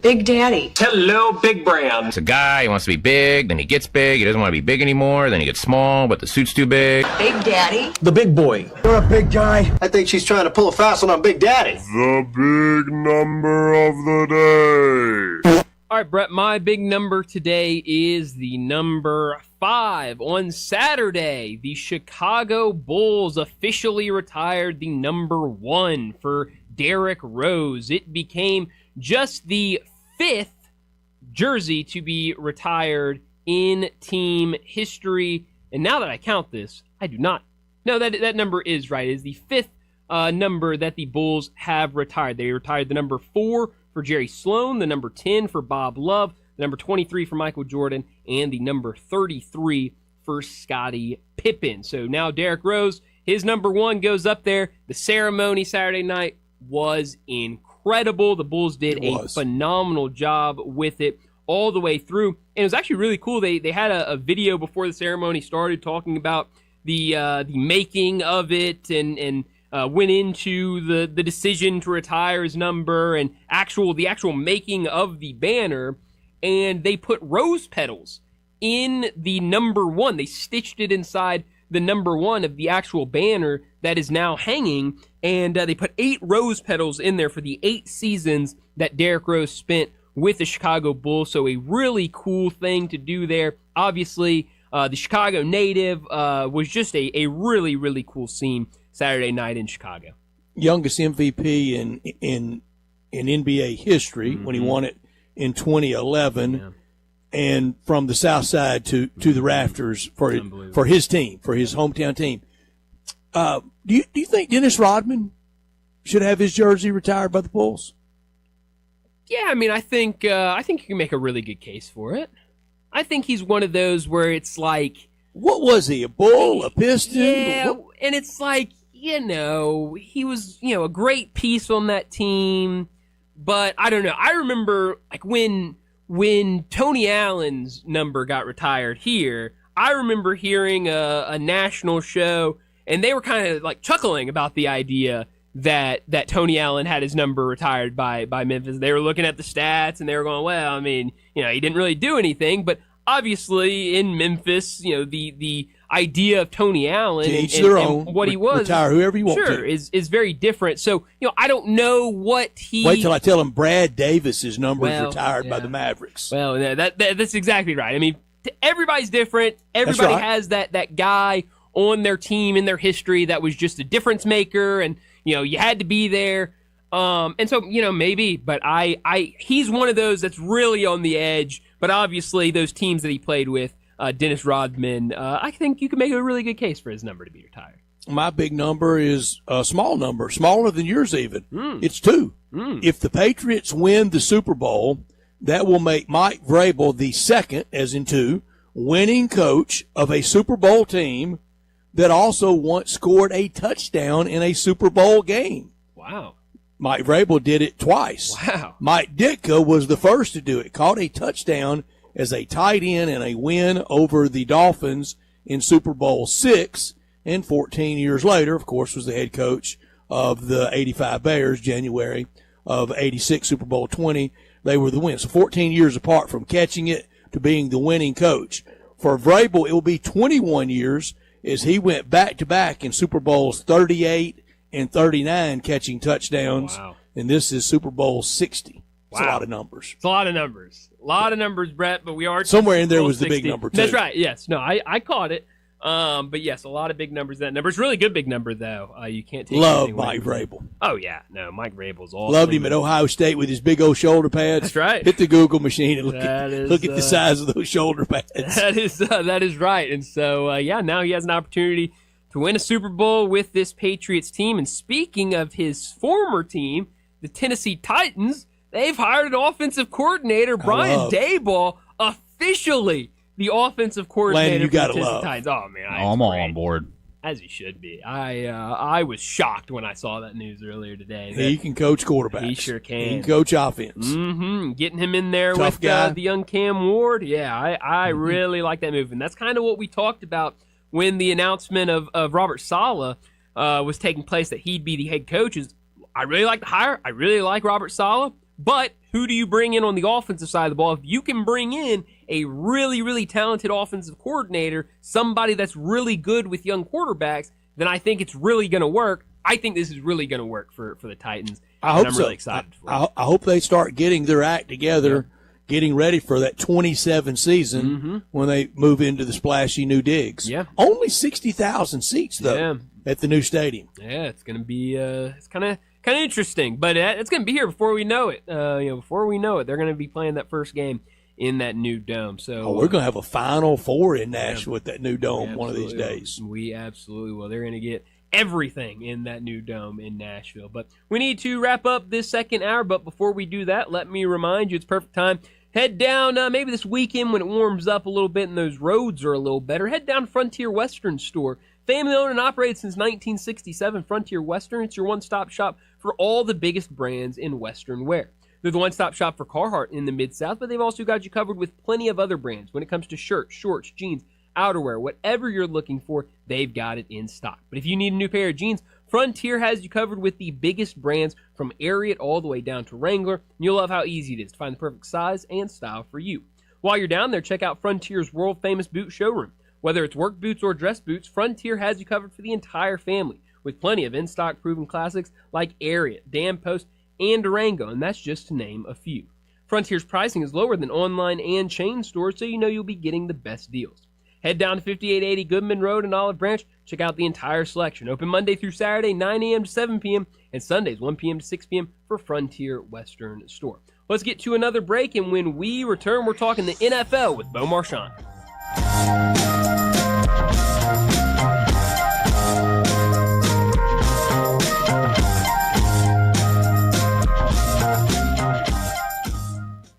Big Daddy. Hello, Big Brown. It's a guy, he wants to be big, then he gets big, he doesn't want to be big anymore, then he gets small, but the suit's too big. Big Daddy. The big boy. You're a big guy. I think she's trying to pull a fast one on Big Daddy. The big number of the day. All right, Brett, my big number today is the number 5. On Saturday, the Chicago Bulls officially retired the number 1 for Derrick Rose. It became just the 5th jersey to be retired in team history. And now that I count this, I do not. No, that number is right. It is the 5th number that the Bulls have retired. They retired the number 4 for Jerry Sloan, the number 10 for Bob Love, the number 23 for Michael Jordan, and the number 33 for Scottie Pippen. So now Derrick Rose, his number 1 goes up there. The ceremony Saturday night was incredible. The Bulls did a phenomenal job with it all the way through. And it was actually really cool. They had a video before the ceremony started talking about the making of it and went into the decision to retire his number and the actual making of the banner. And they put rose petals in the number 1. They stitched it inside the number 1 of the actual banner that is now hanging, and they put 8 rose petals in there for the 8 seasons that Derrick Rose spent with the Chicago Bulls. So a really cool thing to do there. Obviously, the Chicago native was just a really, really cool scene Saturday night in Chicago. Youngest MVP in NBA history when he won it in 2011. Yeah. And from the South Side to the rafters for his team, for his hometown team. Do you think Dennis Rodman should have his jersey retired by the Bulls? Yeah, I mean, I think you can make a really good case for it. I think he's one of those where it's like, what was he? A Bull, a Piston? Yeah, and it's like, he was a great piece on that team, but I don't know. I remember like when Tony Allen's number got retired here, I remember hearing a national show, and they were kind of like chuckling about the idea that Tony Allen had his number retired by Memphis. They were looking at the stats, and they were going, well, I mean, he didn't really do anything, but obviously in Memphis, the idea of Tony Allen To each and their own. what he was. Retire whoever you want sure, to. is very different. So, I don't know what he... Wait till I tell him Brad Davis's number is Well, retired by yeah. the Mavericks. Well, yeah, that's exactly right. I mean, everybody's different. Everybody right. has that guy on their team in their history that was just a difference maker, and you had to be there. And so maybe, but he's one of those that's really on the edge. But obviously, those teams that he played with, Dennis Rodman, I think you can make a really good case for his number to be retired. My big number is a small number, smaller than yours even. It's 2. If the Patriots win the Super Bowl, that will make Mike Vrabel the second, as in 2, winning coach of a Super Bowl team that also once scored a touchdown in a Super Bowl game. Wow. Mike Vrabel did it twice. Wow. Mike Ditka was the first to do it. Caught a touchdown as a tight end in a win over the Dolphins in Super Bowl VI, and 14 years later, of course, was the head coach of the 85 Bears, January of 86, Super Bowl 20. They were the win. So 14 years apart from catching it to being the winning coach. For Vrabel, it will be 21 years as he went back-to-back in Super Bowls 38 and 39 catching touchdowns. Wow. And this is Super Bowl 60. It's a lot of numbers. It's a lot of numbers. A lot of numbers, Brett, but we are... Somewhere in there Super Bowl was the big 60. number, too. That's right, yes. No, I caught it. But yes, a lot of big numbers. That number's really good big number, though. You can't take Love anything away Mike from it. Vrabel. Oh, yeah. No, Mike Vrabel's awesome. Loved him at Ohio State with his big old shoulder pads. That's right. Hit the Google machine and look That is, at the size of those shoulder pads. That is right. And so, now he has an opportunity to win a Super Bowl with this Patriots team. And speaking of his former team, the Tennessee Titans, they've hired an offensive coordinator, Brian Daboll, officially the offensive coordinator Landon, you for the gotta Tennessee love. Titans. Oh, man. I'm all on board. As he should be. I was shocked when I saw that news earlier today. He can coach quarterbacks. He sure can. He can coach offense. Mm-hmm. Getting him in there Tough with guy. the young Cam Ward. Yeah, I really like that move. And that's kind of what we talked about when the announcement of Robert Saleh was taking place, that he'd be the head coach. I really like the hire. I really like Robert Saleh. But who do you bring in on the offensive side of the ball? If you can bring in a really, really talented offensive coordinator, somebody that's really good with young quarterbacks, then I think it's really going to work. I think this is really going to work for the Titans. I hope I'm so. really excited for it. I hope they start getting their act together, getting ready for that 27 season when they move into the splashy new digs. Yeah. Only 60,000 seats, though, at the new stadium. Yeah, it's going to be it's kind of interesting, but it's going to be here before we know it. Before we know it, they're going to be playing that first game in that new dome. So we're going to have a Final Four in Nashville with that new dome one of these days. We absolutely will. They're going to get everything in that new dome in Nashville. But we need to wrap up this second hour. But before we do that, let me remind you, it's perfect time. Head down maybe this weekend when it warms up a little bit and those roads are a little better. Head down to Frontier Western Store. Family owned and operated since 1967, Frontier Western. It's your one-stop shop for all the biggest brands in Western wear. They're the one-stop shop for Carhartt in the Mid-South, but they've also got you covered with plenty of other brands. When it comes to shirts, shorts, jeans, outerwear, whatever you're looking for, they've got it in stock. But if you need a new pair of jeans, Frontier has you covered with the biggest brands from Ariat all the way down to Wrangler. And you'll love how easy it is to find the perfect size and style for you. While you're down there, check out Frontier's world-famous boot showroom. Whether it's work boots or dress boots, Frontier has you covered for the entire family, with plenty of in-stock proven classics like Ariat, Dan Post, and Durango, and that's just to name a few. Frontier's pricing is lower than online and chain stores, so you know you'll be getting the best deals. Head down to 5880 Goodman Road in Olive Branch. Check out the entire selection. Open Monday through Saturday, 9 a.m. to 7 p.m., and Sundays, 1 p.m. to 6 p.m. for Frontier Western Store. Let's get to another break, and when we return, we're talking the NFL with Bo Marchand.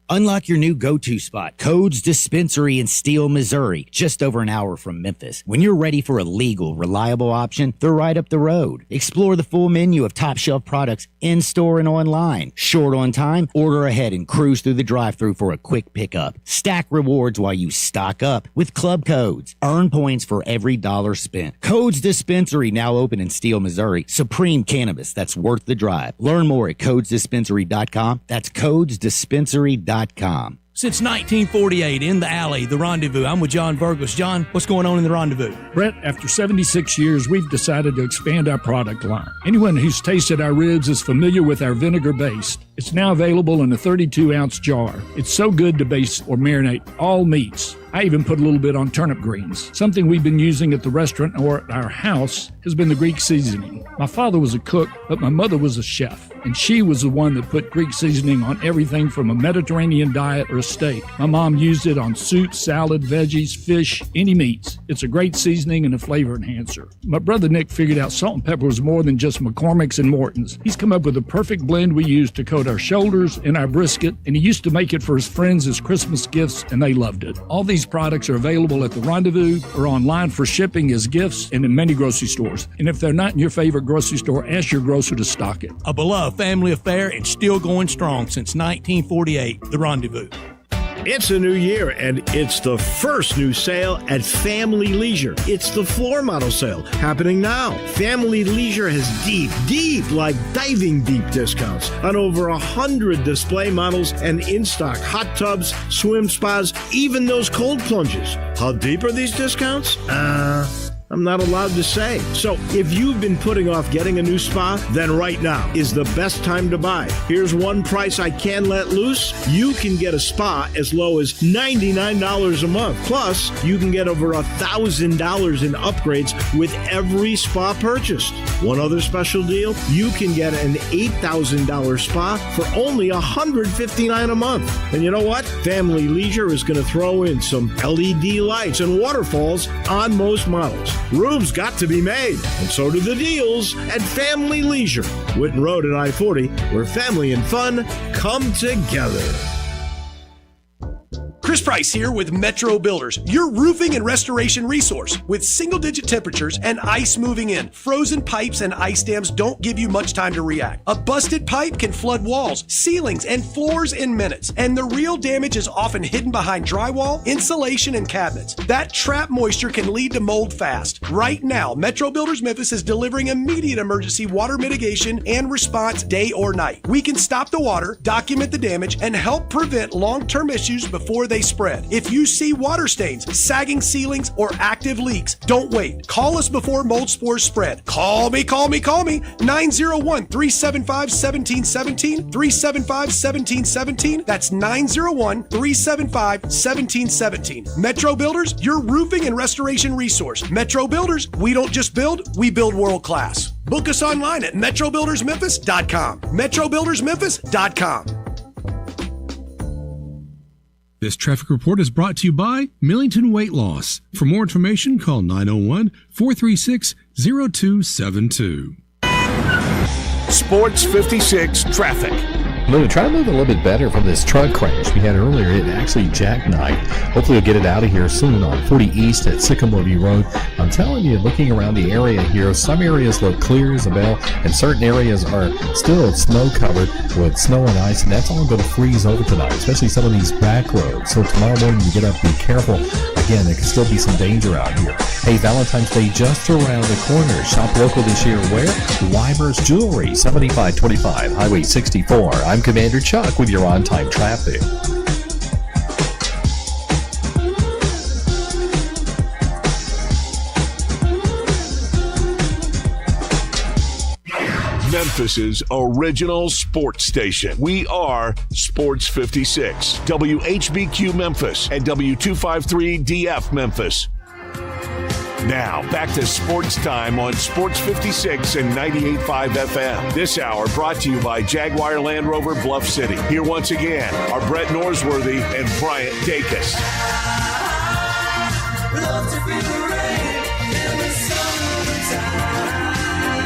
Unlock your new go-to spot, Codes Dispensary in Steele, Missouri, just over an hour from Memphis. When you're ready for a legal, reliable option, they're right up the road. Explore the full menu of top-shelf products in-store and online. Short on time? Order ahead and cruise through the drive-thru for a quick pickup. Stack rewards while you stock up with Club Codes. Earn points for every dollar spent. Codes Dispensary, now open in Steele, Missouri. Supreme cannabis that's worth the drive. Learn more at codesdispensary.com. That's codesdispensary.com. Since 1948, in the alley, the Rendezvous. I'm with John Burgos. John, what's going on in the Rendezvous? Brett, after 76 years, we've decided to expand our product line. Anyone who's tasted our ribs is familiar with our vinegar base. It's now available in a 32-ounce jar. It's so good to base or marinate all meats. I even put a little bit on turnip greens. Something we've been using at the restaurant or at our house has been the Greek seasoning. My father was a cook, but my mother was a chef, and she was the one that put Greek seasoning on everything from a Mediterranean diet or a steak. My mom used it on soup, salad, veggies, fish, any meats. It's a great seasoning and a flavor enhancer. My brother Nick figured out salt and pepper was more than just McCormick's and Morton's. He's come up with a perfect blend we use to coat our shoulders and our brisket, and he used to make it for his friends as Christmas gifts, and they loved it. All these products are available at the Rendezvous or online for shipping as gifts and in many grocery stores. And if they're not in your favorite grocery store, ask your grocer to stock it. A beloved family affair and still going strong since 1948, the Rendezvous. It's a new year, and it's the first new sale at Family Leisure. It's the floor model sale happening now. Family Leisure has deep, like diving deep discounts on over 100 display models and in-stock hot tubs, swim spas, even those cold plunges. How deep are these discounts? I'm not allowed to say. So if you've been putting off getting a new spa, then right now is the best time to buy. Here's one price I can let loose. You can get a spa as low as $99 a month. Plus, you can get over $1,000 in upgrades with every spa purchased. One other special deal, you can get an $8,000 spa for only $159 a month. And you know what? Family Leisure is going to throw in some LED lights and waterfalls on most models. Room's got to be made, and so do the deals at Family Leisure, Whitten Road and I-40, where family and fun come together. Chris Price here with Metro Builders, your roofing and restoration resource. With single-digit temperatures and ice moving in, frozen pipes and ice dams don't give you much time to react. A busted pipe can flood walls, ceilings, and floors in minutes, and the real damage is often hidden behind drywall, insulation, and cabinets. That trapped moisture can lead to mold fast. Right now, Metro Builders Memphis is delivering immediate emergency water mitigation and response day or night. We can stop the water, document the damage, and help prevent long-term issues before they spread. If you see water stains, sagging ceilings, or active leaks, don't wait. Call us before mold spores spread. Call me. 901-375-1717. 375-1717. That's 901-375-1717. Metro Builders, your roofing and restoration resource. Metro Builders, we don't just build, we build world class. Book us online at metrobuildersmemphis.com. metrobuildersmemphis.com. This traffic report is brought to you by Millington Weight Loss. For more information, call 901-436-0272. Sports 56 traffic. Try to move a little bit better from this truck crash we had earlier. It actually jackknifed. Hopefully, we'll get it out of here soon on 40 East at Sycamore View Road. I'm telling you, looking around the area here, some areas look clear as a bell, and certain areas are still snow covered with snow and ice, and that's all going to freeze over tonight, especially some of these back roads. So tomorrow morning, you get up, be careful. Again, there can still be some danger out here. Hey, Valentine's Day just around the corner. Shop local this year where? Weimer's Jewelry, 7525 Highway 64. I'm Commander Chuck with your on-time traffic. Memphis's original sports station. We are Sports 56, WHBQ Memphis and W253DF Memphis. Now, back to Sports Time on Sports 56 and 98.5 FM. This hour brought to you by Jaguar Land Rover Bluff City. Here once again are Brett Norsworthy and Bryant Dacus.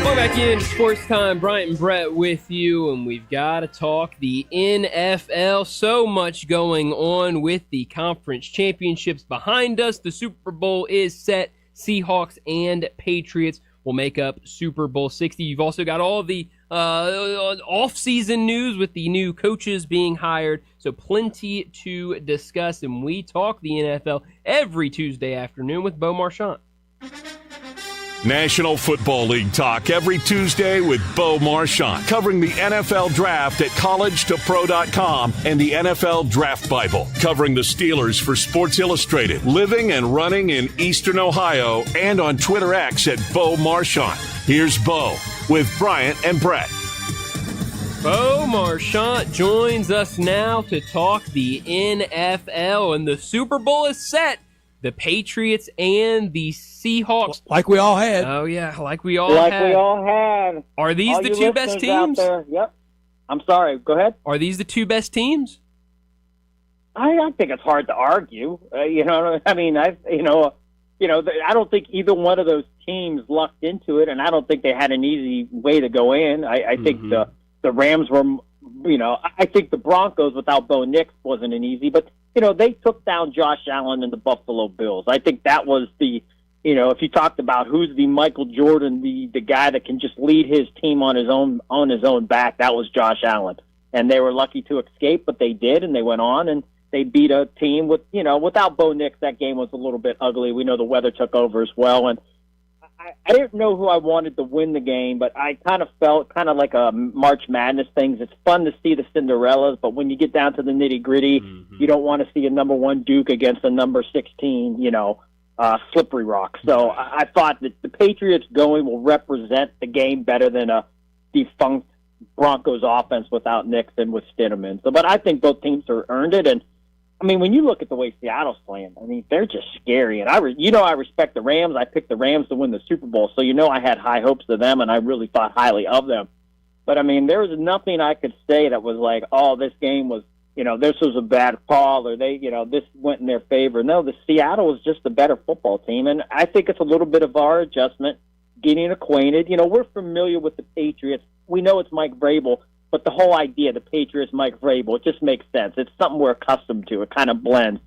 Welcome back in Sports Time. Bryant and Brett with you, and we've got to talk the NFL. So much going on with the conference championships behind us. The Super Bowl is set. Seahawks and Patriots will make up Super Bowl 60. You've also got all the off-season news with the new coaches being hired. So plenty to discuss, and we talk the NFL every Tuesday afternoon with Bo Marchant. National Football League talk every Tuesday with Bo Marchant, covering the NFL Draft at collegetopro.com and the NFL Draft Bible, covering the Steelers for Sports Illustrated, living and running in Eastern Ohio, and on Twitter X at Bo Marchant. Here's Bo with Bryant and Brett. Bo Marchant joins us now to talk the NFL, and the Super Bowl is set. The Patriots and the Seahawks. Like we all had. Oh, yeah, like we all had. Are these All the you two best listeners out teams? there, yep. I'm sorry. Go ahead. Are these the two best teams? I think it's hard to argue. I don't think either one of those teams lucked into it, and I don't think they had an easy way to go in. I think the Rams were, I think the Broncos without Bo Nix wasn't an easy, but they took down Josh Allen and the Buffalo Bills. I think that was the, if you talked about who's the Michael Jordan, the guy that can just lead his team on his own back, that was Josh Allen. And they were lucky to escape, but they did, and they went on and they beat a team with, without Bo Nix, that game was a little bit ugly. We know the weather took over as well, and I didn't know who I wanted to win the game, but I kind of felt kind of like a March Madness thing. It's fun to see the Cinderellas, but when you get down to the nitty-gritty, you don't want to see a number 1 Duke against a number 16, Slippery Rock. So I thought that the Patriots going will represent the game better than a defunct Broncos offense without Nix and with Stidham. So, but I think both teams are earned it, and when you look at the way Seattle's playing, they're just scary. And I respect the Rams. I picked the Rams to win the Super Bowl, so I had high hopes of them, and I really thought highly of them. But, there was nothing I could say that was like, oh, this game was, this was a bad call, or this went in their favor. No, the Seattle was just a better football team, and I think it's a little bit of our adjustment, getting acquainted. We're familiar with the Patriots. We know it's Mike Vrabel. But the whole idea, the Patriots, Mike Vrabel, it just makes sense. It's something we're accustomed to. It kind of blends.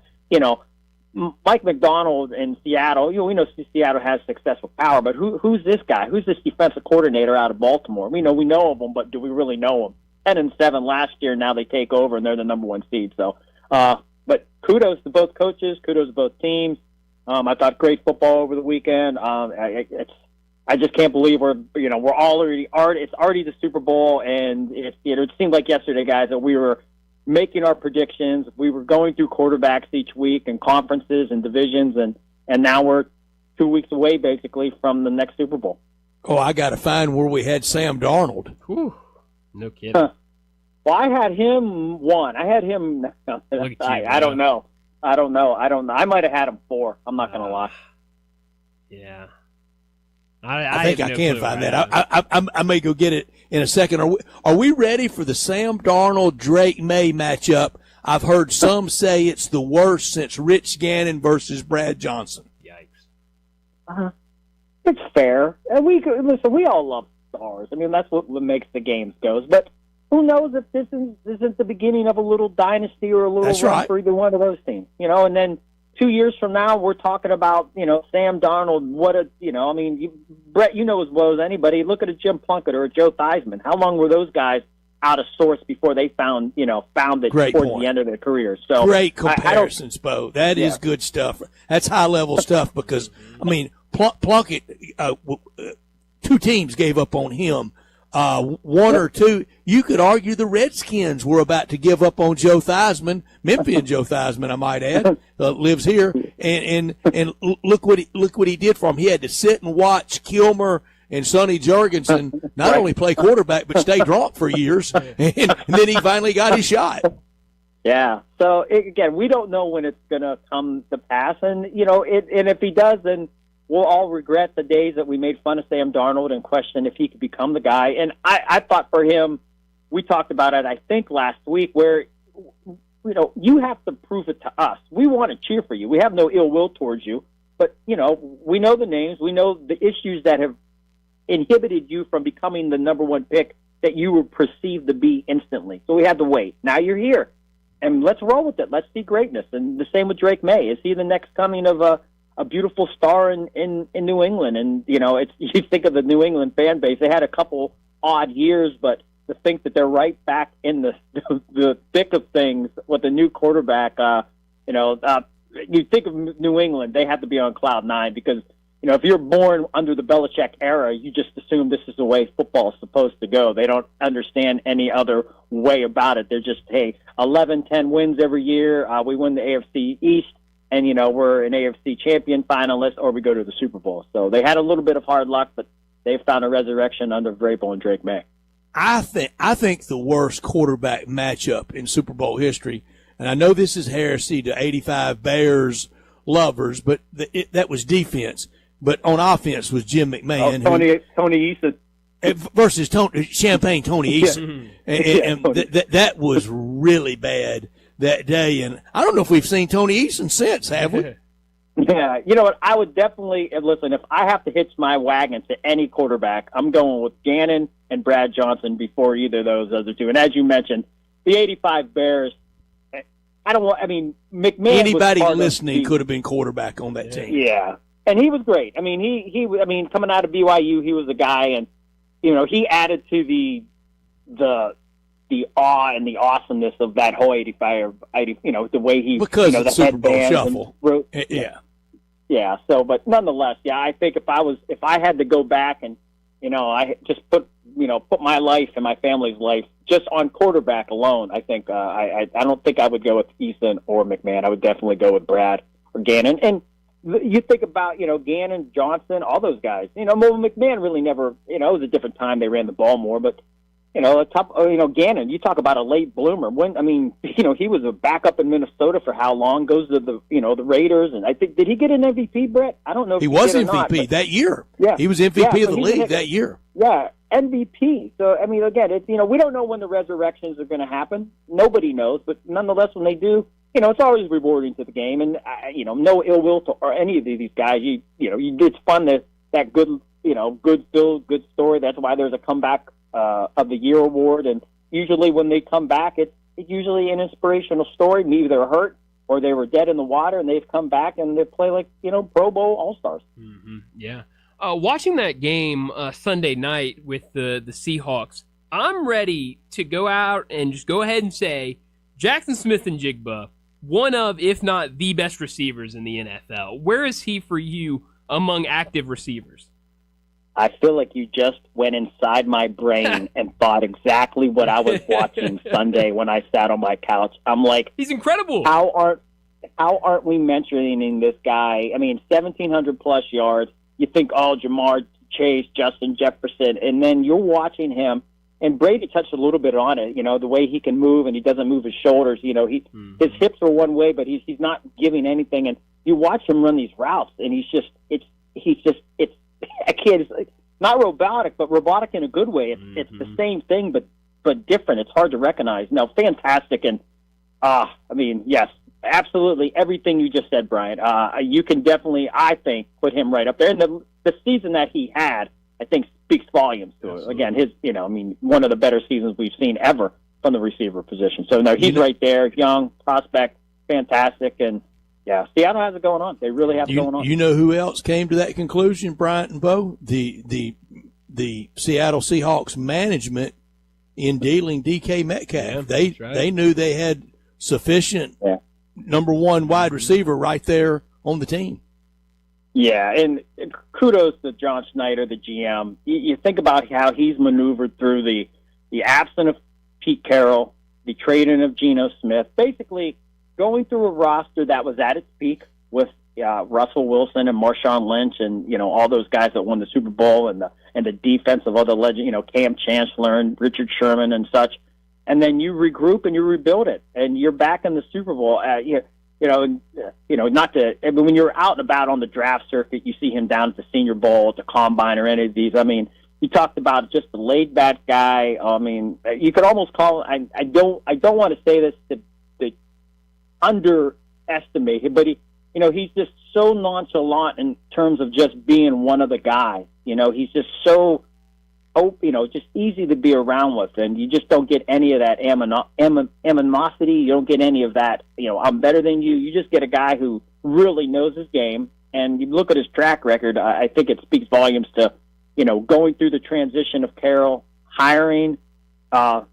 Mike McDonald in Seattle, we know Seattle has successful power, but who's this guy? Who's this defensive coordinator out of Baltimore? We know of him, but do we really know him? 10-7 last year, now they take over, and they're the number 1 seed. So, but kudos to both coaches, kudos to both teams. I thought great football over the weekend. I just can't believe we're already it's already the Super Bowl, and it seemed like yesterday, guys, that we were making our predictions. We were going through quarterbacks each week and conferences and divisions, and now we're 2 weeks away basically from the next Super Bowl. Oh, I got to find where we had Sam Darnold. Whew. No kidding. Well, I had him 1. I had him. I don't know. I might have had him 4. I'm not going to lie. Yeah. I think I can find that. I may go get it in a second. Are we ready for the Sam Darnold Drake May matchup? I've heard some say it's the worst since Rich Gannon versus Brad Johnson. Yikes. It's fair. And we all love stars. That's what makes the games goes. But who knows if this isn't the beginning of a little dynasty or a little run for either one of those teams? And then 2 years from now, we're talking about, Sam Darnold. Brett, as well as anybody, look at a Jim Plunkett or a Joe Theismann. How long were those guys out of sorts before they found it towards the end of their careers? So great comparisons, Bo. That is good stuff. That's high level stuff because Plunkett, 2 teams gave up on him. 1 or 2, you could argue the Redskins were about to give up on Joe Theismann, Memphian Joe Theismann, I might add, lives here, and look what he did for him. He had to sit and watch Kilmer and Sonny Jurgensen not only play quarterback but stay drunk for years, and then he finally got his shot. Yeah. So again, we don't know when it's going to come to pass, and and if he does, then we'll all regret the days that we made fun of Sam Darnold and question if he could become the guy. And I thought for him, we talked about it, I think, last week, where, you have to prove it to us. We want to cheer for you. We have no ill will towards you. But, we know the names. We know the issues that have inhibited you from becoming the number 1 pick that you were perceived to be instantly. So we had to wait. Now you're here. And let's roll with it. Let's see greatness. And the same with Drake May. Is he the next coming of a beautiful star in New England? And, you think of the New England fan base. They had a couple odd years, but to think that they're right back in the thick of things with a new quarterback, you think of New England, they have to be on cloud 9 because, if you're born under the Belichick era, you just assume this is the way football is supposed to go. They don't understand any other way about it. They're just, hey, 11, 10 wins every year. We win the AFC East, and, we're an AFC champion finalist, or we go to the Super Bowl. So they had a little bit of hard luck, but they've found a resurrection under Vrabel and Drake May. I think the worst quarterback matchup in Super Bowl history, and I know this is heresy to 85 Bears lovers, but that was defense. But on offense was Jim McMahon. Tony Eason. Versus Champagne Tony Eason. And that was really bad that day. And I don't know if we've seen Tony Eason since, have we? Yeah, you know what? I would definitely listen. If I have to hitch my wagon to any quarterback, I'm going with Gannon and Brad Johnson before either of those other two. And as you mentioned, the '85 Bears. McMahon. Anybody listening could have been quarterback on that team. Yeah, and he was great. He coming out of BYU, he was a guy, and he added to the awe and the awesomeness of that whole '85. The way he because of the Super Bowl shuffle. Yeah. So, but nonetheless, I think if I had to go back and I just put my life and my family's life just on quarterback alone, I think I don't think I would go with Eason or McMahon. I would definitely go with Brad or Gannon. And you think about Gannon, Johnson, all those guys. McMahon really never. It was a different time. They ran the ball more, but. Gannon, you talk about a late bloomer. He was a backup in Minnesota for how long? Goes to the Raiders, and I think did he get an MVP, Brett? I don't know if he was MVP that year. Yeah, he was MVP of the league that year. Yeah, MVP. So again, it's we don't know when the resurrections are going to happen. Nobody knows, but nonetheless, when they do, it's always rewarding to the game, and no ill will to or any of these guys. It's fun that good good story. That's why there's a comeback of the year award, and usually when they come back, it's usually an inspirational story. Maybe they're hurt or they were dead in the water, and they've come back and they play like Pro Bowl All-Stars. Mm-hmm. Yeah. Watching that game Sunday night with the Seahawks, I'm ready to go out and just go ahead and say Jackson Smith-Njigba, one of, if not the best receivers in the NFL. Where is he for you among active receivers? I feel like you just went inside my brain and thought exactly what I was watching Sunday when I sat on my couch. I'm like, he's incredible. How aren't we mentioning this guy? 1,700 plus yards. You think, Jamar Chase, Justin Jefferson, and then you're watching him. And Brady touched a little bit on it. The way he can move, and he doesn't move his shoulders. His hips are one way, but he's not giving anything. And you watch him run these routes, and it's I can't. It's not robotic, but robotic in a good way. It's the same thing, but different. It's hard to recognize. Now, fantastic, and yes, absolutely everything you just said, Brian. You can definitely, I think, put him right up there. And the season that he had, I think, speaks volumes to it. Again, one of the better seasons we've seen ever from the receiver position. So no, he's right there, young prospect, fantastic, and. Yeah, Seattle has it going on. They really have it going on. You know who else came to that conclusion, Bryant and Bo? The Seattle Seahawks management in dealing DK Metcalf. They knew they had sufficient number one wide receiver right there on the team. Yeah, and kudos to John Schneider, the GM. You think about how he's maneuvered through the absence of Pete Carroll, the trading of Geno Smith, basically going through a roster that was at its peak with Russell Wilson and Marshawn Lynch and all those guys that won the Super Bowl and the defense of other legends, Cam Chancellor and Richard Sherman and such, and then you regroup and you rebuild it and you're back in the Super Bowl. Not to when you're out and about on the draft circuit, you see him down at the Senior Bowl, at the Combine, or any of these. You talked about just a laid back guy. You could almost call. I don't want to say this to underestimate him, but he's just so nonchalant in terms of just being one of the guys. He's just so just easy to be around with, and you just don't get any of that animosity. You don't get any of that. I'm better than you. You just get a guy who really knows his game, and you look at his track record. I think it speaks volumes to going through the transition of Carroll, hiring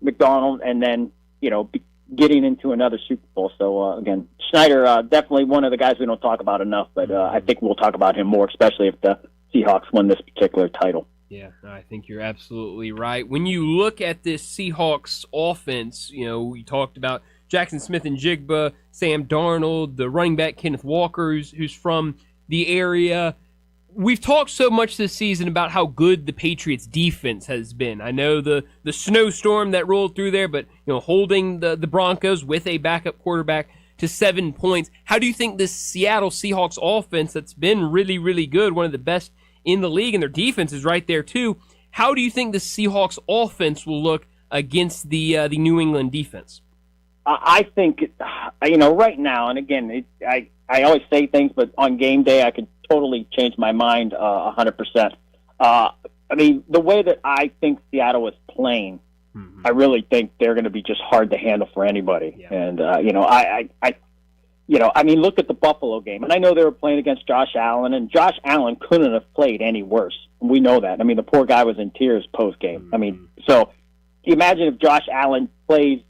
McDonald, and then getting into another Super Bowl. So, again, Schneider, definitely one of the guys we don't talk about enough, but I think we'll talk about him more, especially if the Seahawks win this particular title. Yeah, I think you're absolutely right. When you look at this Seahawks offense, we talked about Jackson Smith and Jigba, Sam Darnold, the running back Kenneth Walker, who's from the area. We've talked so much this season about how good the Patriots' defense has been. I know the snowstorm that rolled through there, but holding the Broncos with a backup quarterback to 7 points. How do you think this Seattle Seahawks offense that's been really, really good, one of the best in the league, and their defense is right there too, how do you think the Seahawks offense will look against the New England defense? I think, right now, and again, I always say things, but on game day I could totally change my mind 100%. The way that I think Seattle is playing, I really think they're going to be just hard to handle for anybody. Yeah. And, look at the Buffalo game. And I know they were playing against Josh Allen, and Josh Allen couldn't have played any worse. We know that. The poor guy was in tears post-game. So imagine if Josh Allen plays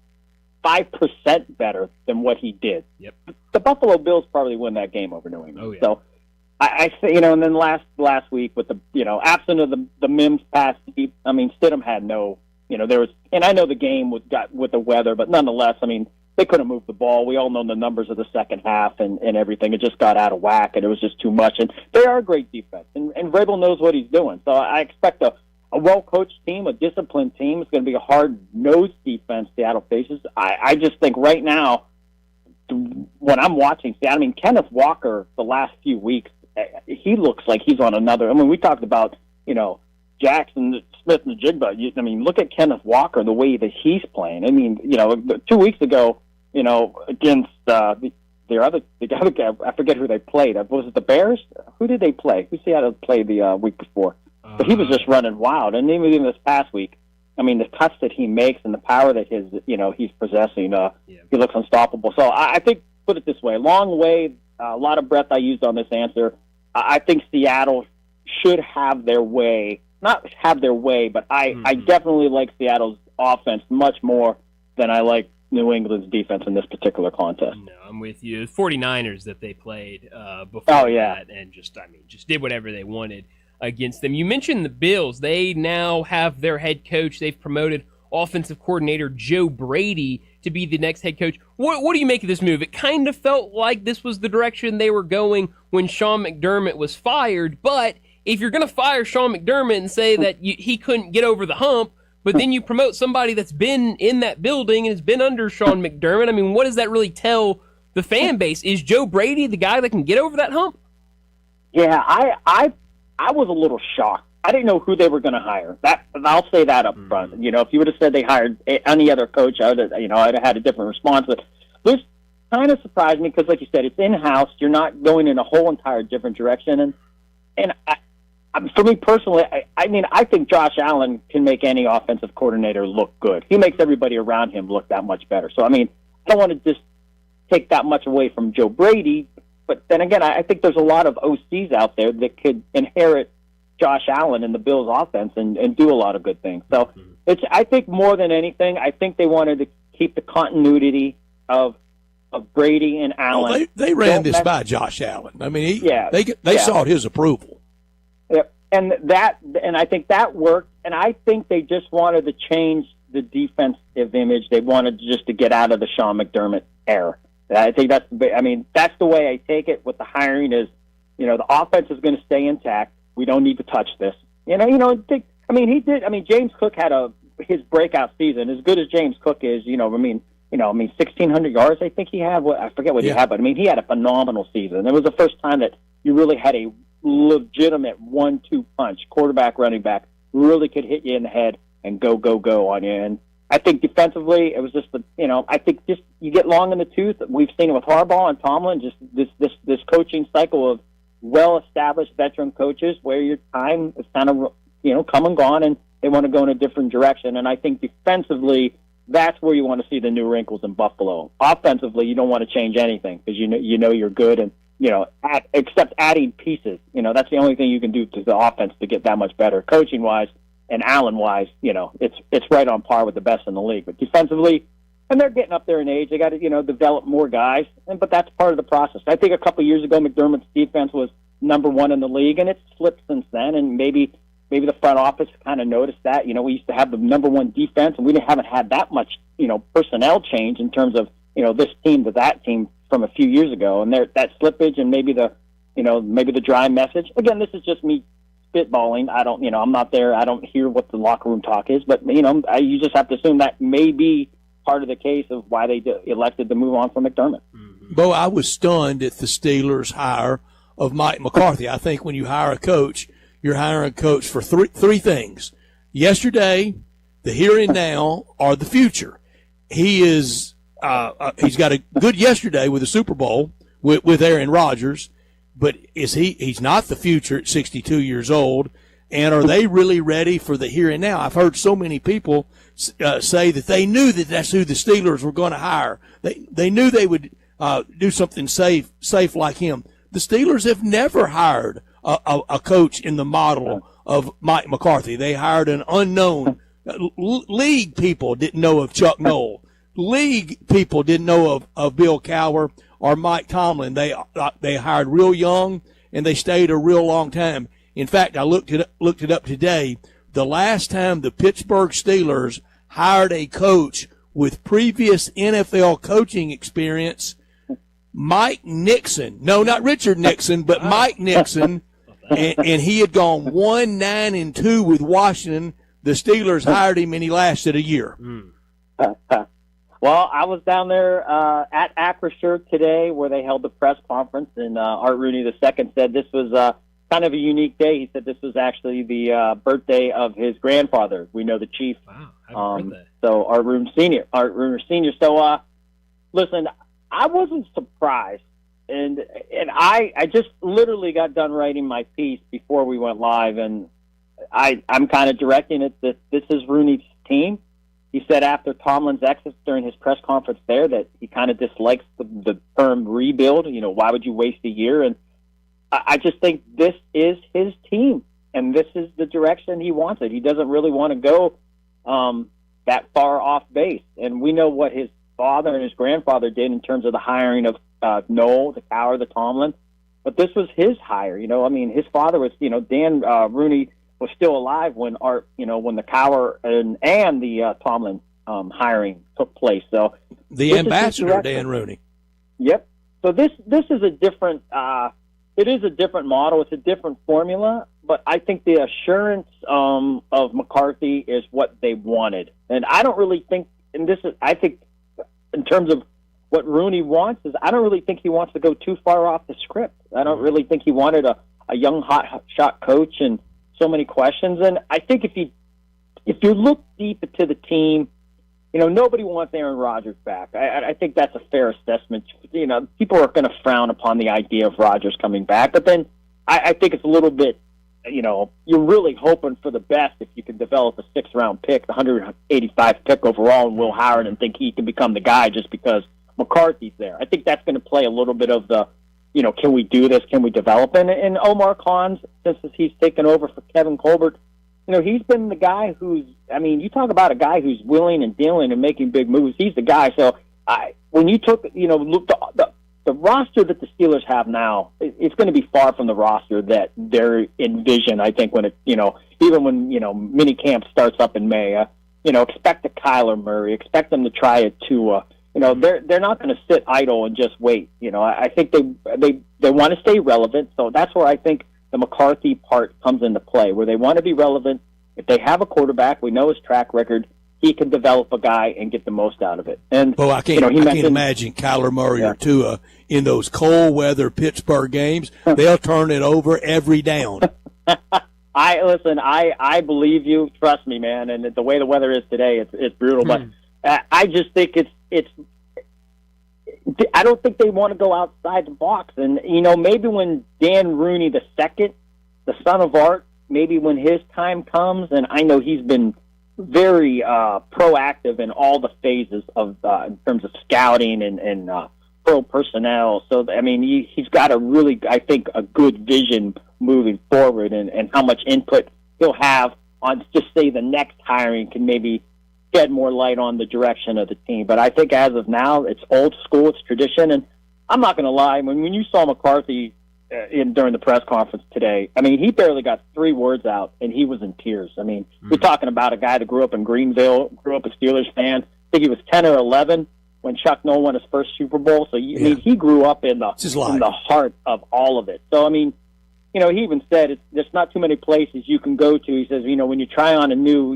5% better than what he did. Yep. The Buffalo Bills probably win that game over New England. Oh, yeah. So I say, and then last week with the, absent of the Mims pass, Stidham had no, there was, and I know the game got with the weather, but nonetheless, they couldn't move the ball. We all know the numbers of the second half and everything. It just got out of whack, and it was just too much. And they are a great defense, and Vrabel knows what he's doing. So I expect a well-coached team, a disciplined team. It's going to be a hard-nosed defense Seattle faces. I just think right now, when I'm watching Seattle, Kenneth Walker the last few weeks, he looks like he's on another. We talked about, Jackson Smith and Jigba. Look at Kenneth Walker, the way that he's playing. 2 weeks ago, against the other guy, I forget who they played. Was it the Bears? Who did they play? Who Seattle played the week before? But he was just running wild. And even this past week, the cuts that he makes and the power that he's possessing, he looks unstoppable. So I think, put it this way, long way, a lot of breath I used on this answer. I think Seattle should have their way. Not have their way, but I definitely like Seattle's offense much more than I like New England's defense in this particular contest. No, I'm with you. 49ers that they played before that, and just did whatever they wanted against them. You mentioned the Bills. They now have their head coach. They've promoted offensive coordinator Joe Brady to be the next head coach. What do you make of this move? It kind of felt like this was the direction they were going when Sean McDermott was fired, but if you're going to fire Sean McDermott and say that he couldn't get over the hump, but then you promote somebody that's been in that building and has been under Sean McDermott, what does that really tell the fan base? Is Joe Brady the guy that can get over that hump? Yeah, I was a little shocked. I didn't know who they were going to hire. I'll say that up front. If you would have said they hired any other coach, I'd have had a different response. But this kind of surprised me because, like you said, it's in-house. You're not going in a whole entire different direction. And for me personally, I think Josh Allen can make any offensive coordinator look good. He makes everybody around him look that much better. So, I don't want to just take that much away from Joe Brady. But then again, I think there's a lot of OCs out there that could inherit Josh Allen in the Bills' offense and do a lot of good things. So I think more than anything, I think they wanted to keep the continuity of Brady and Allen. Well, they ran this by Josh Allen. They sought his approval. Yep. And I think that worked. And I think they just wanted to change the defensive image. They wanted just to get out of the Sean McDermott era. I think that's the way I take it with the hiring is, the offense is going to stay intact. We don't need to touch this. He did. James Cook had his breakout season. As good as James Cook is, 1,600 yards, I think he had. I forget what he had, but he had a phenomenal season. It was the first time that you really had a legitimate 1-2 punch, quarterback, running back, really could hit you in the head and go on you. And I think defensively, it was just I think just you get long in the tooth. We've seen it with Harbaugh and Tomlin, just this coaching cycle of well-established veteran coaches where your time is kind of, come and gone, and they want to go in a different direction. And I think defensively, that's where you want to see the new wrinkles in Buffalo. Offensively, you don't want to change anything because you know you're good, and except adding pieces. That's the only thing you can do to the offense to get that much better. Coaching-wise and Allen-wise, it's right on par with the best in the league. But defensively, And they're getting up there in age. They got to, develop more guys. But that's part of the process. I think a couple of years ago, McDermott's defense was number one in the league, and it's slipped since then. And maybe the front office kind of noticed that. We used to have the number one defense, and we haven't had that much, personnel change in terms of, this team to that team from a few years ago. And that slippage and maybe the dry message. Again, this is just me spitballing. I don't, I'm not there. I don't hear what the locker room talk is. But, you just have to assume that may be part of the case of why they elected to move on from McDermott. Bo, I was stunned at the Steelers' hire of Mike McCarthy. I think when you hire a coach, you're hiring a coach for three things: yesterday, the here and now, or the future. He is he's got a good yesterday with the Super Bowl with Aaron Rodgers, but he's not the future at 62 years old. And are they really ready for the here and now? I've heard so many people say that they knew that that's who the Steelers were going to hire. They knew they would do something safe like him. The Steelers have never hired a coach in the model of Mike McCarthy. They hired an unknown. League people didn't know of Chuck Noll. League people didn't know of Bill Cowher or Mike Tomlin. They hired real young, and they stayed a real long time. In fact, I looked it up today. The last time the Pittsburgh Steelers hired a coach with previous NFL coaching experience, Mike Nixon. No, not Richard Nixon, but Mike Nixon. And he had gone 1-9-2 with Washington. The Steelers hired him, and he lasted a year. Well, I was down there at Acrisure today where they held the press conference, and Art Rooney II said this was kind of a unique day. He said this was actually the birthday of his grandfather. We know the chief. Wow, I haven't heard that. So Art Rooney Sr. So, listen, I wasn't surprised. And I just literally got done writing my piece before we went live, and I'm kind of directing it that this is Rooney's team. He said after Tomlin's exit during his press conference there that he kind of dislikes the term rebuild. Why would you waste a year? And I just think this is his team, and this is the direction he wants it. He doesn't really want to go that far off base. And we know what his father and his grandfather did in terms of the hiring of Noel, the Cowher, the Tomlin. But this was his hire. His father was, Dan Rooney was still alive when when the Cowher and the Tomlin hiring took place. So the ambassador, Dan Rooney. Yep. So this is a different. It is a different model. It's a different formula. But I think the assurance of McCarthy is what they wanted, and I don't really think. And this is, I think, in terms of what Rooney wants, is I don't really think he wants to go too far off the script. I don't really think he wanted a young hot shot coach and so many questions. And I think if you look deep into the team, nobody wants Aaron Rodgers back. I think that's a fair assessment. People are going to frown upon the idea of Rodgers coming back, but then I think it's a little bit, you're really hoping for the best if you can develop a 6th round pick, the 185th pick overall, and Will Howard, and think he can become the guy just because McCarthy's there. I think that's going to play a little bit of the, can we do this? Can we develop? And Omar Khan, since he's taken over for Kevin Colbert, he's been the guy who's, you talk about a guy who's willing and dealing and making big moves. He's the guy. So when you took, look, the roster that the Steelers have now, it's going to be far from the roster that they're envisioned. I think when it, even when, mini camp starts up in May, expect a Kyler Murray, expect them to try it to, they're not going to sit idle and just wait. I think they want to stay relevant. So that's where I think the McCarthy part comes into play, where they want to be relevant. If they have a quarterback, we know his track record, he can develop a guy and get the most out of it. And I can't imagine Kyler Murray or Tua in those cold weather Pittsburgh games. They'll turn it over every down. I believe you. Trust me, man. And the way the weather is today, it's brutal. But I just think it's. I don't think they want to go outside the box. And maybe when Dan Rooney II, the son of Art, maybe when his time comes, and I know he's been very proactive in all the phases of in terms of scouting and pro personnel. So he's got a really, I think, a good vision moving forward, and how much input he'll have on just say the next hiring can maybe shed more light on the direction of the team. But I think as of now, it's old school, it's tradition. And I'm not going to lie, when you saw McCarthy during the press conference today, I mean, he barely got 3 words out, and he was in tears. I mean, we're talking about a guy that grew up in Greenville, grew up a Steelers fan. I think he was 10 or 11 when Chuck Noll won his first Super Bowl. So, I mean, he grew up in the heart of all of it. So, I mean, he even said there's not too many places you can go to. He says, when you try on a new,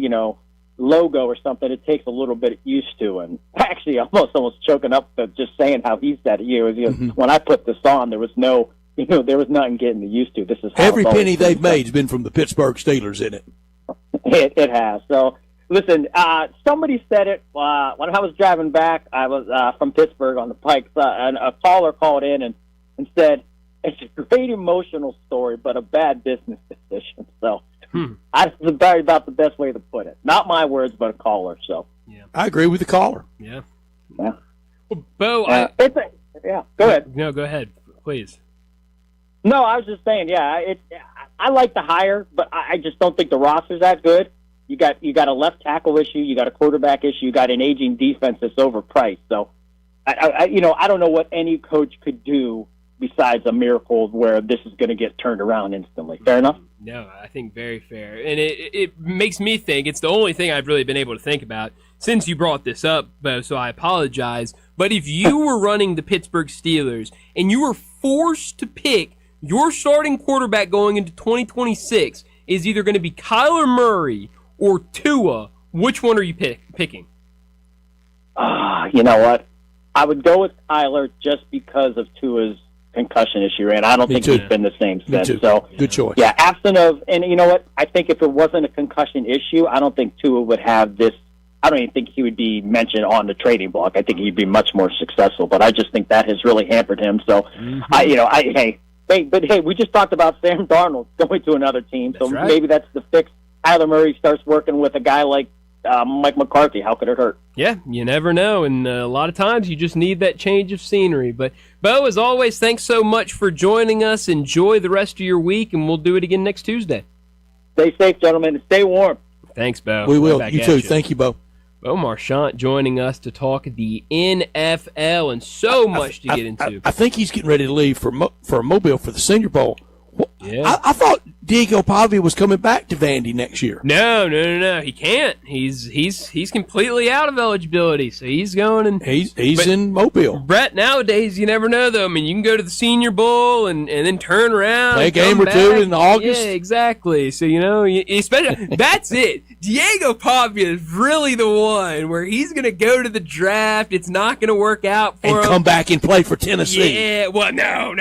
logo or something, it takes a little bit used to. And actually, almost choking up just saying how he said it. When I put this on, there was no, there was nothing getting used to. This is how every penny they've made has been from the Pittsburgh Steelers in it. It has. So, listen, somebody said it when I was driving back. I was from Pittsburgh on the Pikes, and a caller called in and said, it's a great emotional story, but a bad business decision. So, that's about the best way to put it. Not my words, but a caller. So, I agree with the caller. Yeah. Well, Bo, go ahead. No, go ahead, please. No, I was just saying, I like the hire, but I just don't think the roster's that good. You got a left tackle issue, you got a quarterback issue, you got an aging defense that's overpriced. So, I don't know what any coach could do besides a miracle where this is going to get turned around instantly. Fair enough? No, I think very fair. And it makes me think, it's the only thing I've really been able to think about since you brought this up, Bo, so I apologize. But if you were running the Pittsburgh Steelers and you were forced to pick your starting quarterback going into 2026 is either going to be Kyler Murray or Tua, which one are you picking? You know what? I would go with Kyler just because of Tua's concussion issue, and I don't think he's been the same since. So, good choice. Yeah, absent of, and you know what? I think if it wasn't a concussion issue, I don't think Tua would have this. I don't even think he would be mentioned on the trading block. I think he'd be much more successful, but I just think that has really hampered him. So, Hey, we just talked about Sam Darnold going to another team, so maybe that's the fix. Kyler Murray starts working with a guy like Mike McCarthy. How could it hurt? Yeah, you never know, and a lot of times you just need that change of scenery. But, Bo, as always, thanks so much for joining us. Enjoy the rest of your week, and we'll do it again next Tuesday. Stay safe, gentlemen, and stay warm. Thanks, Bo. We will. You too. Thank you, Bo. Bo Marchant joining us to talk the NFL and so much to get into. I think he's getting ready to leave for Mobile for the Senior Bowl. Yeah. I thought Diego Pavia was coming back to Vandy next year. No. He can't. He's completely out of eligibility, so he's going and he's in Mobile. Brett, nowadays you never know though. I mean, you can go to the Senior Bowl and then turn around, play a game or two in August. Yeah, exactly. So especially that's it. Diego Pavia is really the one where he's going to go to the draft. It's not going to work out for him. And come back and play for Tennessee. Yeah. Well, no.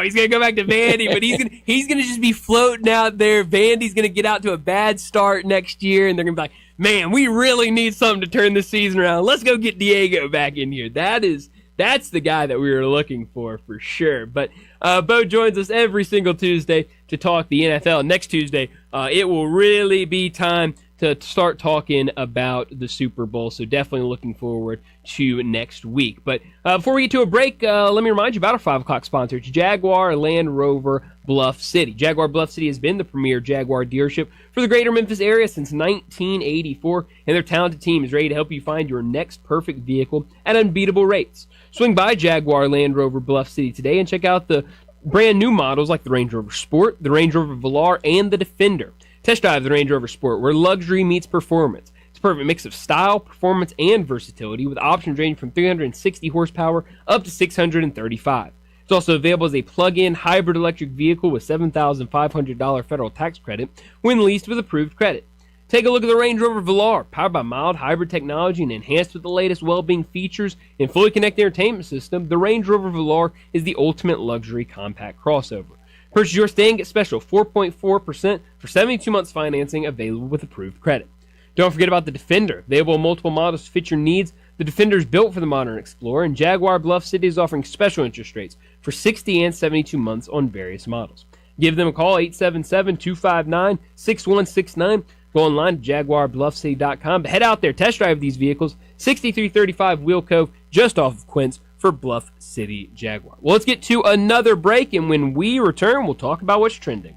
He's going to go back to Vandy, but he's going to just be floating out there. Vandy's going to get out to a bad start next year, and they're going to be like, man, we really need something to turn this season around. Let's go get Diego back in here. That's the guy that we were looking for sure. But Bo joins us every single Tuesday to talk the NFL. Next Tuesday, it will really be time to start talking about the Super Bowl, so definitely looking forward to next week. But before we get to a break, let me remind you about our 5 o'clock sponsor. It's Jaguar Land Rover Bluff City. Jaguar Bluff City has been the premier Jaguar dealership for the greater Memphis area since 1984, and their talented team is ready to help you find your next perfect vehicle at unbeatable rates. Swing by Jaguar Land Rover Bluff City today and check out the brand new models like the Range Rover Sport, the Range Rover Velar, and the Defender. Test drive the Range Rover Sport, where luxury meets performance. It's a perfect mix of style, performance, and versatility, with options ranging from 360 horsepower up to 635. It's also available as a plug-in hybrid electric vehicle with $7,500 federal tax credit when leased with approved credit. Take a look at the Range Rover Velar, powered by mild hybrid technology and enhanced with the latest well-being features and fully connected entertainment system. The Range Rover Velar is the ultimate luxury compact crossover. Purchase your stay and get special 4.4% for 72 months financing available with approved credit. Don't forget about the Defender. Available in multiple models to fit your needs. The Defender is built for the modern explorer, and Jaguar Bluff City is offering special interest rates for 60 and 72 months on various models. Give them a call, 877-259-6169. Go online to JaguarBluffCity.com. But head out there, test drive these vehicles. 6335 Wheel Cove, just off of Quince, for Bluff City Jaguar. Well, let's get to another break, and when we return, we'll talk about what's trending.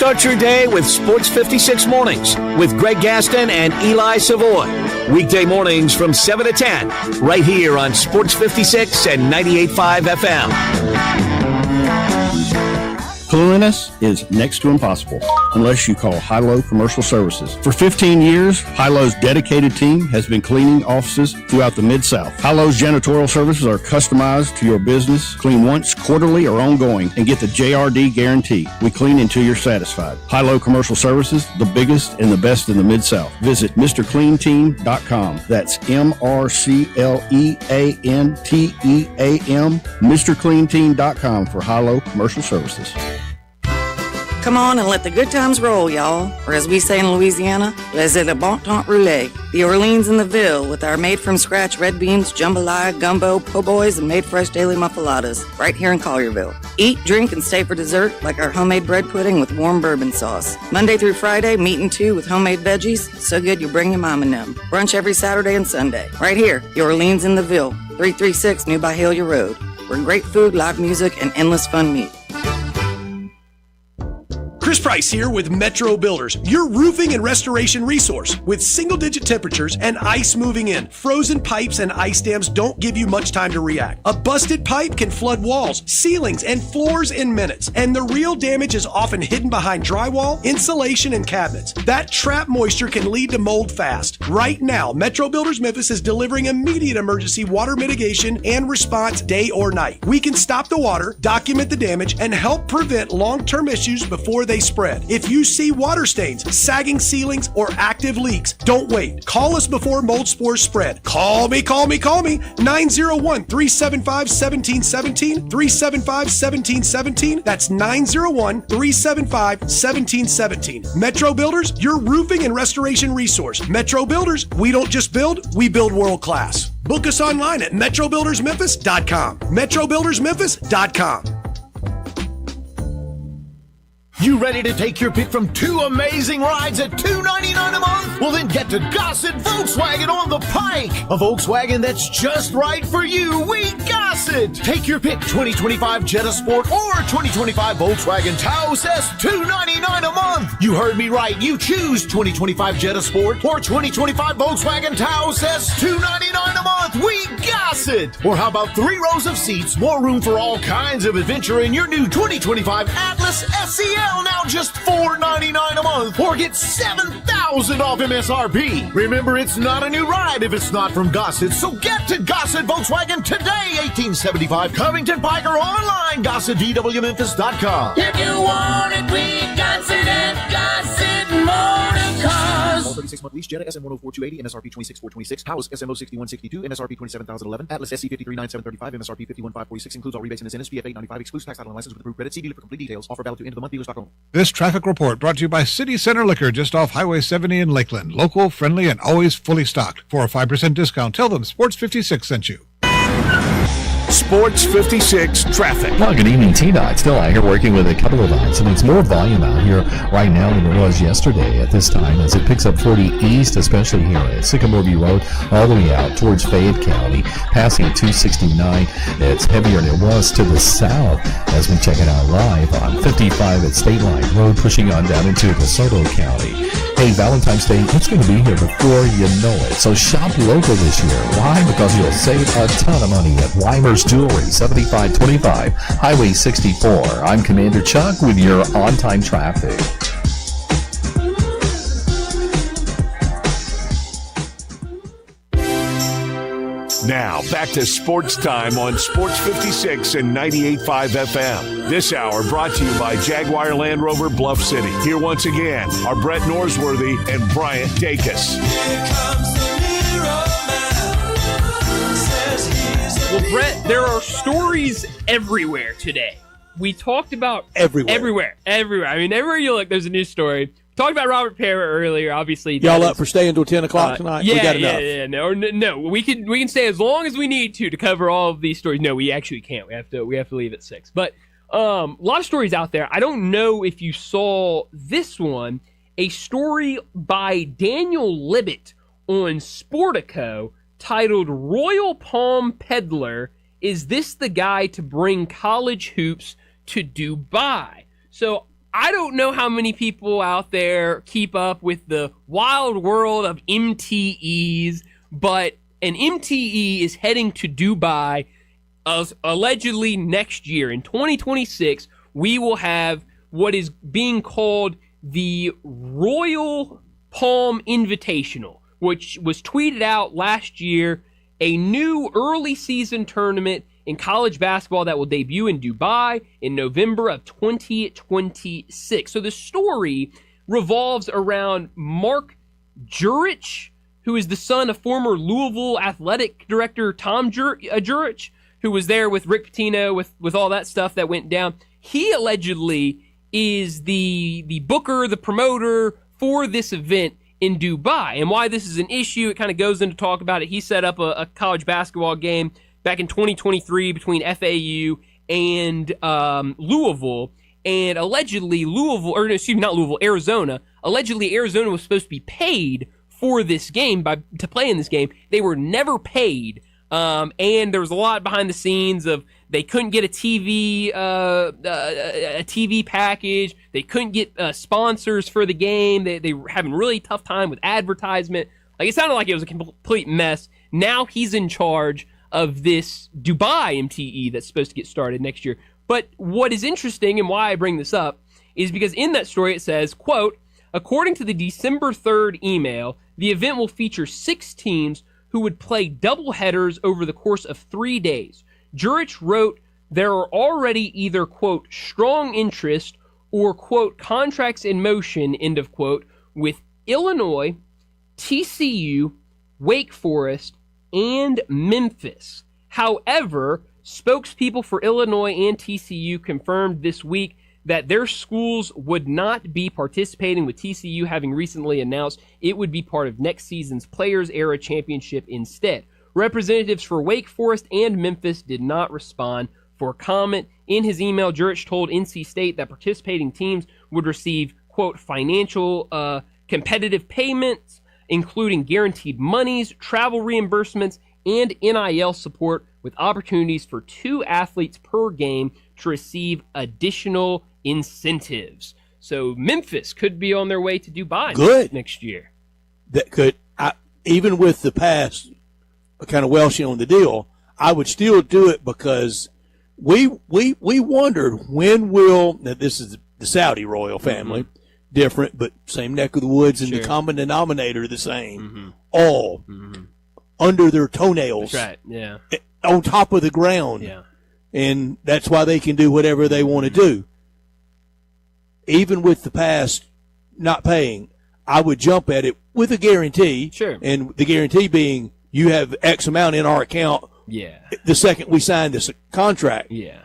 Start your day with Sports 56 Mornings with Greg Gaston and Eli Savoy. Weekday mornings from 7 to 10, right here on Sports 56 and 98.5 FM. Cleanliness is next to impossible unless you call High-Low Commercial Services. For 15 years, High-Low's dedicated team has been cleaning offices throughout the Mid-South. High-Low's janitorial services are customized to your business. Clean once, quarterly, or ongoing, and get the JRD guarantee. We clean until you're satisfied. High-Low Commercial Services, the biggest and the best in the Mid-South. Visit MrCleanTeam.com. That's MrCleanTeam, MrCleanTeam.com for High-Low Commercial Services. Come on and let the good times roll, y'all. Or as we say in Louisiana, laissez le bon temps rouler. The Orleans in the Ville with our made-from-scratch red beans, jambalaya, gumbo, po' boys, and made-fresh daily muffaladas right here in Collierville. Eat, drink, and stay for dessert like our homemade bread pudding with warm bourbon sauce. Monday through Friday, meat and two with homemade veggies. So good you'll bring your mom and them. Brunch every Saturday and Sunday. Right here, the Orleans in the Ville, 336 New Byhalia Road. Where great food, live music, and endless fun meet. Chris Price here with Metro Builders, your roofing and restoration resource. With single-digit temperatures and ice moving in, frozen pipes and ice dams don't give you much time to react. A busted pipe can flood walls, ceilings, and floors in minutes, and the real damage is often hidden behind drywall, insulation, and cabinets. That trapped moisture can lead to mold fast. Right now, Metro Builders Memphis is delivering immediate emergency water mitigation and response day or night. We can stop the water, document the damage, and help prevent long-term issues before they spread. If you see water stains, sagging ceilings, or active leaks, don't wait. Call us before mold spores spread. Call me. 901-375-1717, 375-1717. That's 901-375-1717. Metro Builders, your roofing and restoration resource. Metro Builders, we don't just build, we build world class. Book us online at metrobuildersmemphis.com. metrobuildersmemphis.com. You ready to take your pick from two amazing rides at $299 a month? Well, then get to Gossett Volkswagen on the Pike. A Volkswagen that's just right for you. We Gossett. Take your pick, 2025 Jetta Sport or 2025 Volkswagen Taos S, $299 a month. You heard me right. You choose 2025 Jetta Sport or 2025 Volkswagen Taos S, $299 a month. We Gossett. Or how about 3 rows of seats, more room for all kinds of adventure in your new 2025 Atlas SEL. Now just $499 a month, or get $7,000 off MSRP. Remember, it's not a new ride if it's not from Gossett, so get to Gossett Volkswagen today, 1875 Covington Pike, or online, GossettVWMemphis.com. If you want it, we Gossett at Gossett Motor Cars. 36-month lease, Jetta SM104-280, MSRP $26,426, Taos SM06162, MSRP $27,011, Atlas SC $53,935, MSRP $51,546, includes all rebates and incentives, PF 895, excludes tax, title, and license with approved credit. See dealer for complete details. Offer valid to end of the month. Dealers.com. This traffic report brought to you by City Center Liquor, just off Highway 70 in Lakeland. Local, friendly, and always fully stocked. For a 5% discount, tell them Sports 56 sent you. Sports 56 traffic. Well, good evening, T-Dot. Still out here working with a couple of lights, and it's more volume out here right now than it was yesterday at this time as it picks up 40 east, especially here at Sycamore View Road, all the way out towards Fayette County, passing 269. It's heavier than it was to the south as we check it out live on 55 at State Line Road, pushing on down into DeSoto County. Hey, Valentine's Day, it's going to be here before you know it. So shop local this year. Why? Because you'll save a ton of money at Weimer's Jewelry, 7525 Highway 64. I'm Commander Chuck with your on-time traffic. Now, back to Sports Time on Sports 56 and 98.5 FM. This hour brought to you by Jaguar Land Rover Bluff City. Here once again are Brett Norsworthy and Bryant Dacus. Well, Brett, there are stories everywhere today. We talked about everywhere. I mean, everywhere you look, there's a news story. Talked about Robert Parrott earlier, obviously. Y'all up for staying until 10 o'clock tonight? Yeah, we got enough. No, we can stay as long as we need to cover all of these stories. No, we actually can't. We have to leave at 6. But a lot of stories out there. I don't know if you saw this one, a story by Daniel Libet on Sportico titled "Royal Palm Peddler, Is This the Guy to Bring College Hoops to Dubai?" So I don't know how many people out there keep up with the wild world of MTEs, but an MTE is heading to Dubai allegedly next year. In 2026, we will have what is being called the Royal Palm Invitational, which was tweeted out last year, a new early season tournament in college basketball that will debut in Dubai in November of 2026. So the story revolves around Mark Jurich, who is the son of former Louisville athletic director Tom Jurich, who was there with Rick Pitino with all that stuff that went down. He allegedly is the booker, the promoter for this event in Dubai. And why this is an issue, it kind of goes into talk about it. He set up a college basketball game back in 2023 between FAU and Louisville. And allegedly Arizona. Allegedly Arizona was supposed to be paid for this game to play in this game. They were never paid. And there was a lot behind the scenes of they couldn't get a TV package. They couldn't get sponsors for the game. They were having a really tough time with advertisement. Like, it sounded like it was a complete mess. Now he's in charge of this Dubai MTE that's supposed to get started next year. But what is interesting and why I bring this up is because in that story it says, quote, according to the December 3rd email, the event will feature 6 teams who would play doubleheaders over the course of 3 days. Jurich wrote, there are already either, quote, strong interest or, quote, contracts in motion, end of quote, with Illinois, TCU, Wake Forest, and Memphis. However, spokespeople for Illinois and TCU confirmed this week that their schools would not be participating, with TCU having recently announced it would be part of next season's Players Era Championship instead. Representatives for Wake Forest and Memphis did not respond for comment. In his email, Jurich told NC State that participating teams would receive, quote, financial competitive payments, including guaranteed monies, travel reimbursements, and NIL support, with opportunities for 2 athletes per game to receive additional incentives. So Memphis could be on their way to Dubai next year. That could, even with the past kind of Welshing on the deal, I would still do it because we wondered when will, now this is the Saudi royal family, different, but same neck of the woods, and the common denominator the same, all under their toenails. That's right, yeah. On top of the ground. Yeah. And that's why they can do whatever they want to do. Even with the past not paying, I would jump at it with a guarantee. Sure. And the guarantee being you have X amount in our account the second we sign this contract. Yeah.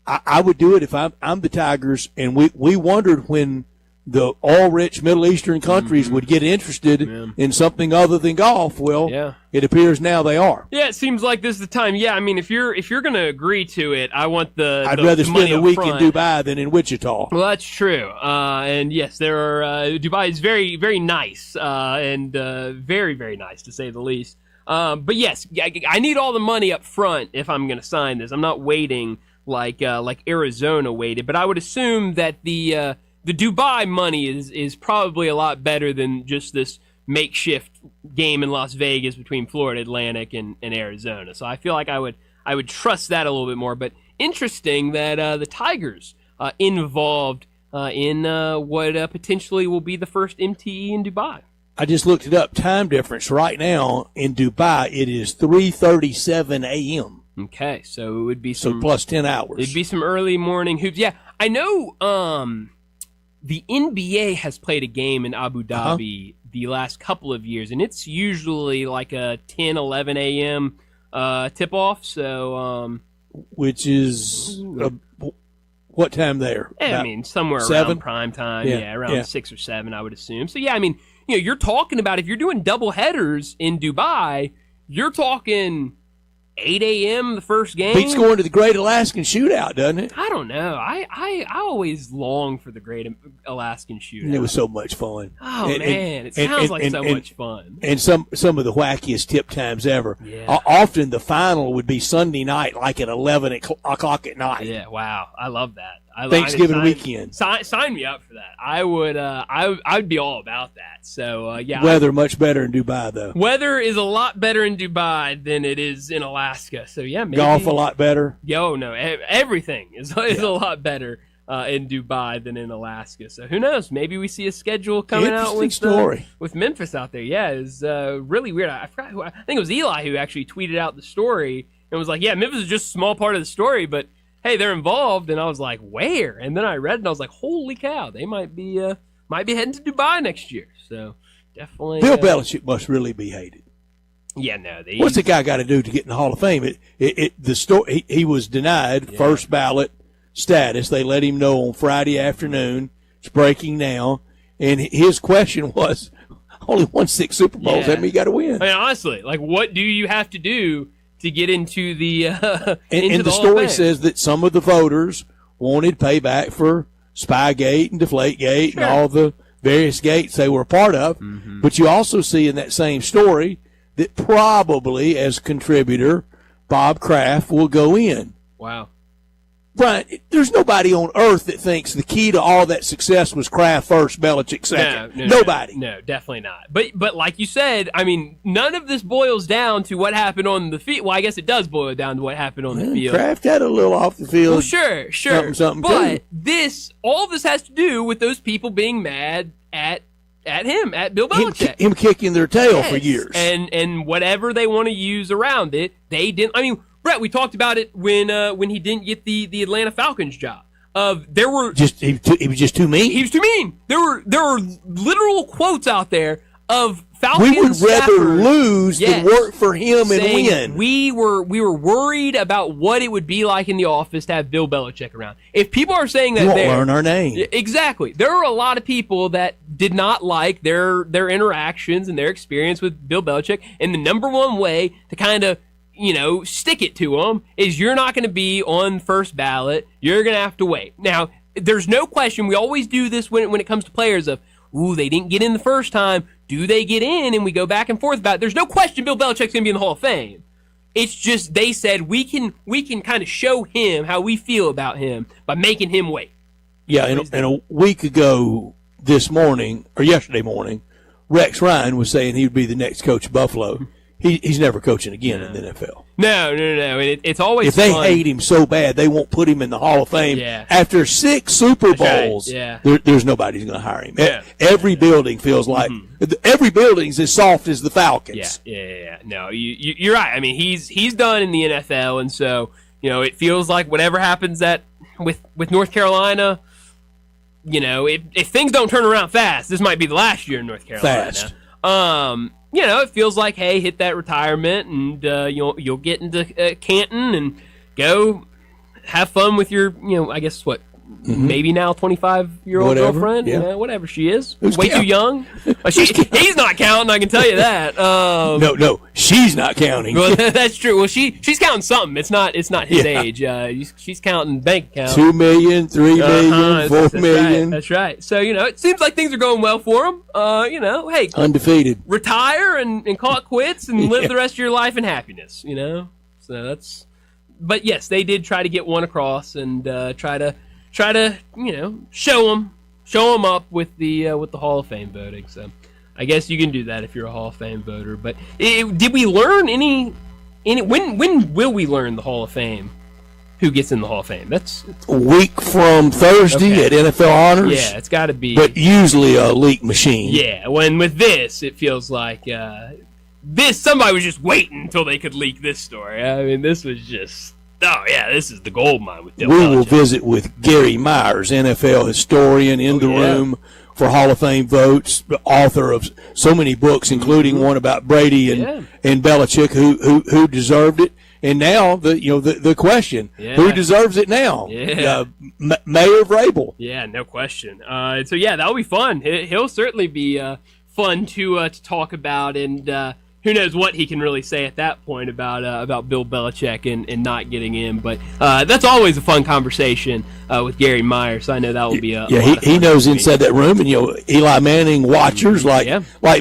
I would do it if I'm the Tigers, and we wondered when the all-rich Middle Eastern countries would get interested in something other than golf. Well, it appears now they are. Yeah, it seems like this is the time. Yeah, I mean, if you're going to agree to it, I want I'd rather spend a week in Dubai than in Wichita. Well, that's true. And yes, there are Dubai is very, very nice and very, very nice to say the least. But yes, I need all the money up front if I'm going to sign this. I'm not waiting like Arizona waited, but I would assume that the Dubai money is probably a lot better than just this makeshift game in Las Vegas between Florida Atlantic and Arizona. So I feel like I would trust that a little bit more. But interesting that the Tigers involved in what potentially will be the first MTE in Dubai. I just looked it up. Time difference right now in Dubai, it is 3:37 a.m. Okay, so it would be some plus 10 hours. It'd be some early morning hoops. Yeah, I know. The NBA has played a game in Abu Dhabi the last couple of years, and it's usually like a 10, 11 a.m. Tip-off. So, which is what time there? I mean, somewhere 7? Around prime time. Yeah, around 6 or 7, I would assume. So, yeah, I mean, you're talking about if you're doing double headers in Dubai, you're talking 8 a.m. the first game. Beats going to the Great Alaskan Shootout, doesn't it? I don't know. I always long for the Great Alaskan Shootout. It was so much fun. Oh, man. It sounds like so much fun. And some of the wackiest tip times ever. Yeah. Often the final would be Sunday night, like at 11 o'clock at night. Yeah, wow. I love that. Thanksgiving weekend. Sign me up for that. I would be all about that. So yeah. Weather much better in Dubai though. Weather is a lot better in Dubai than it is in Alaska. So yeah, maybe golf a lot better. No, everything is a lot better in Dubai than in Alaska. So who knows? Maybe we see a schedule coming out with Memphis out there. Yeah, it's really weird. I forgot who. I think it was Eli who actually tweeted out the story and was like, "Yeah, Memphis is just a small part of the story, but hey, they're involved." And I was like, "Where?" And then I read and I was like, "Holy cow! They might be heading to Dubai next year." So definitely, Bill Belichick must really be hated. Yeah, no. What's the guy got to do to get in the Hall of Fame? He was denied first ballot status. They let him know on Friday afternoon. It's breaking now. And his question was, only won 6 Super Bowls. That means you got to win. I mean, honestly, like, what do you have to do to get into the and the story says that some of the voters wanted payback for Spygate and Deflategate and all the various gates they were a part of. Mm-hmm. But you also see in that same story that probably as contributor Bob Kraft will go in. Wow. Brian, there's nobody on earth that thinks the key to all that success was Kraft first, Belichick second. Nobody. No, definitely not. But like you said, I mean, none of this boils down to what happened on the field. Well, I guess it does boil down to what happened on the field. Kraft had a little off the field. Well, sure. Something but all this has to do with those people being mad at him, at Bill Belichick. Him kicking their tail for years. And whatever they want to use around it, they didn't. I mean, Brett, we talked about it when he didn't get the Atlanta Falcons job. There were he was just too mean. He was too mean. There were literal quotes out there of Falcons. We would rather lose than work for him and win. We were worried about what it would be like in the office to have Bill Belichick around. If people are saying that, you won't learn our name. Exactly. There are a lot of people that did not like their interactions and their experience with Bill Belichick. And the number one way to kind of stick it to them is you're not going to be on first ballot. You're going to have to wait. Now, there's no question. We always do this when it comes to players of, they didn't get in the first time. Do they get in? And we go back and forth about it. There's no question Bill Belichick's going to be in the Hall of Fame. It's just they said we can kind of show him how we feel about him by making him wait. Yeah, and a week ago this morning, or yesterday morning, Rex Ryan was saying he would be the next coach of Buffalo. He's never coaching again in the NFL. No. I mean, it's always if they hate him so bad, they won't put him in the Hall of Fame. Yeah. After 6 Super Bowls, there's nobody who's going to hire him. Yeah. Every building feels like every building's as soft as the Falcons. Yeah. No, you're right. I mean, he's done in the NFL, and so it feels like whatever happens with North Carolina. If things don't turn around fast, this might be the last year in North Carolina. Fast. It feels like, hey, hit that retirement, and you'll get into Canton and go have fun with your, I guess maybe now 25-year-old girlfriend, whatever she is. Who's way too young. He's not counting, I can tell you that. No, she's not counting. Well, that's true. Well, she's counting something. It's not his age. She's counting bank account. 2 million, 3 million, 4 million. That's right. So it seems like things are going well for him. Hey, undefeated. Retire and call it quits and live the rest of your life in happiness. So that's. But yes, they did try to get one across and try to show them up with the Hall of Fame voting. So I guess you can do that if you're a Hall of Fame voter. But did we learn any when will we learn the Hall of Fame? Who gets in the Hall of Fame? That's a week from Thursday at NFL Honors. Yeah, it's got to be. But usually a leak machine. Yeah, when with this, it feels like somebody was just waiting until they could leak this story. I mean, this was just. Oh, yeah, this is the gold mine with Bill Belichick. We will visit with Gary Myers, NFL historian in the room for Hall of Fame votes, author of so many books, including one about Brady and Belichick, who deserved it. And now the question, who deserves it now? Yeah. Mayor Vrabel. Yeah, no question. So, that'll be fun. He'll certainly be fun to talk about, and who knows what he can really say at that point about Bill Belichick and not getting in. But that's always a fun conversation with Gary Myers. So I know that will be a he knows inside that room. And Eli Manning watchers like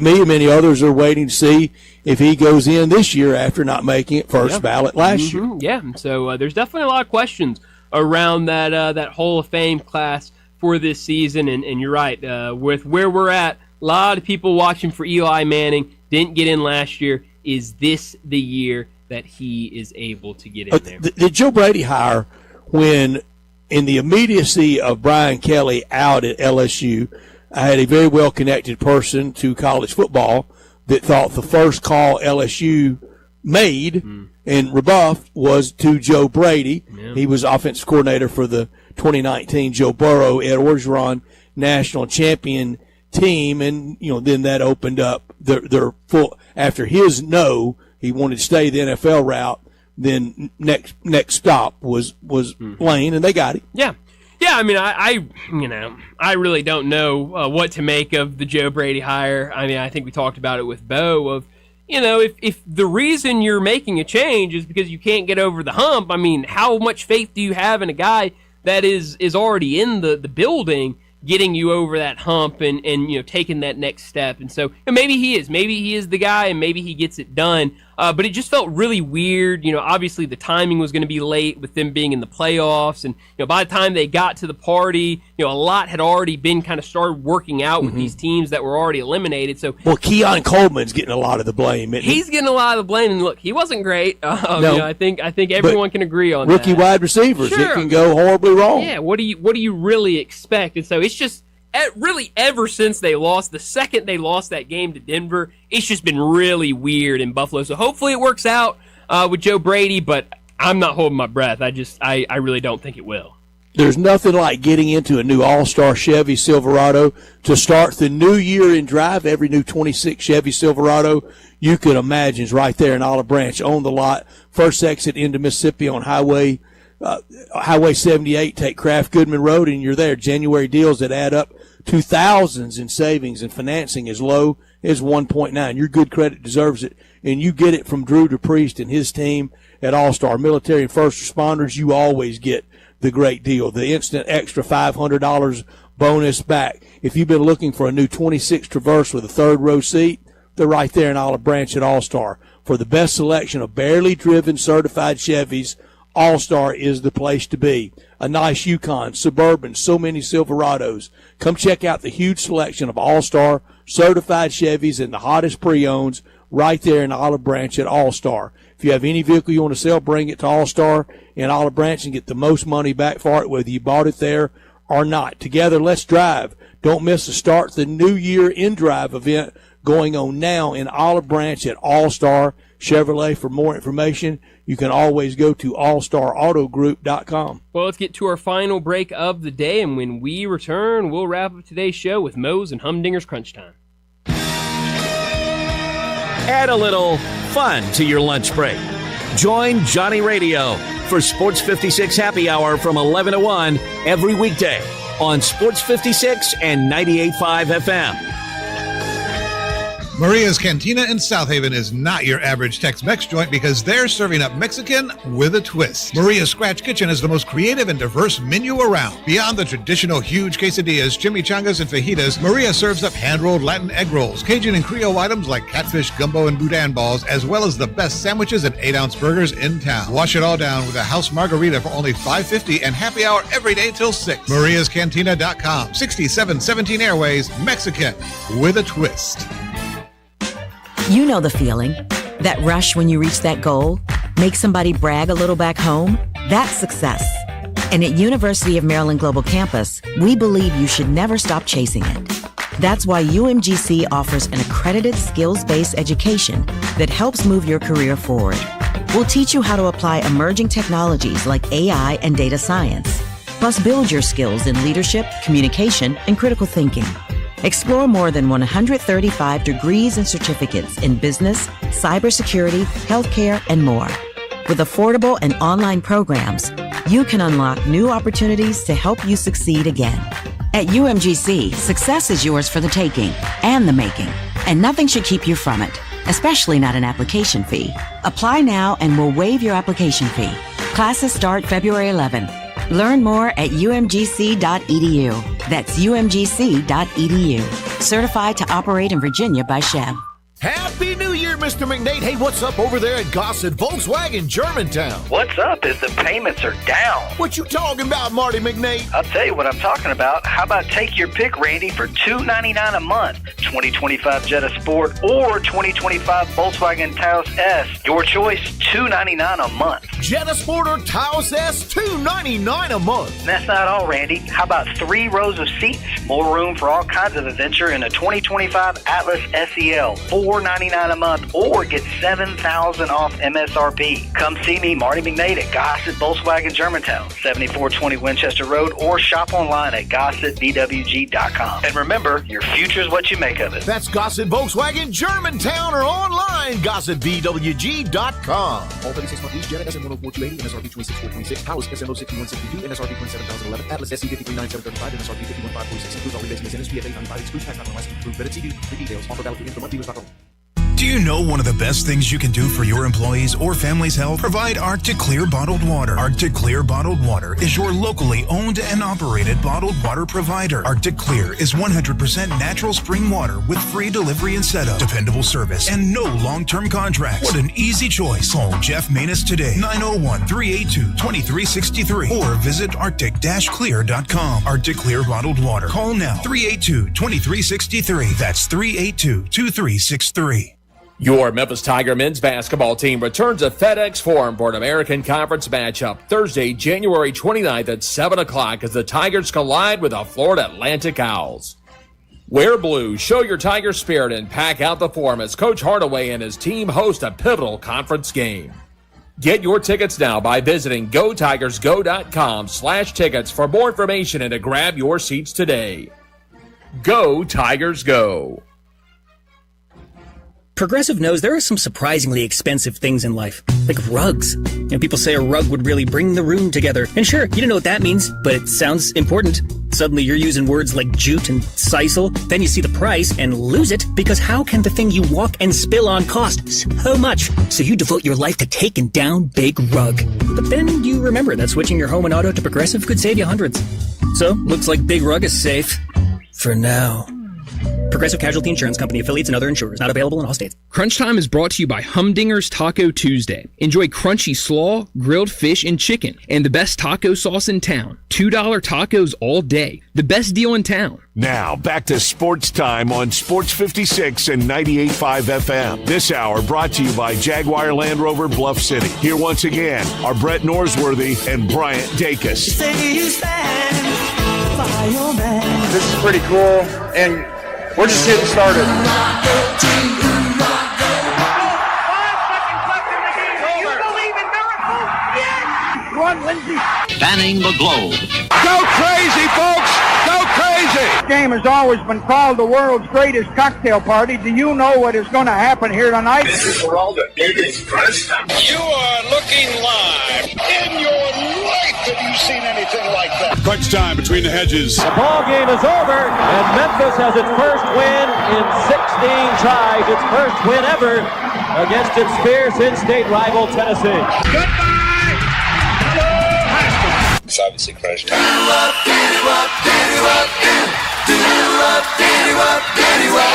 me and many others are waiting to see if he goes in this year after not making it first ballot last year. Yeah, so there's definitely a lot of questions around that Hall of Fame class for this season. And you're right, with where we're at, a lot of people watching for Eli Manning, didn't get in last year. Is this the year that he is able to get in there? The Joe Brady hire, when in the immediacy of Brian Kelly out at LSU, I had a very well-connected person to college football that thought the first call LSU made and rebuffed was to Joe Brady. Yeah. He was offensive coordinator for the 2019 Joe Burrow, Ed Orgeron national champion team, and then that opened up their full. After his no, he wanted to stay the NFL route. Then next stop was Lane, and they got him. Yeah. I mean, I really don't know what to make of the Joe Brady hire. I mean, I think we talked about it with Bo of, if the reason you're making a change is because you can't get over the hump, I mean, how much faith do you have in a guy that is already in the building getting you over that hump and taking that next step? And so maybe he is the guy, and maybe he gets it done. But it just felt really weird. Obviously the timing was going to be late with them being in the playoffs, and by the time they got to the party, a lot had already been kind of started working out with these teams that were already eliminated. So Keon Coleman's getting a lot of the blame. He's getting a lot of the blame, and look, he wasn't great. No, I think everyone can agree on rookie that. Wide receivers, Sure. It can go horribly wrong. Yeah, what do you really expect? And so it's just really ever since the second they lost that game to Denver, it's just been really weird in Buffalo. So hopefully it works out with Joe Brady, but I'm not holding my breath. I really don't think it will. There's nothing like getting into a new All-Star Chevy Silverado to start the new year in drive. Every new 26 Chevy Silverado you could imagine is right there in Olive Branch on the lot. First exit into Mississippi on Highway 78. Take Kraft Goodman Road, and you're there. January deals that add up to thousands in savings, and financing as low as 1.9. Your good credit deserves it, and you get it from Drew DePriest and his team at All-Star. Military and first responders, you always get the great deal, the instant extra $500 bonus back. If you've been looking for a new 26 Traverse with a third row seat, they're right there in Olive Branch at All-Star. For the best selection of barely driven certified Chevys, All-Star is the place to be. A nice Yukon, Suburban, so many Silverados. Come check out the huge selection of All-Star certified Chevys and the hottest pre-owns right there in Olive Branch at All-Star. If you have any vehicle you want to sell, bring it to All-Star in Olive Branch and get the most money back for it, whether you bought it there or not. Together, let's drive. Don't miss the Start the New Year in Drive event going on now in Olive Branch at All-Star Chevrolet. For more information, you can always go to allstarautogroup.com. Well, let's get to our final break of the day, and when we return, we'll wrap up today's show with Moe's and Humdinger's Crunch Time. Add a little fun to your lunch break. Join Johnny Radio for Sports 56 Happy Hour from 11 to 1 every weekday on Sports 56 and 98.5 FM. Maria's Cantina in South Haven is not your average Tex-Mex joint because they're serving up Mexican with a twist. Maria's Scratch Kitchen is the most creative and diverse menu around. Beyond the traditional huge quesadillas, chimichangas, and fajitas, Maria serves up hand-rolled Latin egg rolls, Cajun and Creole items like catfish, gumbo, and boudin balls, as well as the best sandwiches and 8-ounce burgers in town. Wash it all down with a house margarita for only $5.50 and happy hour every day till 6. MariasCantina.com, 6717 Airways, Mexican with a twist. You know the feeling. That rush when you reach that goal. Make somebody brag a little back home. That's success. And at University of Maryland Global Campus, we believe you should never stop chasing it. That's why UMGC offers an accredited skills-based education that helps move your career forward. We'll teach you how to apply emerging technologies like AI and data science, plus build your skills in leadership, communication, and critical thinking. Explore more than 135 degrees and certificates in business, cybersecurity, healthcare, and more. With affordable and online programs, you can unlock new opportunities to help you succeed again. At UMGC, success is yours for the taking and the making, and nothing should keep you from it, especially not an application fee. Apply now and we'll waive your application fee. Classes start February 11. Learn more at umgc.edu. That's umgc.edu. Certified to operate in Virginia by Chev. Happy New Year, Mr. McNate. Hey, what's up over there at Gossett Volkswagen Germantown? What's up is the payments are down. What you talking about, Marty McNate? I'll tell you what I'm talking about. How about take your pick, Randy, for $299 a month. 2025 Jetta Sport or 2025 Volkswagen Taos S. Your choice, $299 a month. Jetta Sport or Taos S, $299 a month. And that's not all, Randy. How about 3 rows of seats? More room for all kinds of adventure in a 2025 Atlas SEL. $499 a month or get $7,000 off MSRP. Come see me, Marty McNate, at Gossett Volkswagen Germantown, 7420 Winchester Road, or shop online at GossettVWG.com. And remember, your future is what you make of it. That's Gossett Volkswagen Germantown or online, GossettVWG.com. All 36-month lease, Jetta SM104-280, MSRP 26426, Taos SM06162, MSRP 27011, Atlas SC 539735, MSRP 51546, includes all rebates, NSP at 895, excludes tax on license, approved credit CD, for details, offer valid through info, dealers.com. Do you know one of the best things you can do for your employees or family's health? Provide Arctic Clear bottled water. Arctic Clear bottled water is your locally owned and operated bottled water provider. Arctic Clear is 100% natural spring water with free delivery and setup, dependable service, and no long-term contracts. What an easy choice. Call Jeff Manus today, 901-382-2363, or visit arctic-clear.com. Arctic Clear bottled water. Call now, 382-2363. That's 382-2363. Your Memphis Tiger men's basketball team returns to FedEx Forum for an American Conference matchup Thursday, January 29th at 7 o'clock as the Tigers collide with the Florida Atlantic Owls. Wear blue, show your Tiger spirit, and pack out the Forum as Coach Hardaway and his team host a pivotal conference game. Get your tickets now by visiting GoTigersGo.com/tickets for more information and to grab your seats today. Go Tigers Go! Progressive knows there are some surprisingly expensive things in life, like rugs. People say a rug would really bring the room together. And sure, you don't know what that means, but it sounds important. Suddenly you're using words like jute and sisal. Then you see the price and lose it, because how can the thing you walk and spill on cost so much? So you devote your life to taking down Big Rug. But then you remember that switching your home and auto to Progressive could save you hundreds. So, looks like Big Rug is safe. For now. Progressive Casualty Insurance Company, affiliates, and other insurers. Not available in all states. Crunch Time is brought to you by Humdinger's Taco Tuesday. Enjoy crunchy slaw, grilled fish, and chicken, and the best taco sauce in town. $2 tacos all day. The best deal in town. Now, back to Sports Time on Sports 56 and 98.5 FM. This hour brought to you by Jaguar Land Rover Bluff City. Here once again are Brett Norsworthy and Bryant Dacus. This is pretty cool, and we're just getting started. Fanning the globe. Go crazy, folks! Go crazy! This game has always been called the world's greatest cocktail party. Do you know what is going to happen here tonight? This is for all the biggest Crunch Time. You are looking live. In your life have you seen anything like that? Crunch time between the hedges. The ball game is over, and Memphis has its first win in 16 tries. Its first win ever against its fierce in-state rival Tennessee. Goodbye! It's obviously Crunch time.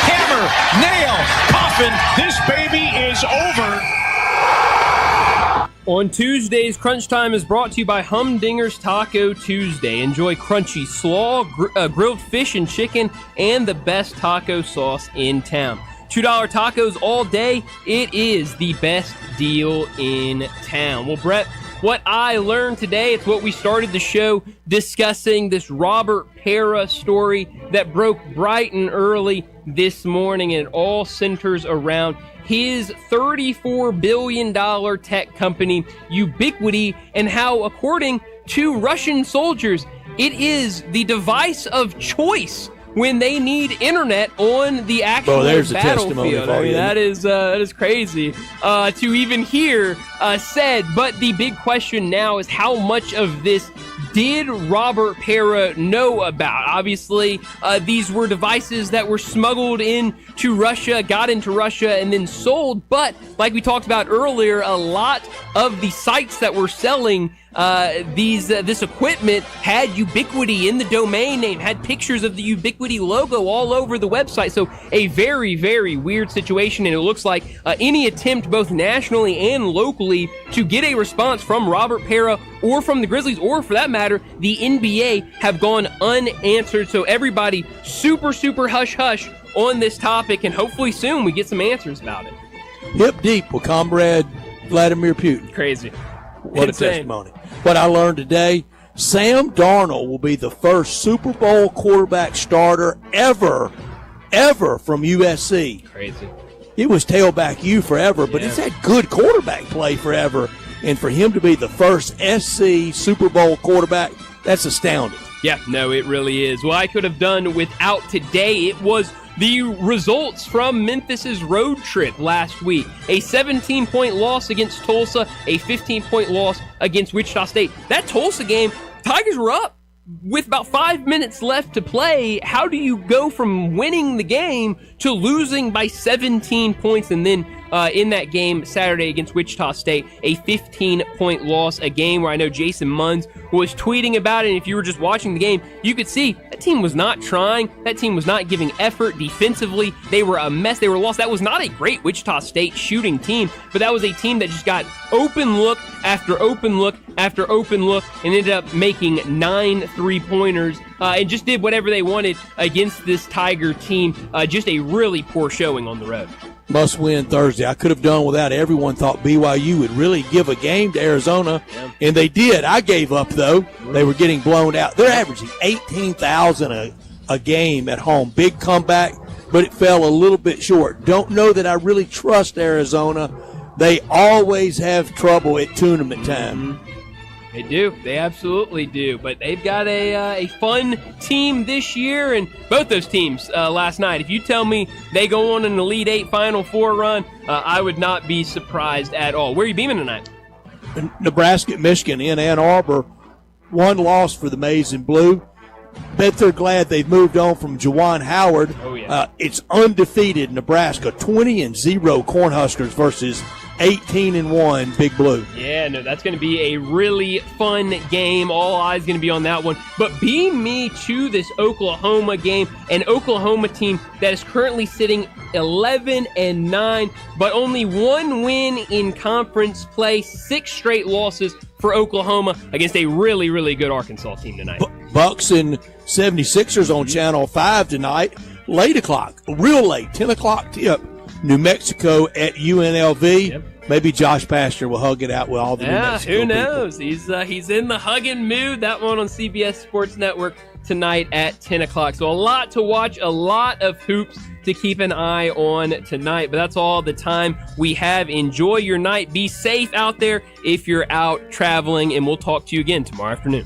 Hammer, nail, coffin. This baby is over. On Tuesdays, Crunch Time is brought to you by Humdinger's Taco Tuesday. Enjoy crunchy slaw, grilled fish and chicken, and the best taco sauce in town. $2 tacos all day. It is the best deal in town. Well, Brett, what I learned today, it's what we started the show discussing, this Robert Pera story that broke bright and early this morning, and it all centers around his $34 billion tech company, Ubiquiti, and how, according to Russian soldiers, it is the device of choice when they need internet on the actual battlefield. I mean, that is crazy to even hear said. But the big question now is how much of this did Robert Pera know about? Obviously, these were devices that were smuggled into Russia, got into Russia, and then sold. But like we talked about earlier, a lot of the sites that were selling this equipment had Ubiquity in the domain name, had pictures of the Ubiquity logo all over the website. So a very, very weird situation, and it looks like any attempt both nationally and locally to get a response from Robert Pera or from the Grizzlies, or for that matter, the NBA, have gone unanswered. So everybody super, super hush-hush on this topic, and hopefully soon we get some answers about it. Hip deep with Comrade Vladimir Putin. Crazy. What Insane. a testimony. What I learned today, Sam Darnold will be the first Super Bowl quarterback starter ever from USC. Crazy. It was tailback U forever, but it's had good quarterback play forever. And for him to be the first SC Super Bowl quarterback, that's astounding. Yeah, no, it really is. Well, I could have done without today. It was the results from Memphis's road trip last week. A 17-point loss against Tulsa, a 15-point loss against Wichita State. That Tulsa game, Tigers were up with about 5 minutes left to play. How do you go from winning the game to losing by 17 points, and then in that game Saturday against Wichita State, a 15-point loss, a game where I know Jason Munns was tweeting about it, and if you were just watching the game, you could see that team was not trying, that team was not giving effort defensively, they were a mess, they were lost. That was not a great Wichita State shooting team, but that was a team that just got open look after open look after open look and ended up making 9 3-pointers and just did whatever they wanted against this Tiger team. Just a really poor showing on the road. Must win Thursday. I could have done without. Everyone thought BYU would really give a game to Arizona, and they did. I gave up, though. They were getting blown out. They're averaging 18,000 a game at home. Big comeback, but it fell a little bit short. Don't know that I really trust Arizona. They always have trouble at tournament time. They do. They absolutely do. But they've got a fun team this year, and both those teams last night. If you tell me they go on an Elite Eight Final Four run, I would not be surprised at all. Where are you beaming tonight? Nebraska at Michigan in Ann Arbor. 1 loss for the Maize and Blue. Bet they're glad they've moved on from Juwan Howard. Oh, yeah. It's undefeated Nebraska, 20-0 Cornhuskers versus 18-1 Big Blue. Yeah, no, that's going to be a really fun game. All eyes going to be on that one. But beam me to this Oklahoma game, an Oklahoma team that is currently sitting 11-9, but only 1 win in conference play, 6 straight losses for Oklahoma against a really, really good Arkansas team tonight. Bucks and 76ers on Channel 5 tonight, late o'clock, real late, 10 o'clock tip. New Mexico at UNLV. Yep. Maybe Josh Pastner will hug it out with all the New Mexico who knows? People. He's in the hugging mood. That one on CBS Sports Network tonight at 10 o'clock. So a lot to watch, a lot of hoops to keep an eye on tonight. But that's all the time we have. Enjoy your night. Be safe out there if you're out traveling, and we'll talk to you again tomorrow afternoon.